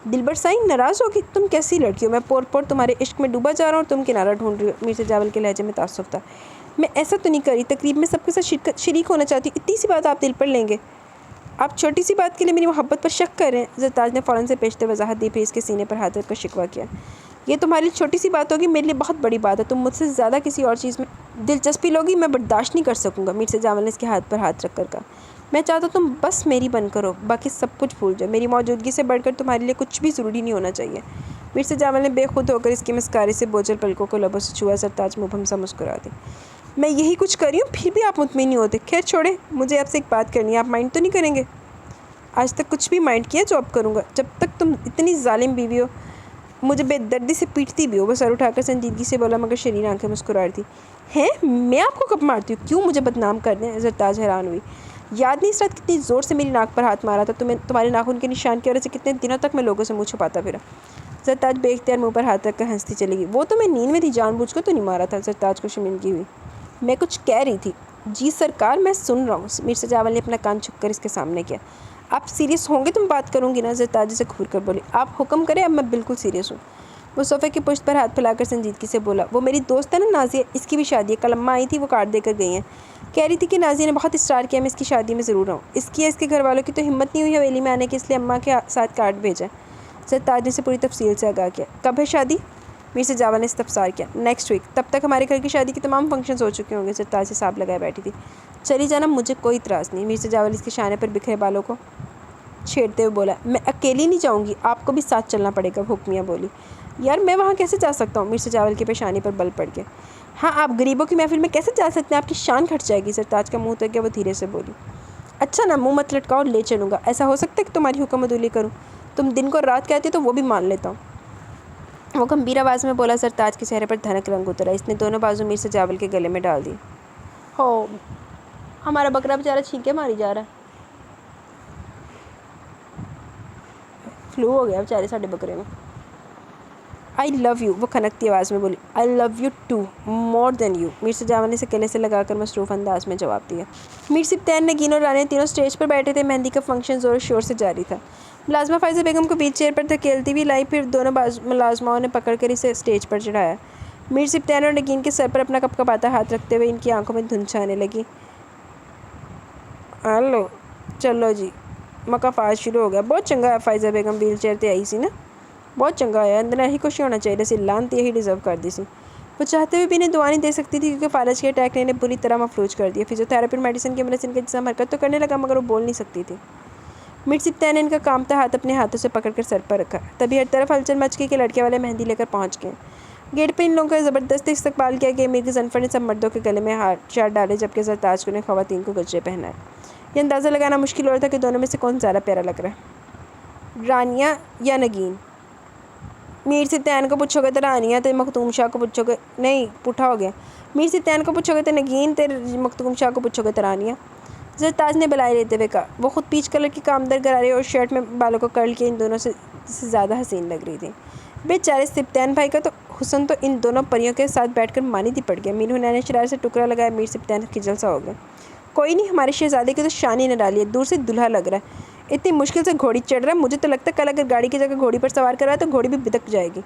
دلبر سائیں ناراض ہوگی؟ تم کیسی لڑکی ہو، میں پور پور تمہارے عشق میں ڈوبا جا رہا ہوں، تم کنارہ ڈھونڈ رہی ہو، میر سے جاول کے لہجے میں تعصب تھا۔ میں ایسا تو نہیں کر رہی، تقریب میں سب کے ساتھ شریک ہونا چاہتی ہوں، اتنی سی بات آپ دل پر لیں گے؟ آپ چھوٹی سی بات کے لیے میری محبت پر شک کر رہے ہیں، زرتاج نے فوراً سے پیشتے وضاحت دی، پھر اس کے سینے پر ہاتھ رکھ کر شکوہ کیا۔ یہ تمہارے لیے چھوٹی سی بات ہوگی، میرے لیے بہت بڑی بات ہے، تم مجھ سے زیادہ کسی اور چیز میں دلچسپی لوگی، میں برداشت نہیں کر سکوں گا، میر سے جاول نے اس کے ہاتھ پر ہاتھ رکھ کر کہا۔ میں چاہتا ہوں تم بس میری بن کر ہو، باقی سب کچھ بھول جاؤ، میری موجودگی سے بڑھ کر تمہارے لیے کچھ بھی ضروری نہیں ہونا چاہیے۔ میر سے جاول نے بے خود ہو کر اس کی مسکارے سے بوجھل پلکوں کو لبوں سے چھوا، زرتاج مبہم سا مسکرا دی۔ میں یہی کچھ کر رہی ہوں پھر بھی آپ مطمئن نہیں ہوتے، خیر چھوڑیں، مجھے آپ سے ایک بات کرنی ہے، آپ مائنڈ تو نہیں کریں گے؟ آج تک کچھ بھی مائنڈ کیا جو اب کروں گا، جب تک تم اتنی ظالم بیوی ہو، مجھے بے دردی سے پیٹتی بھی ہو، وہ سر اٹھا کر سنجیدگی سے بولا مگر شریر آنکھیں مسکرا رہی تھی۔ ہیں میں آپ کو کب مارتی ہوں، کیوں مجھے بدنام کر دیں؟ زرتاج حیران ہوئی۔ یاد نہیں اس رات کتنی زور سے میری ناک پر ہاتھ مارا تھا، تمہارے ناخن کے نشان کی وجہ سے کتنے دنوں تک میں لوگوں سے منہ چھپاتا پھرا۔ زرتاج بے اختیار منہ پر ہاتھ رکھ کر ہنستی چلی گئی۔ وہ تو میں نیند میں تھی، جان بوجھ کر تو نہیں مارا تھا، زرتاج کو شرمندگی ہوئی۔ میں کچھ کہہ رہی تھی۔ جی سرکار میں سن رہا ہوں، میر سے جاول نے اپنا کان چھپ کر اس کے سامنے کیا۔ آپ سیریس ہوں گے تم بات کروں گی نا، زرتاج سے گھور کر بولی۔ آپ حکم کریں، اب میں بالکل سیریس ہوں، وہ صوفے کی پشت پر ہاتھ پھیلا کر سنجیدگی سے بولا۔ وہ میری دوست ہے نا نازیہ، اس کی بھی شادی ہے، کل اماں آئی تھی، وہ کارڈ دے کر گئی ہیں، کہہ رہی تھی کہ نازیہ نے بہت اصرار کیا میں اس کی شادی میں ضرور آؤں، اس کی یا اس کے گھر والوں کی تو ہمت نہیں ہوئی حویلی میں آنے کی، اس لیے اماں کے ساتھ کارڈ بھیجا۔ زرتاج نے اسے پوری تفصیل سے آگاہ کیا۔ کب ہے شادی؟ میر سے جاول نے استفسار کیا۔ نیکسٹ ویک، تب تک ہمارے گھر کی شادی کے تمام فنکشنز ہو چکے ہوں گے، زرتاج سے حساب لگائے بیٹھی تھی۔ چلی جانا، مجھے کوئی اعتراض نہیں، میر سے جاول اس کے شانے پر بکھرے بالوں کو چھیڑتے ہوئے بولا۔ میں اکیلی نہیں جاؤں گی، آپ کو بھی ساتھ چلنا پڑے گا، حکمیہ بولی۔ یار میں وہاں کیسے جا سکتا ہوں؟ میر سے جاول کی پیشانی پر بل پڑ گیا۔ ہاں آپ غریبوں کی محفل میں کیسے جا سکتے ہیں، آپ کی شان گھٹ جائے گی، زرتاج کا منہ تک گیا، وہ دھیرے سے بولی۔ اچھا نا، منہ مت لٹکاؤ، لے چلوں گا، ایسا ہو سکتا ہے کہ تمہاری حکم عدولی کروں؟ تم دن کو رات کہتی ہو تو وہ بھی مان لیتا ہوں، وہ گمبھیر آواز میں بولا۔ زرتاج کے چہرے پر دھنک رنگ اترا، اس نے دونوں بازو میر سے جاول کے گلے میں ڈال دی۔ ہو ہمارا بکرا بیچارہ چھینکیں ماری جا رہا ہے۔ فلو ہو گیا بیچارے ساڈے بکرے میں. آئی لو یو وہ کھنکتی آواز میں بولی. I love you too more than you Mir Sajawal نے اسے گلے سے لگا کر مصروف انداز میں جواب دیا. میر سبطین، نگین اور رانیہ تینوں اسٹیج پر بیٹھے تھے. مہندی کا فنکشن زور و شور سے جاری تھا. ملازمہ فائزہ بیگم کو بیچ چیئر پر دھکیلتی ہوئی لائی، پھر دونوں ملازماؤں نے پکڑ کر اسے اسٹیج پر چڑھایا. میر سبطین اور نگین کے سر پر اپنا کپکپاتا ہاتھ رکھتے ہوئے ان کی آنکھوں میں دھند چھانے لگی. ہلو چلو جی مقافات شروع ہو گیا. بہت چنگا ہے فائزہ بیگم ویل چیئر تے آئی سی نا، بہت چنگا ہے. اندر ہی خوشی ہونا چاہیے سی، لانتی یہی ڈیزرو کر دی سی. وہ چاہتے ہوئے بھی انہیں دعا نہیں دے سکتی تھی کیونکہ فالج کے اٹیک نے انہیں بری طرح مفلوج کر دیا. فزیوتھراپی اور میڈیسن کی مدد سے ان کا جسم حرکت تو کرنے لگا مگر وہ بول نہیں سکتی تھی. میر سبطین نے ان کا کامتا ہاتھ اپنے ہاتھوں سے پکڑ کر سر پر رکھا. تبھی ہر طرف ہلچل مچ گئی کہ لڑکے والے مہندی لے کر پہنچ گئے. گیٹ پہ ان لوگوں کا زبردست استقبال کیا گیا. میر غضنفر نے سب مردوں کے گلے میں ہار ڈالے جبکہ زرتاج نے خواتین کو گجرے پہنائے. یہ اندازہ لگانا مشکل ہو رہا تھا کہ دونوں میں سے کون زیادہ پیارا لگ رہا ہے، رانیہ یا نگین. میر سبطین کو پوچھو گے تو رانیہ، تے مختوم شاہ کو پوچھو گے نہیں پوٹھا ہو گیا. میر سبطین کو پوچھو گے تو نگین، تے مختوم شاہ کو پوچھو گے تو رانیہ. زرتاج نے بلائے لیتے ہوئے کہا. وہ خود پیچ کلر کی کامدر غرارے اور شرٹ میں بالوں کو کرل کے ان دونوں سے زیادہ حسین لگ رہی تھی. بیچارے سبطین بھائی کا تو حسن تو ان دونوں پریوں کے ساتھ بیٹھ کر مانند ہی پڑ گیا. میر حنین نے شرارت سے ٹکڑا لگایا. میر سبطین کھجل سا ہو گیا. کوئی نہیں، ہمارے شہزادے کی تو شان ہی نہ ڈالی ہے، دور سے دلہا لگ رہا ہے. اتنی مشکل سے گھوڑی چڑھ رہا ہے، مجھے تو لگتا ہے کل اگر گاڑی کی جگہ گھوڑی پر سوار کرا تو گھوڑی بھی بدک جائے گی.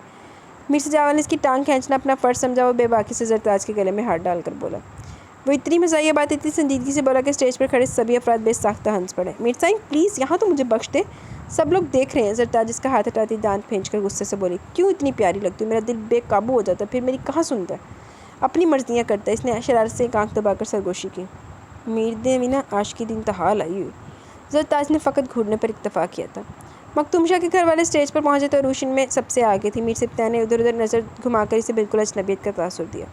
میر سجاول نے اس کی ٹانگ کھینچنا اپنا فرض سمجھا. وہ بے باکی سے زرتاج کے گلے میں ہاتھ ڈال کر بولا. وہ اتنی مزاحیہ بات اتنی سنجیدگی سے بولا کہ اسٹیج پر کھڑے سبھی افراد بے ساختہ ہنس پڑے. میر صاحب پلیز یہاں تو مجھے بخش دے، سب لوگ دیکھ رہے ہیں. زرتاج اس کا ہاتھ ہٹاتی دانت بھینچ کر غصے سے بولی. کیوں اتنی پیاری لگتی ہوں؟ میرا دل بے قابو ہو جاتا ہے، پھر میری کہاں سنتا ہے، اپنی مرضیاں کرتا ہے. اس نے شرارت سے ایک آنکھ دبا کر سرگوشی کی. میر دے وینا عاشقی دی انتہا لائی ہوئی. زرتاج نے فقط گھورنے پر اکتفا کیا تھا. مختوم شاہ کے گھر والے اسٹیج پر پہنچے تو عروش ان میں سب سے آگے تھی. میر سبطین نے ادھر ادھر نظر گھما کر اسے بالکل اجنبیت کا تاثر دیا.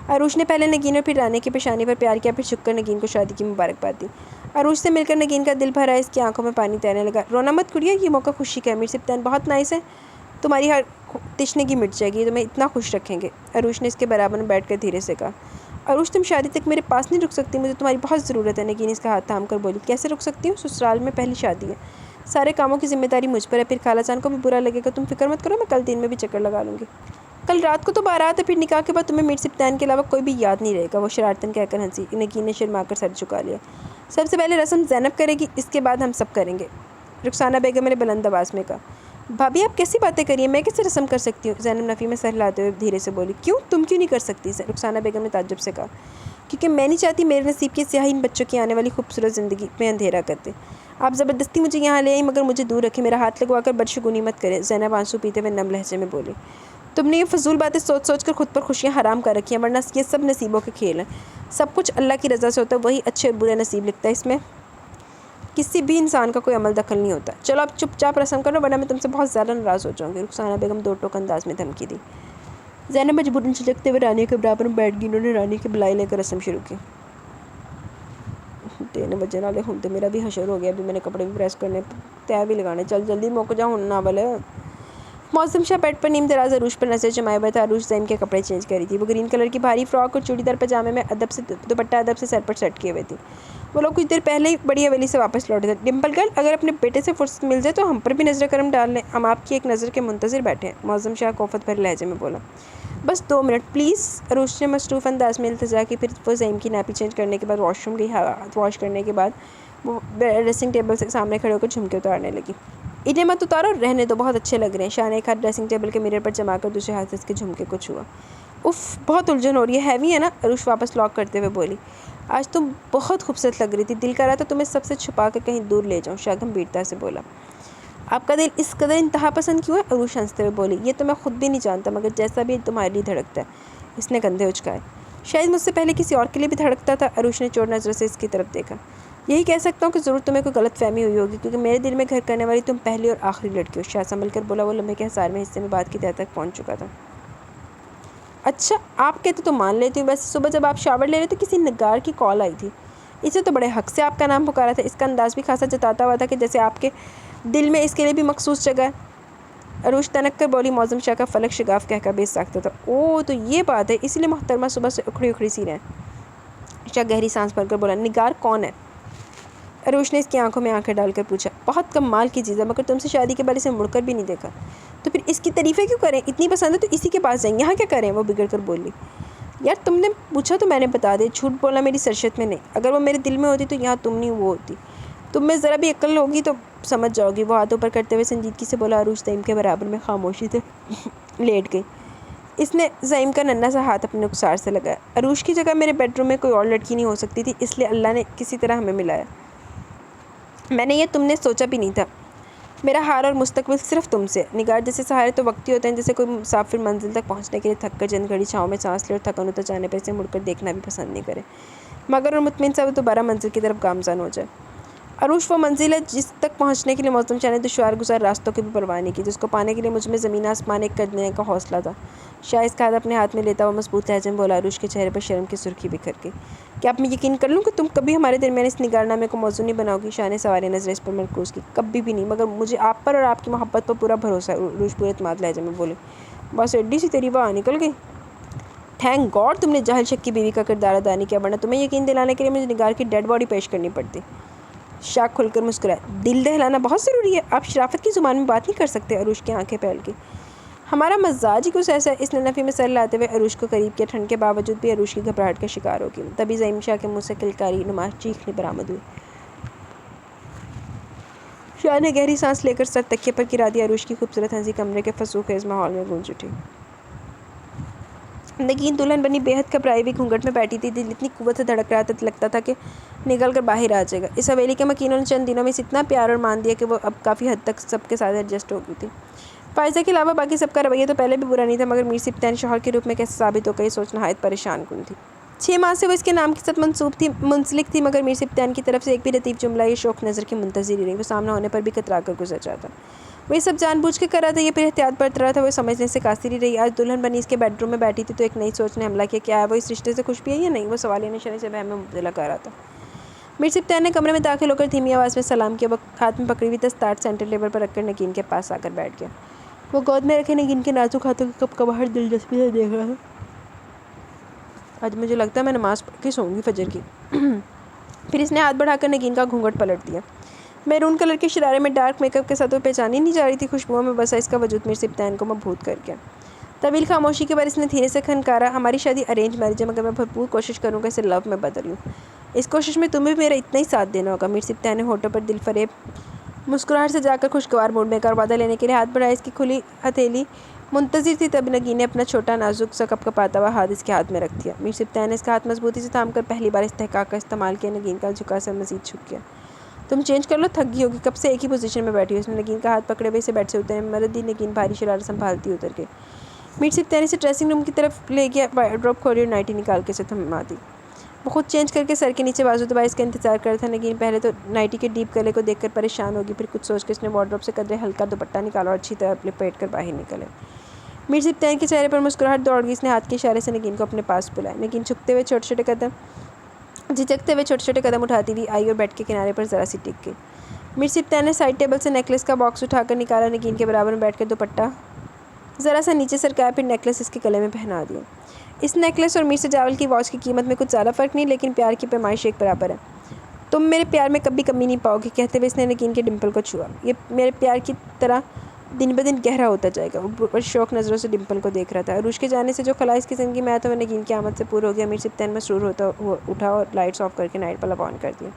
عروش نے پہلے نگین اور پھر رانیہ کی پیشانی پر پیار کیا، پھر جھک کر نگین کو شادی کی مبارکباد دی. عروش سے مل کر نگین کا دل بھرا، اس کی آنکھوں میں پانی تیرنے لگا. رونا مت گڑیا، یہ موقع خوشی کا ہے. میر سبطین بہت نائس ہے، تمہاری ہر تشنگی مٹ جائے گی، تمہیں اتنا خوش رکھیں گے. عروش نے اس کے برابر میں بیٹھ کر دھیرے سے کہا. عروش تم شادی تک میرے پاس نہیں رک سکتی، مجھے تمہاری بہت ضرورت ہے. نگین اس کا ہاتھ تھام کر بولی. کیسے رک سکتی ہوں؟ سسرال میں پہلی شادی ہے، سارے کاموں کی ذمہ داری مجھ پر ہے، پھر خالہ جان کو بھی برا لگے گا. تم فکر مت کرو، میں کل دن میں بھی چکر لگا لوں گی. کل رات کو تو بارات ہے، پھر نکاح کے بعد تمہیں میر سبطین کے علاوہ کوئی بھی یاد نہیں رہے گا. وہ شرارتاً کہہ کر ہنسی. نگین نے شرما کر سر جھکا لیا. سب سے پہلے رسم زینب کرے گی، اس کے بعد ہم سب کریں گے، رخسانہ بیگم نے بلند آواز میں کہا. بھابھی آپ کیسی باتیں کریے، میں کیسے رسم کر سکتی ہوں؟ زینب نفی میں سر ہلاتے ہوئے دھیرے سے بولی. کیوں، تم کیوں نہیں کر سکتی؟ رخسانہ بیگم نے تعجب سے کہا. کیونکہ میں نہیں چاہتی میرے نصیب کی سیاہی ان بچوں کی آنے والی خوبصورت زندگی میں اندھیرا کر دے. آپ زبردستی مجھے یہاں لے آئیں مگر مجھے دور رکھیں، میرا ہاتھ لگوا کر بدشگونی مت کریں. زینب آنسو پیتے ہوئے نم لہجے میں بولی. تم نے یہ فضول باتیں سوچ سوچ کر خود پر خوشیاں حرام کر رکھی ہیں، ورنہ یہ سب نصیبوں کے کھیل ہیں. سب کچھ اللہ کی رضا سے ہوتا ہے، وہی اچھے اور برے نصیب لکھتا ہے، اس میں کسی بھی انسان کا کوئی عمل دخل نہیں ہوتا. چلو اب چپ چاپ رسم کرو ورنہ میں تم سے بہت زیادہ ناراض ہو جاؤں گی. رخسانہ بیگم دو ٹوک انداز میں دھمکی دی. زینب مجبوراً جھجکتے ہوئے رانیہ کے برابر میں بیٹھ گئی. انہوں نے رانیہ کی بلائی لے کر رسم شروع کی. 3 بجے والے ہوں تو میرا بھی حشر ہو گیا، ابھی میں نے کپڑے بھی پریس کرنے، تہ بھی لگانے. چل جلدی موک جا ہوں ناول. موسم شاہ بیڈ پر نیم دراز عروش پر نظر جمائے ہوئے تھا. عروش زین کے کپڑے چینج کر رہی تھی. وہ گرین کلر کی بھاری فراک اور چوڑی دار پاجامے میں دوپٹہ ادب سے سر پر سیٹ کیے ہوئے تھی. وہ لوگ کچھ دیر پہلے ہی بڑی حویلی سے واپس لوٹے تھے. ڈمپل گرل، اگر اپنے بیٹے سے فرصت مل جائے تو ہم پر بھی نظر کرم ڈال لیں، ہم آپ کی ایک نظر کے منتظر بیٹھے ہیں. موسم شاہ کوفت بھرے لہجے میں بولا. بس 2 منٹ پلیز. عروش نے مصروف انداز میں التجا کی. پھر وہ زین کی نیپی چینج کرنے کے بعد واش روم گئی. ہاتھ واش کرنے کے بعد وہ ڈریسنگ ٹیبل سے سامنے کھڑے ہو کر جھمکے اتارنے لگی. انہیں مت اتارو، رہنے دو، بہت اچھے لگ رہے ہیں. شاہ نے ایک ہاتھ ڈریسنگ ٹیبل کے مرر پر جما کر دوسرے ہاتھ سے اس کے جھمکے کو چھوا. اف، بہت الجھن ہو رہی ہے، ہیوی ہے نا؟ عروش واپس لاک کرتے ہوئے بولی. آج تم بہت خوبصورت لگ رہی تھی، دل کر رہا تھا تمہیں سب سے چھپا کر کہیں دور لے جاؤں. شاہ گمبھیرتا سے بولا. آپ کا دل اس قدر انتہا پسند کیوں ہے؟ عروش ہنستے ہوئے بولی. یہ تو میں خود بھی نہیں جانتا مگر جیسا بھی تمہارے لیے دھڑکتا ہے. اس نے کندھے اچکائے. شاید مجھ سے پہلے کسی اور کے لیے بھی دھڑکتا تھا. عروش نے چور نظروں سے اس کی طرف دیکھا. یہی کہہ سکتا ہوں کہ ضرور تمہیں کوئی غلط فہمی ہوئی ہوگی کیونکہ میرے دل میں گھر کرنے والی تم پہلی اور آخری لڑکی ہو. شاہ سنبھل کر بولا. وہ لمحے کے حصار میں حصے میں بات کی تہہ تک پہنچ چکا تھا. اچھا آپ کہتے تو مان لیتی ہوں، ویسے صبح جب آپ شاور لے رہے تھے کسی نگار کی کال آئی تھی، اسے تو بڑے حق سے آپ کا نام پکارا تھا. اس کا انداز بھی خاصا جتاتا ہوا تھا کہ جیسے آپ کے دل میں اس کے لیے بھی مخصوص جگہ ہے. عروش تنک کر بولی. موسم شاہ کا فلک شگاف کہہ کر بے ساختہ تھا. اوہ تو یہ بات ہے، اسی لیے محترمہ صبح سے اکھڑی اکھڑی سی رہیں. شاہ گہری سانس بھر کر بولا. نگار کون ہے؟ عروش نے اس کی آنکھوں میں آنکھیں ڈال کر پوچھا۔ بہت کمال کی چیز ہے، مگر تم سے شادی کے بعد اسے مڑ کر بھی نہیں دیکھا۔ تو پھر اس کی تعریفیں کیوں کریں؟ اتنی پسند ہے تو اسی کے پاس جائیں، یہاں کیا کریں؟ وہ بگڑ کر بولی۔ یار تم نے پوچھا تو میں نے بتا دیا، جھوٹ بولنا میری سرشت میں نہیں۔ اگر وہ میرے دل میں ہوتی تو یہاں تم نہیں وہ ہوتی۔ تم میں ذرا بھی عقل ہوگی تو سمجھ جاؤ گی۔ وہ ہاتھوں پر کرتے ہوئے سنجیدگی سے بولا۔ عروش زعیم کے برابر میں خاموشی سے لیٹ گئی۔ اس نے زعیم کا ننھا سا ہاتھ اپنے رخسار سے لگایا۔ عروش کی جگہ میرے بیڈ روم میں کوئی اور لڑکی نہیں ہو سکتی تھی، اس لیے اللہ نے کسی طرح ہمیں ملایا۔ میں نے یہ تم نے سوچا بھی نہیں تھا۔ میرا حال اور مستقبل صرف تم سے۔ نگار جیسے سہارے تو وقتی ہوتے ہیں، جیسے کوئی مسافر منزل تک پہنچنے کے لیے تھک کر چند گھڑی چھاؤں میں سانس لے اور تھکن اتر جانے پر اسے مڑ کر دیکھنا بھی پسند نہیں کرے، مگر اور مطمئن سا وہ دوبارہ منزل کی طرف گامزن ہو جائے۔ عروش وہ منزل ہے جس تک پہنچنے کے لیے موزم شاہ نے دشوار گزار راستوں کی بھی پرواہ نہیں کی، جس کو پانے کے لیے مجھ میں زمین آسمان ایک کرنے کا حوصلہ تھا۔ شاہ اس کا ہاتھ اپنے ہاتھ میں لیتا ہوا مضبوط لہجے میں بولا۔ عروش کے چہرے پر شرم کی سرخی بکھر گئی۔ کیا اب میں یقین کر لوں کہ تم کبھی ہمارے درمیان اس نگار نامے کو موضوع نہیں بناؤ گی؟ شاہ نے سواری نظریں اس پر مرکوز کی۔ کبھی بھی نہیں، مگر مجھے آپ پر اور آپ کی محبت پر پورا بھروسہ ہے، عروش پورے اعتماد لہجے میں بولے۔ بس ایڈی سی تیری واہ نکل گئی۔ تھینک گاڈ تم نے جاہل شک کی بیوی کا کردار ادا نہیں کیا، ورنہ تمہیں یقین دلانے کے لیے مجھے نگار کی ڈیڈ باڈی پیش کرنی پڑتی۔ شاہ کھل کر مسکرایا۔ دل دہلانا بہت ضروری ہے، آپ شرافت کی زبان میں بات نہیں کر سکتے؟ عروش کی آنکھیں پھیل گئی۔ ہمارا مزاج ہی کچھ ایسا ہے۔ اس نے نفی میں سر لاتے ہوئے عروش کو قریب کیا۔ ٹھنڈ کے باوجود بھی عروش کی گھبراہٹ کا شکار ہو گئی۔ تبھی زعیم شاہ کے منہ سے کلکاری نما چیخ برآمد ہوئی۔ شاہ نے گہری سانس لے کر سر تکیے پر گرا دیا۔ عروش کی خوبصورت ہنسی کمرے کے فسوس خیز ماحول میں گونج اٹھی۔ نگین دلہن بنی بے حد گھبرائی ہوئی گھونگھٹ میں بیٹھی تھی۔ دل اتنی قوت سے دھڑک رہا تھا، لگتا تھا کہ نگل کر باہر آ جائے گا۔ اس حویلی کے مکینوں نے چند دنوں میں اسے اتنا پیار اور مان دیا کہ وہ اب کافی حد تک سب کے ساتھ ایڈجسٹ ہو گئی تھی۔ فائزہ کے علاوہ باقی سب کا رویہ تو پہلے بھی برا نہیں تھا، مگر میر سبطین شوہر کے روپ میں کیسے ثابت ہوگا یہ سوچ نہایت پریشان کن تھی۔ 6 ماہ سے وہ اس کے نام کے ساتھ منسلک تھی، مگر میر سبطین کی طرف سے ایک بھی لطیف جملہ یا شوق نظر کی منتظر ہی رہی۔ وہ سامنا ہونے پر بھی کترا کر گزر جاتا۔ وہ یہ سب جان بوجھ کے کر رہا تھا، یہ پھر احتیاط برت رہا تھا، وہ سمجھنے سے قاصر ہی رہی۔ آج دلہن بنی اس کے بیڈ روم میں بیٹھی تھی تو ایک نئی سوچ نے حملہ کیا۔ کیا ہے وہ اس رشتے سے خوش بھی ہے یا نہیں؟ وہ سوالیہ نشانے سے وہم میں مبتلا کر رہا تھا۔ میر سبطین نے کمرے میں داخل ہو کر دھیمی آواز میں سلام کیا۔ وہ ہاتھ میں پکڑی ہوئی دستار سینٹر ٹیبل پر رکھ کر نگین کے پاس آ کر بیٹھ گیا۔ وہ گود میں رکھے نگین کے نازک ہاتھوں کی کپکپاہٹ دلچسپی سے دیکھ رہا تھا۔ آج مجھے لگتا ہے میں نماز پڑھ کے سوؤں گی فجر کی۔ پھر اس نے ہاتھ بڑھا کر نگین کا گھونگھٹ پلٹ دیا۔ میرون کلر کے شرارے میں ڈارک میک اپ کے ساتھ وہ پہچانی نہیں جا رہی تھی۔ خوشبوؤں میں بسا اس کا وجود میر سبطین کو مبہوت کر گیا۔ طویل خاموشی کے بعد اس نے دھیرے سے کھنکارا۔ ہماری شادی ارینج میرج ہے، مگر میں بھرپور کوشش کروں گا اسے لو میں بدلوں۔ اس کوشش میں تمہیں بھی میرا اتنا ہی ساتھ دینا ہوگا۔ میر سبطین نے ہونٹوں پر دل فریب مسکراہٹ سے جا کر خوشگوار موڈ میں کر وعدہ لینے کے لیے ہاتھ بڑھایا۔ اس کی کھلی ہتھیلی منتظر تھی، تب نگین نے اپنا چھوٹا نازک سا کپکپاتا ہوا ہاتھ اس کے ہاتھ میں رکھ دیا۔ میر سبطین نے اس کا ہاتھ مضبوطی سے تھام کر پہلی بار استحقاق کا استعمال کیا۔ نگین کا جھکا سر مزید جھک گیا۔ تم چینج کر لو، تھک گئی ہوگی، کب سے ایک ہی پوزیشن میں بیٹھی ہو؟ اس نے نگین کا ہاتھ پکڑے ہوئے اسے بیڈ سے اترنے میں مدد دی۔ نگین بھاری شرارت سنبھالتی اتر گئی۔ میر سبطین اسے ڈریسنگ روم کی طرف لے گیا، وارڈروب کھولی اور نائٹی نکال کے اسے تھما دی۔ وہ خود چینج کر کے سر کے نیچے بازو دبائے اس کا انتظار کر رہا تھا۔ نگین پہلے تو نائٹی کے ڈیپ گلے کو دیکھ کر پریشان ہوگی، پھر کچھ سوچ کے اس نے وارڈروب سے قدرے ہلکا دوپٹہ نکالا اور اچھی طرح لپیٹ کر باہر نکلے۔ میر سبطین کے چہرے پر مسکراہٹ دوڑ گئی۔ اس نے ہاتھ کے اشارے سے نگین کو اپنے پاس بلایا۔ نگین جھکتے ہوئے جھجکتے ہوئے چھوٹے چھوٹے قدم اٹھاتی ہوئی آئی اور بیڈ کے کنارے پر ذرا سی ٹک گئی۔ میر سبطین نے سائڈ ٹیبل سے نیکلس کا باکس اٹھا کر نکالا، نگین کے برابر میں بیٹھ کر دوپٹہ ذرا سا نیچے سرکایا، پھر نیکلس اس کے گلے میں پہنا دیا۔ اس نیکلس اور میر سجاول کی واچ کی قیمت میں کچھ زیادہ فرق نہیں، لیکن پیار کی پیمائش ایک برابر ہے۔ تم میرے پیار میں کبھی کمی نہیں پاؤ گی، کہتے ہوئے اس نے نگین کے ڈمپل کو چھوا۔ یہ میرے پیار کی طرح دن بدن گہرا ہوتا جائے گا۔ وہ شوق نظروں سے ڈمپل کو دیکھ رہا تھا۔ عروش کے جانے سے جو خلا اس کی زندگی میں آیا تھا وہ نگین کی آمد سے پور ہو گیا۔ میر سبطین مسرور ہوتا اٹھا اور لائٹس آف کر کے نائٹ بلب آن کر دیا۔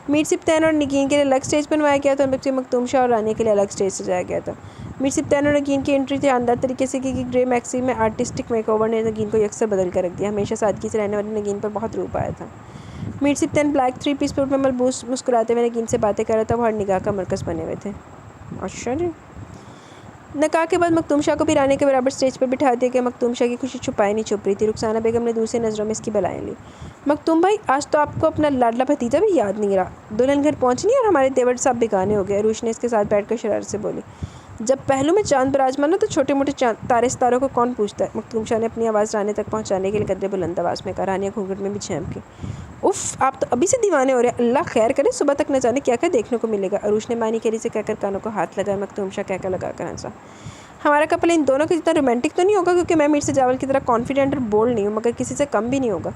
میر سبطین اور نگین کے لیے الگ سٹیج بنوایا گیا تھا اور بچے مکتوم شاہ اور رانیہ کے لیے الگ سٹیج سجایا گیا تھا۔ میر سبطین اور نگین کی انٹری شاندار طریقے سے کی گئی۔ گرے میکسی میں آرٹسٹک میک اوور نے نگین کو یکسر بدل کر رکھ دیا۔ ہمیشہ سادگی سے رہنے والے نگین پر بہت روپ آیا تھا۔ میر سبطین بلیک 3 پیس سوٹ میں ملبوس مسکراتے ہوئے نگین سے باتیں کر رہا تھا۔ وہ ہر نگاہ کا مرکز بنے ہوئے تھے۔ اچھا جی۔ نکاح کے بعد مکتوم شاہ کو بھی رانیہ کے برابر سٹیج پر بٹھا دیا گیا۔ مکتوم شاہ کی خوشی چھپائی نہیں چھپ رہی تھی۔ رخسانہ بیگم نے دوسری نظروں میں اس کی بلائیں لی۔ مکتوم بھائی، آج تو آپ کو اپنا لاڈلا بھتیجا بھی یاد نہیں رہا۔ دلہن گھر پہنچ نہیں اور ہمارے دیور صاحب بیگانے ہو گئے۔ عروش نے اس کے ساتھ بیٹھ کر شرارت سے بولی۔ جب پہلو میں چاند براجمان ہو تو چھوٹے موٹے تارے ستاروں کو کون پوچھتا ہے؟ مکتوم شاہ نے اپنی آواز رانیہ تک پہنچانے کے لیے قدرے بلند آواز میں کہا۔ رانیہ گھونگھٹ میں بھی چہمک گئی۔ اف، آپ تو ابھی سے دیوانے ہو رہے ہیں، اللہ خیر کرے، صبح تک نہ جانے کیا کیا دیکھنے کو ملے گا۔ عروش نے معنی کیری سے کہہ کر کانوں کو ہاتھ لگایا۔ مکتوم شاہ کہہ کر لگا کر ہنسا۔ ہمارا کپل ان دونوں کے جتنا رومانٹک تو نہیں ہوگا، کیونکہ میں میر سجاول کی طرح کانفیڈنٹ اور بولڈ نہیں ہوں، مگر کسی سے کم بھی نہیں ہوگا۔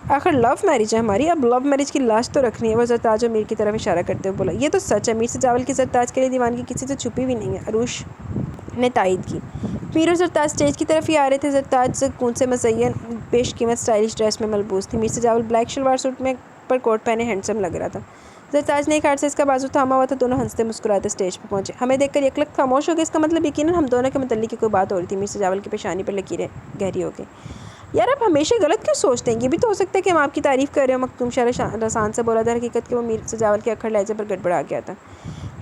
آخر لو میرج ہے ہماری، اب لو میرج کی لاش تو رکھنی ہے۔ وہ زرتاج اور میر کی طرف اشارہ کرتے ہوئے بولا، یہ تو سچ ہے، میر سے جاول کی زرتاج کے لیے دیوانگی کسی سے چھپی بھی نہیں ہے۔ عروش نے تائید کی۔ میر اور زرتاج اسٹیج کی طرف ہی آ رہے تھے۔ زرتاج سکون سے مزین بیش قیمت اسٹائلش ڈریس میں ملبوس تھی۔ میر سے جاول بلیک شلوار سوٹ میں پر کوٹ پہنے ہینڈسم لگ رہا تھا۔ زرتاج نے ایک ہاتھ سے اس کا بازو تھاما ہوا تھا۔ دونوں ہنستے مسکراتے اسٹیج پہ پہنچے۔ ہمیں دیکھ کر یکلخت خاموش ہو گئے، اس کا مطلب یقیناً ہم دونوں کے متعلق کوئی بات ہو رہی تھی۔ میر سے جاول کی پیشانی پر لکیریں گہری ہو گئی۔ یار آپ ہمیشہ غلط کیوں سوچتے ہیں؟ یہ بھی تو ہو سکتا ہے کہ ہم آپ کی تعریف کر رہے ہوں۔ مکتوم شاہ رسان سے بولا، در حقیقت کہ وہ میر سے جاول کے اکھڑ لہجے پر گڑبڑا گیا تھا۔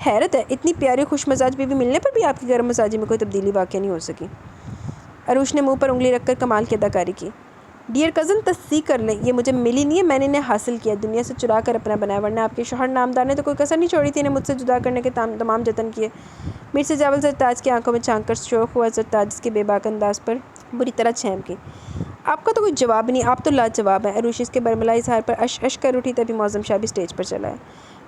حیرت ہے، اتنی پیاری خوش مزاج بیوی ملنے پر بھی آپ کی گرم مزاجی میں کوئی تبدیلی واقع نہیں ہو سکی۔ عروش نے منہ پر انگلی رکھ کر کمال کی اداکاری کی۔ ڈیئر کزن، تصدیق کر لیں، یہ مجھے ملی نہیں ہے، میں نے انہیں حاصل کیا، دنیا سے چرا کر اپنا بنایا، ورنہ آپ کے شوہر نامدار نے تو کوئی کسر نہیں چھوڑی تھی انہیں مجھ سے جدا کرنے کے تمام جتن کیے۔ میر سے جاول زرتاج کی آنکھوں میں جھانک کر شوق ہوا۔ زرتاج اس کے بے باک انداز پر بری طرح چھینک گئی۔ آپ کا تو کوئی جواب نہیں، آپ تو لاجواب ہیں۔ عروش اس کے برملا اظہار پر اش کر اٹھی، تبھی معظم شاہ بھی اسٹیج پر چلا ہے۔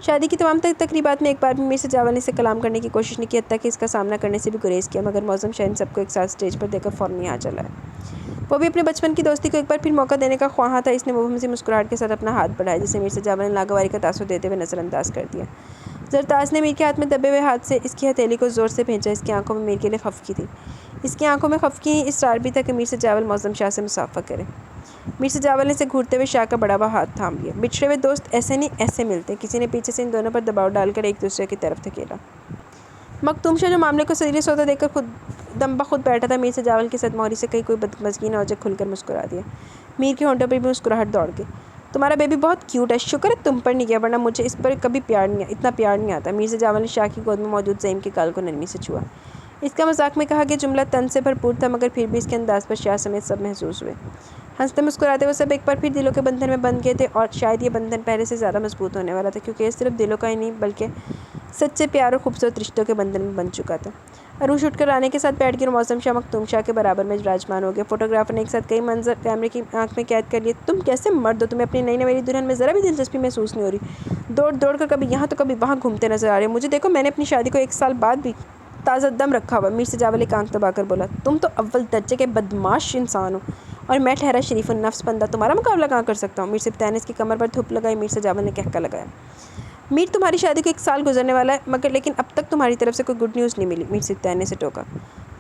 شادی کی تمام تقریبات میں ایک بار بھی میر سے جاول نے اسے کلام کرنے کی کوشش نہیں کی، حتیٰ کہ اس کا سامنا کرنے سے بھی گریز کیا، مگر معظم شاہ ان سب کو ایک ساتھ اسٹیج پر دیکھ کر فوراً یہاں چلا ہے۔ وہ بھی اپنے بچپن کی دوستی کو ایک بار پھر موقع دینے کا خواہاں تھا۔ اس نے مبہم سی مسکراہٹ کے ساتھ اپنا ہاتھ بڑھایا، جسے میر سے جاول نے ناگواری کا تاثر دیتے ہوئے نظر انداز کر دیا۔ زرتاج نے میر کے ہاتھ میں دبے ہوئے ہاتھ سے اس کی ہتھیلی کو زور سے بھینچا۔ اس کی آنکھوں میں میر کے لیے خفگی تھی۔ اس کی آنکھوں میں خفگی اصرار بھی تھا کہ میر سے جاول معظم شاہ سے مصافحہ کرے۔ میر سے جاول نے اسے گھورتے ہوئے شاہ کا بڑا ہوا ہاتھ تھام لیا۔ بچھڑے ہوئے دوست ایسے نہیں ایسے ملتے۔ کسی نے پیچھے سے ان دونوں پر دباؤ ڈال کر ایک دوسرے کی طرف دھکیلا۔ مکتوم شاہ جو معاملے کو سیریس ہوتا دیکھ کر دم بخود بیٹھا تھا، میر سے جاول کی صدموری سے کہیں کوئی بدمزگی نہ ہو جائے، کھل کر مسکرا دیا۔ میر کے ہونٹوں پر بھی مسکراہٹ دوڑ گئی۔ تمہارا بیبی بہت کیوٹ ہے، شکر ہے تم پر نہیں گیا، ورنہ مجھے اس پر کبھی اتنا پیار نہیں آتا۔ میر سے جاول نے شاہ کی گود میں موجود زعیم کے گال کو نرمی سے چھوا۔ اس کا مذاق میں کہا گیا جملہ طنز سے بھرپور تھا، مگر پھر بھی اس کے انداز پر شاہ سمیت سب محظوظ ہوئے۔ ہنستے مسکراتے وہ سب ایک بار پھر دلوں کے بندھن میں بندھ گئے تھے، اور شاید یہ بندھن پہلے سے زیادہ مضبوط ہونے والا تھا، کیونکہ یہ صرف دلوں کا ہی نہیں بلکہ سچے پیار اور خوبصورت رشتوں کے بندھن میں بن چکا تھا۔ عروش اٹھ کر رانے کے ساتھ بیٹھ گئی اور معظم شاہ مکتوم شاہ کے برابر میں وراجمان ہو گیا۔ فوٹوگرافر نے ایک ساتھ کئی منظر کیمرے کی آنکھ میں قید کر لیے۔ تم کیسے مرد ہو؟ تمہیں اپنی نئی نویلی دلہن میں ذرا بھی دلچسپی محسوس نہیں ہو رہی؟ دوڑ دوڑ کر کبھی یہاں تو کبھی وہاں گھومتے نظر آ رہے ہو۔ مجھے دیکھو، میں نے اپنی شادی کو 1 سال بعد بھی تازہ دم رکھا ہوا۔ میر سے جاول ایک آنکھ دبا کر بولا، تم تو اول درجے کے بدمعاش انسان ہو، اور میں ٹھہرا شریف النفس بندہ تمہارا مقابلہ کہاں کر سکتا ہوں؟ میر صفدر نے اس کی کمر پر دھپ لگائی۔ میر سے جاول نے کہکا لگایا۔ میر، تمہاری شادی کو 1 سال گزرنے والا ہے، لیکن اب تک تمہاری طرف سے کوئی گڈ نیوز نہیں ملی۔ میر صفدر نے اسے ٹوکا۔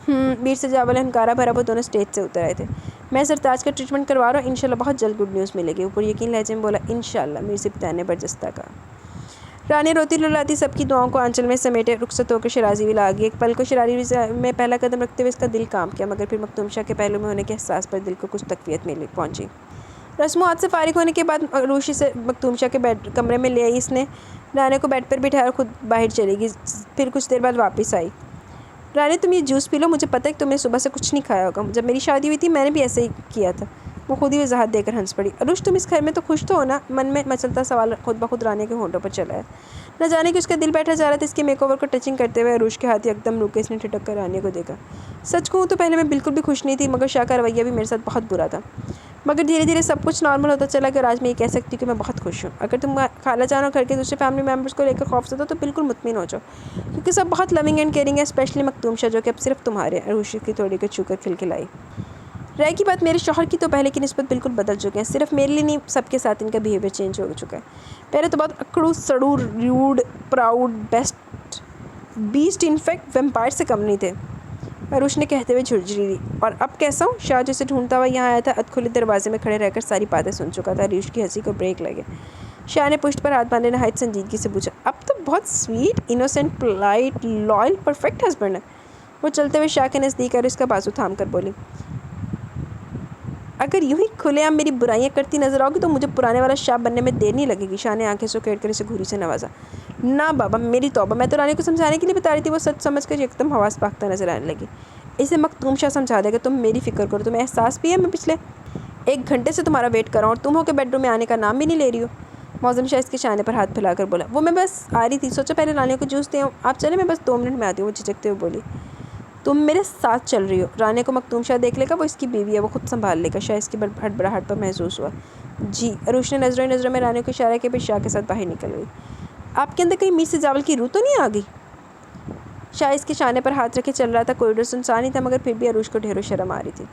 میر سے جاول نے ہنکارا بھرا، وہ دونوں اسٹیج سے اتر آئے تھے۔ میں زرتاج کا ٹریٹمنٹ کروا رہا ہوں، انشاءاللہ بہت جلد گڈ نیوز ملے گی، وہ پریقین لہجے میں بولا۔ انشاءاللہ، میر صفدر نے برجستہ کہا۔ رانی روتی للاتی سب کی دعاؤں کو آنچل میں سمیٹے رخصت ہو کر شرازی بھی لا گئی۔ ایک پل کو شراری میں پہلا قدم رکھتے ہوئے اس کا دل کام کیا، مگر پھر مکتوم شاہ کے پہلو میں ہونے کے احساس پر دل کو کچھ تقویت پہنچی۔ رسومات سے فارغ ہونے کے بعد عروش سے مکتوم شاہ کے کمرے میں لے آئی۔ اس نے رانے کو بیڈ پر بٹھایا اور خود باہر چلی گئی، پھر کچھ دیر بعد واپس آئی۔ رانے، تم یہ جوس پی لو، مجھے پتہ ہے کہ تم نے صبح سے کچھ نہیں کھایا ہوگا، جب میری شادی ہوئی تھی میں نے بھی ایسے ہی کیا تھا۔ وہ خود ہی وضاحت دے کر ہنس پڑی۔ عروش، تم اس گھر میں تو خوش تو ہو نا؟ من میں مچلتا سوال خود بخود رانے کے ہونٹوں پر چلا ہے۔ نہ جانے کہ اس کا دل بیٹھا جا رہا تھا۔ اس کے میک اوور کو ٹچنگ کرتے ہوئے عروش کے ہاتھ یکدم رکے۔ اس نے ٹھٹک کر رانے کو دیکھا۔ سچ کہوں تو پہلے میں بالکل بھی خوش نہیں تھی، مگر شاہ کا رویہ بھی میرے ساتھ بہت برا تھا، مگر دھیرے دھیرے سب کچھ نارمل ہوتا چلا گیا، اور آج میں یہ کہہ سکتی ہوں کہ میں بہت خوش ہوں۔ اگر تم خالہ جان اور گھر کے دوسرے فیملی ممبرس کو لے کر خوفزدہ ہو تو بالکل مطمئن ہو جاؤ، کیونکہ سب بہت لونگ اینڈ کیئرنگ ہے، اسپیشلی مکتوم شاہ جو کہ اب صرف تمہارے ہیں۔ عروش کی تھوڑی کو چھو کر کھلکھلائی۔ رائے کی بات، میرے شوہر کی تو پہلے کی نسبت بالکل بدل چکے ہیں، صرف میرے لیے نہیں سب کے ساتھ ان کا بیہیویئر چینج ہو چکا ہے۔ پہلے تو بہت اکڑو سڑو، rude, proud, beast, in fact vampire سے کم نہیں تھے، عروش نے کہتے ہوئے جھرجھری دی۔ اور اب کیسا ہوں؟ شاہ جسے ڈھونڈتا ہوا یہاں آیا تھا، ادھکھلے دروازے میں کھڑے رہ کر ساری باتیں سن چکا تھا۔ عروش کی ہنسی کو بریک لگے۔ شاہ نے پشت پر ہاتھ باندھے نہایت سنجیدگی سے پوچھا، اب تو بہت sweet, innocent, polite, loyal, perfect husband ہے۔ وہ چلتے ہوئے شاہ کے نزدیک آئی اور اس کا بازو تھام کر بولی، اگر یوں ہی کھلے عام میری برائیاں کرتی نظر آؤ گی تو مجھے پرانے والا شاہ بننے میں دیر نہیں لگے گی۔ شاہ نے آنکھیں سکیڑ کر اسے گھوری سے نوازا۔ نہ بابا، میری توبہ، میں تو رانے کو سمجھانے کے لیے بتا رہی تھی۔ وہ سچ سمجھ کر یکدم حواس باختہ نظر آنے لگی۔ اسے مکتوم شاہ سمجھا دے گا، تم میری فکر کرو، تمہیں احساس بھی ہے میں پچھلے 1 گھنٹے سے تمہارا ویٹ کر رہا ہوں، اور تم ہو کے بیڈ روم میں آنے کا نام بھی نہیں لے رہی ہو۔ معظم شاہ اس کے شانے پر ہاتھ پھیلا کر بولا، وہ میں بس آ رہی تھی، سوچا پہلے رانے کو جوس دے آؤں، آپ چلیں، میں بس 2 منٹ میں آتی ہوں۔ وہ جھجکتے ہوئے بولی، تم میرے ساتھ چل رہی ہو؟ رانے کو مکتوم شاہ دیکھ لے گا، وہ اس کی بیوی ہے، وہ خود سنبھال لے گا۔ شاہ اس کی ہڑبڑاہٹ پر محسوس ہوا۔ جی۔ عروش نے نظروں میں رانے کو اشارہ کیا، پھر شاہ کے ساتھ باہر نکل گئی۔ آپ کے اندر کہیں میر سے جاول کی روح تو نہیں آ گئی؟ شاہ اس کے شانے پر ہاتھ رکھے چل رہا تھا. کوریڈور سنسان ہی تھا مگر پھر بھی عروج کو ڈھیروں شرم آ رہی تھی.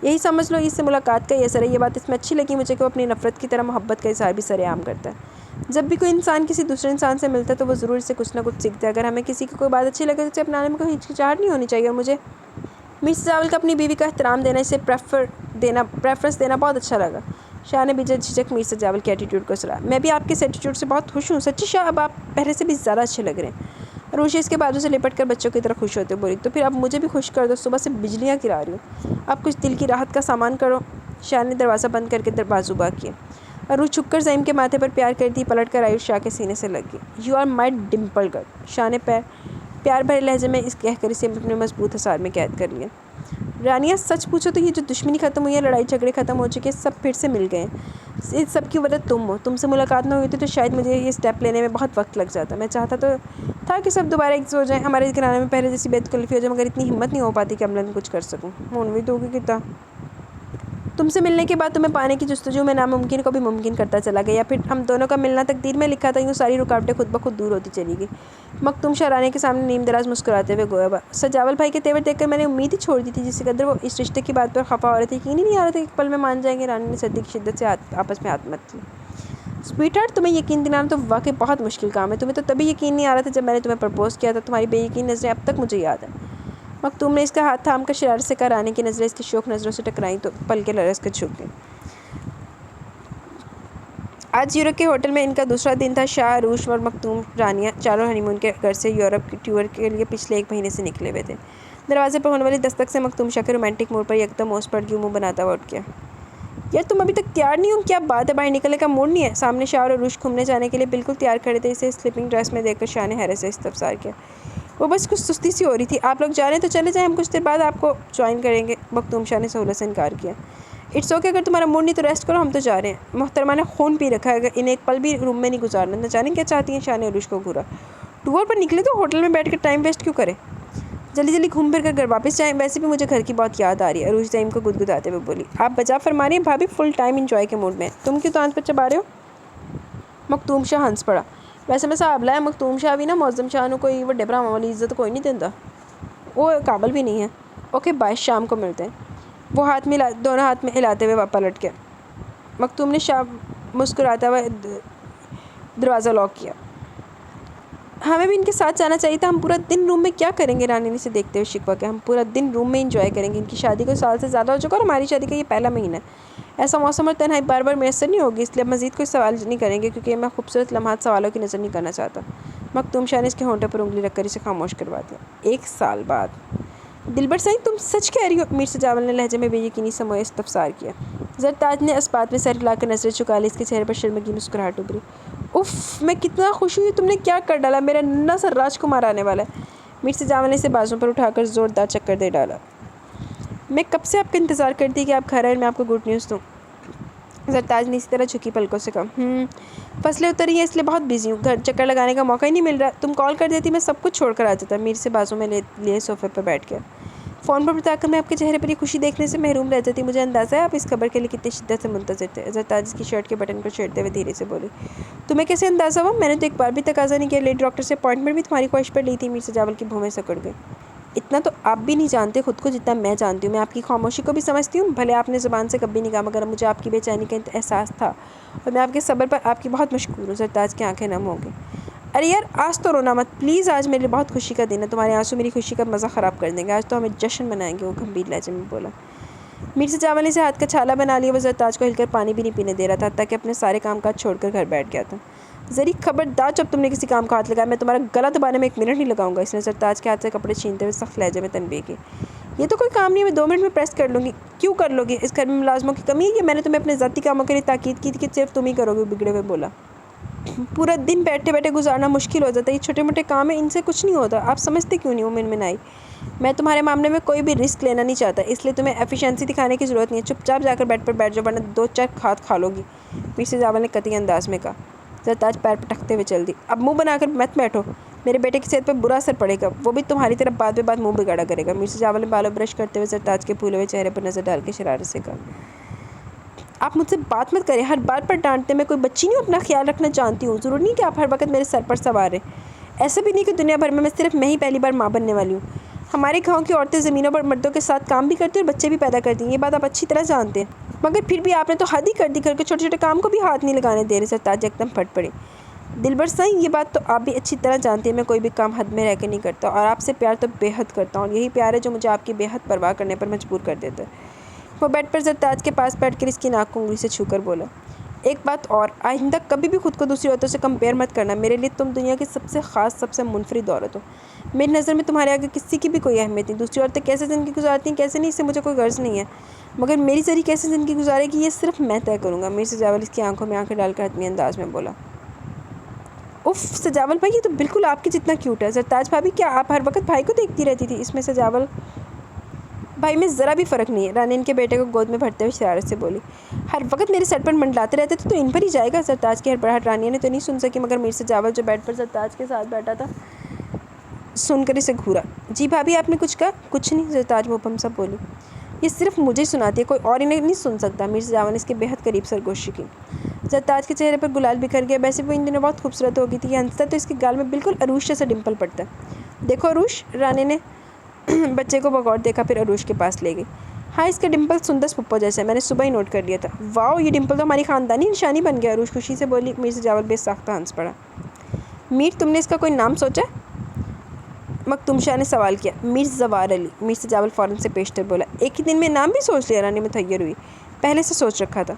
یہی سمجھ لو اس سے ملاقات کا ہی اثر ہے. یہ بات اس میں اچھی لگی مجھے کہ وہ اپنی نفرت کی طرح محبت کا اظہار بھی سرے عام کرتا ہے. جب بھی کوئی انسان کسی دوسرے انسان سے ملتا ہے تو وہ ضرور اسے کچھ نہ کچھ سیکھتا ہے. اگر ہمیں کسی کی کوئی بات اچھی لگے تو اسے اپنانے میں کوئی ہچکچاہٹ نہیں ہونی چاہیے. اور مجھے مرزا جاول کا اپنی بیوی کا احترام دینا, اسے پریفرنس دینا بہت اچھا لگا. شاہ نے بجا جھجک مرزا جاول کے ایٹیٹیوڈ کو سراہا. میں بھی آپ کے اس ایٹیٹیوڈ سے بہت خوش ہوں. سچی شاہ, اب آپ پہلے سے بھی زیادہ اچھے لگ رہے ہیں. عروج اس کے بازو سے لپٹ کر بچوں کی طرح خوش ہوتے بولی. تو پھر اب مجھے بھی خوش کر دو. صبح سے بجلیاں گرا رہی ہوں. اب کچھ دل کی راحت کا سامان کرو. شاہ نے دروازہ بند کر کے بازو باغ کیا. عروج چھپ کر زعیم کے ماتھے پر پیار کرتی پلٹ کر آئی اور شاہ کے سینے سے لگ گئی. You are my dimple girl. Shah نے پیار بھرے لہجے میں اس کہہ کر اسے اپنے مضبوط حصار میں قید کر لیا. رانیہ, سچ پوچھو تو یہ جو دشمنی ختم ہوئی ہے, لڑائی جھگڑے ختم ہو چکے, سب پھر سے مل گئے ہیں. اس سب کی وجہ تم ہو. تم سے ملاقات نہ ہوئی تھی تو شاید مجھے یہ اسٹیپ لینے میں بہت وقت لگ جاتا. میں چاہتا تو تھا کہ سب دوبارہ ایک ہو جائیں, ہمارے گھرانے میں پہلے جیسی بے تکلفی ہو جائے, مگر اتنی ہمت نہیں ہو پاتی کہ عملاً کچھ کر سکوں. مونوی تو ہوگی کتا. تم سے ملنے کے بعد تمہیں پانے کی جستجو میں ناممکن کو بھی ممکن کرتا چلا گیا. یا پھر ہم دونوں کا ملنا تقدیر میں لکھا تھا. یوں ساری رکاوٹیں خود بخود دور ہوتی چلی گئی. مکتوم شاہ رانی کے سامنے نیم دراز مسکراتے ہوئے گویا سجاول بھائی کے تیور دیکھ کر میں نے امید ہی چھوڑ دی تھی. جس قدر وہ اس رشتے کی بات پر خفا ہو رہے تھے, یقین ہی نہیں آ رہا تھا کہ ایک پل میں مان جائیں گے. رانی نے سردی کی شدت سے آپس میں ہاتھ مت لیے. سویٹ ہارٹ, تمہیں یقین دلانا تو واقعی بہت مشکل کام ہے. تمہیں تو تبھی یقین نہیں آ رہا تھا جب میں نے تمہیں پرپوز کیا تھا. تمہاری بے یقین نظریں اب تک مجھے یاد ہیں. مکتوم نے اس کا ہاتھ تھام کر شرارت سے کہا. رانی کی نظریں اس کی شوق نظروں سے ٹکرائیں تو پل کے لرز کر جھک گئیں. آج یورپ کے ہوٹل میں ان کا دوسرا دن تھا. شاہ, عروج اور مکتوم رانیہ چاروں ہنی مون کے گھر سے یورپ کی ٹور کے لیے پچھلے 1 مہینے سے نکلے ہوئے تھے. دروازے پر ہونے والی دستک سے مکتوم شاہ کے رومانٹک موڈ پر یکدم اوس پڑ گئی. منہ بناتا ہوا اٹھ گیا. یار تم ابھی تک تیار نہیں ہو, کیا بات ہے؟ باہر نکلنے کا موڈ نہیں ہے؟ سامنے شاہ اور عروج گھومنے جانے کے لیے بالکل تیار کھڑے تھے. اسے سلیپنگ ڈریس میں دیکھ کر شاہ نے حیرت سے استفسار کیا. وہ بس کچھ سستی سی ہو رہی تھی. آپ لوگ جا رہے ہیں تو چلے جائیں, ہم کچھ دیر بعد آپ کو جوائن کریں گے. مکتوم شاہ نے سہولت سے انکار کیا. اٹس اوکے, اگر تمہارا موڈ نہیں تو ریسٹ کرو, ہم تو جا رہے ہیں. محترمہ نے خون پی رکھا ہے, اگر انہیں ایک پل بھی روم میں نہیں گزارنا. نہ جانے کیا چاہتی ہیں. شاہ نے عروج کو گھورا. ٹور پر نکلے تو ہوٹل میں بیٹھ کر ٹائم ویسٹ کیوں کریں؟ جلدی جلدی گھوم پھر کر گھر واپس جائیں. ویسے بھی مجھے گھر کی بہت یاد آ رہی ہے. عروج زعیم کو گدگداتے ہوئے بولی. آپ بجا فرما رہی ہیں بھابھی, فل ٹائم انجوائے کے موڈ میں. تم کیوں دانت پر چبا رہے ہو؟ مکتوم شاہ ہنس پڑا. ویسے میں صاحب لایا. مکتوم شاہ بھی نا معظم شاہ نو کوئی وہ ڈبرا والی عزت کوئی نہیں دیتا. وہ قابل بھی نہیں ہے. اوکے بائے, شام کو ملتے ہیں. وہ دونوں ہاتھ میں ہلاتے ہوئے پلٹ گیا. مکتوم نے شاہ مسکراتا ہوا دروازہ لاک کیا. ہمیں بھی ان کے ساتھ جانا چاہیے تھا. ہم پورا دن روم میں کیا کریں گے؟ رانی نے اسے دیکھتے ہوئے شکوہ کیا. ہم پورا دن روم میں انجوائے کریں گے. ان کی شادی کو سال سے زیادہ ہو چکا اور ہماری شادی کا یہ پہلا مہینہ ہے. ایسا موسم اور تنہائی بار بار میسر نہیں ہوگی, اس لیے مزید کوئی سوال نہیں کریں گے, کیونکہ میں خوبصورت لمحات سوالوں کی نظر نہیں کرنا چاہتا. مکتوم شاہ نے اس کے ہونٹوں پر انگلی رکھ کر اسے خاموش کروا دیا. 1 سال بعد. دلبر سائیں, تم سچ کہہ رہی ہو؟ مرزا جاول نے لہجے میں بے یقینی سموئے استفسار کیا. زرتاج نے اسبات میں سر ہلا کر نظریں چکا لی. اس کے چہرے پر شرمگی مسکراہٹ ابھری. اف, میں کتنا خوش ہوئی. تم نے کیا کر ڈالا؟ میرا ننھا سا راج کمار آنے والا ہے. مرزا جاول نے اسے بازو پر اٹھا کر زوردار چکر دے ڈالا. میں کب سے آپ کا انتظار کرتی کہ آپ گھر آئیں, میں آپ کو گڈ نیوز دوں. زرتاج نے اسی طرح جھکی پلکوں سے کہا. فصلیں اتر رہی ہیں اس لیے بہت بزی ہوں. گھر چکر لگانے کا موقع ہی نہیں مل رہا. تم کال کر دیتی, میں سب کچھ چھوڑ کر آ جاتا. میر سے بازو میں لیے صوفے پر بیٹھ گیا. فون پر بتا کر میں آپ کے چہرے پر یہ خوشی دیکھنے سے محروم رہ جاتی. مجھے اندازہ ہے آپ اس خبر کے لیے کتنی شدت سے منتظر تھے. زرتاج اس کی شرٹ کے بٹن کو چھیڑتے ہوئے دھیرے سے بولی. تمہیں کیسے اندازہ ہوا؟ میں نے تو ایک بار بھی تقاضا نہیں کیا. لیڈی ڈاکٹر سے اپائنٹمنٹ بھی تمہاری خواہش پر لی تھی. مرزا جاول کی بھویں سکڑ گئی. اتنا تو آپ بھی نہیں جانتے خود کو جتنا میں جانتی ہوں. میں آپ کی خاموشی کو بھی سمجھتی ہوں. بھلے آپ نے زبان سے کبھی نہیں کہا, مگر مجھے آپ کی بے چینی کا احساس تھا, اور میں آپ کے صبر پر آپ کی بہت مشکور ہوں. زرتاج کی آنکھیں نم ہو گئیں. ارے یار, آج تو رونا مت پلیز. آج میرے لیے بہت خوشی کا دن ہے. تمہارے آنسو میری خوشی کا مزہ خراب کر دیں گے. آج تو ہمیں جشن منائیں گے. وہ گمبھیر لہجے میں بولا. مرزا جاول نے اسے ہاتھ کا چھالا بنا لیا. وہ زرتاج کو ہل کر پانی بھی نہیں پینے دے رہا تھا, حتیٰ کہ اپنے سارے کام کاج چھوڑ کر گھر بیٹھ گیا تھا. زری, خبردار جب تم نے کسی کام کا ہاتھ لگایا, میں تمہارا گلا دبانے میں 1 منٹ نہیں لگاؤں گا. اس نے زرتاج کے ہاتھ سے کپڑے چھینتے ہوئے سخت لہجے میں تنبیہ کی. یہ تو کوئی کام نہیں ہے, میں 2 منٹ میں پریس کر لوں گی. کیوں کر لو گی؟ اس گھر میں ملازموں کی کمی ہے. یہ میں نے تمہیں اپنے ذاتی کاموں کے لیے تاکید کی تھی کہ صرف تم ہی کرو گے. بگڑے ہوئے بولا. پورا دن بیٹھے بیٹھے گزارنا مشکل ہو جاتا ہے. یہ چھوٹے موٹے کام ہیں, ان سے کچھ نہیں ہوتا. آپ سمجھتے کیوں نہیں؟ وہ منمنائی. میں تمہارے معاملے میں کوئی بھی رسک لینا نہیں چاہتا, اس لیے تمہیں ایفیشینسی دکھانے کی ضرورت نہیں ہے. چپ چاپ جا کر بیڈ پر بیٹھ جاؤ, ورنہ 2-4 ہاتھ کھا لو گی. مرزا جاول نے قطعی انداز میں کہا. زرتاج پیر پٹکتے ہوئے چل دی. اب منہ بنا کر مت بیٹھو, میرے بیٹے کی صحت پر برا اثر پڑے گا. وہ بھی تمہاری طرف بات بات منہ بگاڑا کرے گا. مرزا جاول نے بالوں برش کرتے ہوئے زرتاج کے پھولے ہوئے چہرے پر نظر ڈال کے شرارت سے کہا. آپ مجھ سے بات مت کریں, ہر بات پر ڈانٹتے. میں کوئی بچی نہیں ہوں, اپنا خیال رکھنا جانتی ہوں. ضروری نہیں کہ آپ ہر وقت میرے سر پر سوار رہیں. ایسا بھی نہیں کہ دنیا بھر میں صرف میں ہی پہلی بار ماں بننے والی ہوں. ہمارے گاؤں کی عورتیں زمینوں پر مردوں کے ساتھ کام بھی کرتی ہیں اور بچے بھی پیدا کرتی ہیں. یہ بات آپ اچھی طرح جانتے ہیں. مگر پھر بھی آپ نے تو حد ہی کر دی. گھر کے چھوٹے چھوٹے کام کو بھی ہاتھ نہیں لگانے دے رہے. سرتاج ایک دم پھٹ پڑے. دلبر سائیں، یہ بات تو آپ بھی اچھی طرح جانتے ہیں. میں کوئی بھی کام حد میں رہ کے نہیں کرتا اور آپ سے پیار تو بے حد کرتا ہوں. اور یہی پیار ہے جو مجھے آپ کی بے حد پرواہ کرنے پر مجبور کر دیتا ہے. وہ بیڈ پر سرتاج کے پاس بیٹھ کر اس کی ناک کو انگلی سے چھو کر بولا. ایک بات اور، آئندہ کبھی بھی خود کو دوسری عورتوں سے کمپیئر مت کرنا. میرے لیے تم دنیا کی سب سے خاص، سب سے منفرد عورت ہو. میری نظر میں تمہارے آگے کسی کی بھی کوئی اہمیت نہیں. دوسری عورتیں کیسے زندگی گزارتی ہیں کیسے نہیں، اس سے مجھے کوئی غرض نہیں ہے. مگر میری ذریعے کیسے زندگی گزارے گی یہ صرف میں طے کروں گا. میر سجاول اس کی آنکھوں میں آنکھیں ڈال کر حتمی انداز میں بولا. اف سجاول بھائی، یہ تو بالکل آپ کے جتنا کیوٹ ہے. سرتاج بھابھی، کیا آپ ہر وقت بھائی کو دیکھتی رہتی تھی؟ اس میں سجاول بھائی میں ذرا بھی فرق نہیں ہے. رانی ان کے بیٹے کو گود میں بھرتے ہوئے شرارت سے بولی. ہر وقت میرے سر پر منڈلاتے رہتے تھے تو ان پر ہی جائے گا. سرتاج کی ہڑبڑاہٹ رانیہ نے تو نہیں سن سکی، مگر میر سجاول جو بیڈ پر سرتاج کے ساتھ بیٹھا تھا سن کر اسے گھورا. جی بھابھی، آپ نے کچھ کہا؟ کچھ نہیں، سرتاج مبہم سا بولی. یہ صرف مجھے سناتی ہے، کوئی اور انہیں نہیں سن سکتا. میر سجاول نے اس کے بے حد قریب سرگوشی کی. سرتاج کے چہرے پر گلال بکھر گیا. ویسے وہ ان دنوں بہت خوبصورت ہو گئی تھی. یہ ہنستا تو اس کے گال میں بالکل عروش جیسا ڈمپل پڑتا ہے. دیکھو عروش، رانی نے بچے کو بغور دیکھا، پھر عروش کے پاس لے گئی. ہاں، اس کا ڈمپل سندس پھپھو جیسا ہے. میں نے صبح ہی نوٹ کر لیا تھا. واؤ، یہ ڈمپل تو ہماری خاندانی نشانی بن گیا. عروش خوشی سے بولی. میر سجاول بے ساختہ ہنس پڑا. میر، تم نے اس کا کوئی نام سوچا؟ مکتوم شاہ نے سوال کیا. میر زوار علی. میر سجاول فوراً سے پیشتر بولا. ایک ہی دن میں نام بھی سوچ لیا؟ رانی متحیر ہوئی. پہلے سے سوچ رکھا تھا.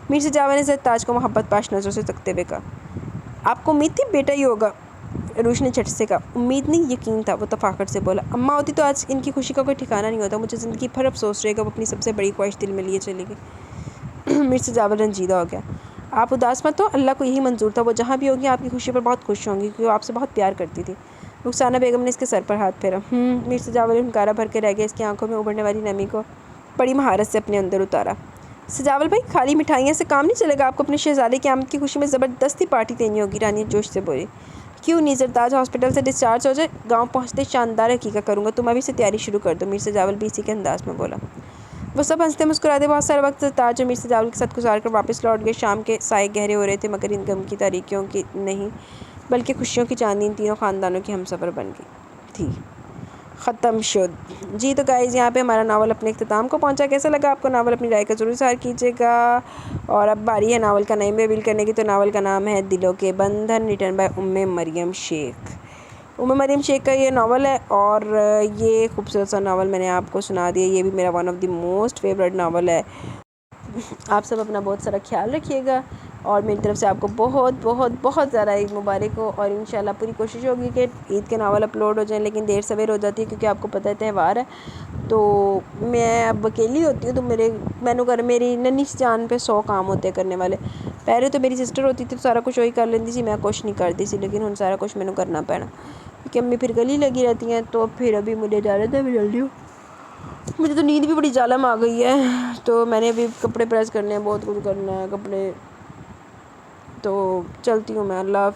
میر سجاول نے سرتاج کو محبت پاش نظروں سے تکتے ہوئے کہا. آپ کو امید تھی بیٹا ہی ہوگا؟ عروش نے جھٹ سے کہا. امید نہیں، یقین تھا. وہ تفاخر سے بولا. اماں ہوتی تو آج ان کی خوشی کا کوئی ٹھکانہ نہیں ہوتا. مجھے زندگی بھر افسوس رہے گا. وہ اپنی سب سے بڑی خواہش دل میں لیے چلی گئی. میر سجاول رنجیدہ ہو گیا. آپ اداس مت ہو. اللہ کو یہی منظور تھا. وہ جہاں بھی ہوگی آپ کی خوشی پر بہت خوش ہوں گی، کیونکہ وہ آپ سے بہت پیار کرتی تھی. رخسانہ بیگم نے اس کے سر پر ہاتھ پھیرا. میر سجاول نے ہنکارا بھر کے رہ گیا. اس کی آنکھوں میں ابھرنے والی نمی کو بڑی مہارت سے اپنے اندر اتارا. سجاول بھائی، خالی مٹھائیاں سے کام نہیں چلے گا. آپ کو اپنے شہزادے کی آمد کی خوشی میں زبردستی پارٹی دینی ہوگی. رانی جوش سے بولی. کیوں نہیں؟ سرتاج ہاسپٹل سے ڈسچارج ہو جائے، گاؤں پہنچتے شاندار حقیقت کروں گا. تم ابھی سے تیاری شروع کر دو. میر سجاول بھی اسی کے انداز میں بولا. وہ سب ہنستے مسکراتے بہت سارا وقت سرتاج اور میر سجاول کے ساتھ گزار کر واپس لوٹ گئے. شام کے سائے گہرے ہو رہے تھے، مگر ان غم کی تاریکیوں کی نہیں بلکہ خوشیوں کی چاندنی ان تینوں خاندانوں کی ہمسفر بن گئی تھی. ختم شد. جی تو گائز، یہاں پہ ہمارا ناول اپنے اختتام کو پہنچا. کیسا لگا آپ کو ناول؟ اپنی رائے کا ضرور اظہار کیجیے گا. اور اب باری ہے ناول کا نیم ریویل کرنے کی. تو ناول کا نام ہے دلوں کے بندھن، ریٹن بائی مریم شیخ. مریم شیخ کا یہ ناول ہے اور یہ خوبصورت سا ناول میں نے آپ کو سنا دیا. یہ بھی میرا one of the most favourite novel ہے. آپ سب اپنا بہت سارا خیال رکھیے گا اور میری طرف سے آپ کو بہت بہت بہت زیادہ عید مبارک ہو. اور انشاءاللہ پوری کوشش ہوگی کہ عید کے ناول اپلوڈ ہو جائیں، لیکن دیر سویر ہو جاتی ہے کیونکہ آپ کو پتہ ہے تہوار ہے. تو میں اب اکیلی ہوتی ہوں تو میری ننھی جان پہ 100 کام ہوتے کرنے والے. پہلے تو میری سسٹر ہوتی تھی تو سارا کچھ وہی کر لیندی سی، میں کچھ نہیں کرتی سی. لیکن ہن سارا کچھ مینوں کرنا پینا کیونکہ امی پھر گلی لگی رہتی ہیں. تو پھر ابھی مجھے جا رہے تھے میں جلدی ہوں. مجھے تو نیند بھی بڑی ظالم آ گئی ہے. تو میں نے ابھی کپڑے پریس کرنے ہیں، بہت کچھ کرنا ہے کپڑے. تو چلتی ہوں میں. اللہ حافظ.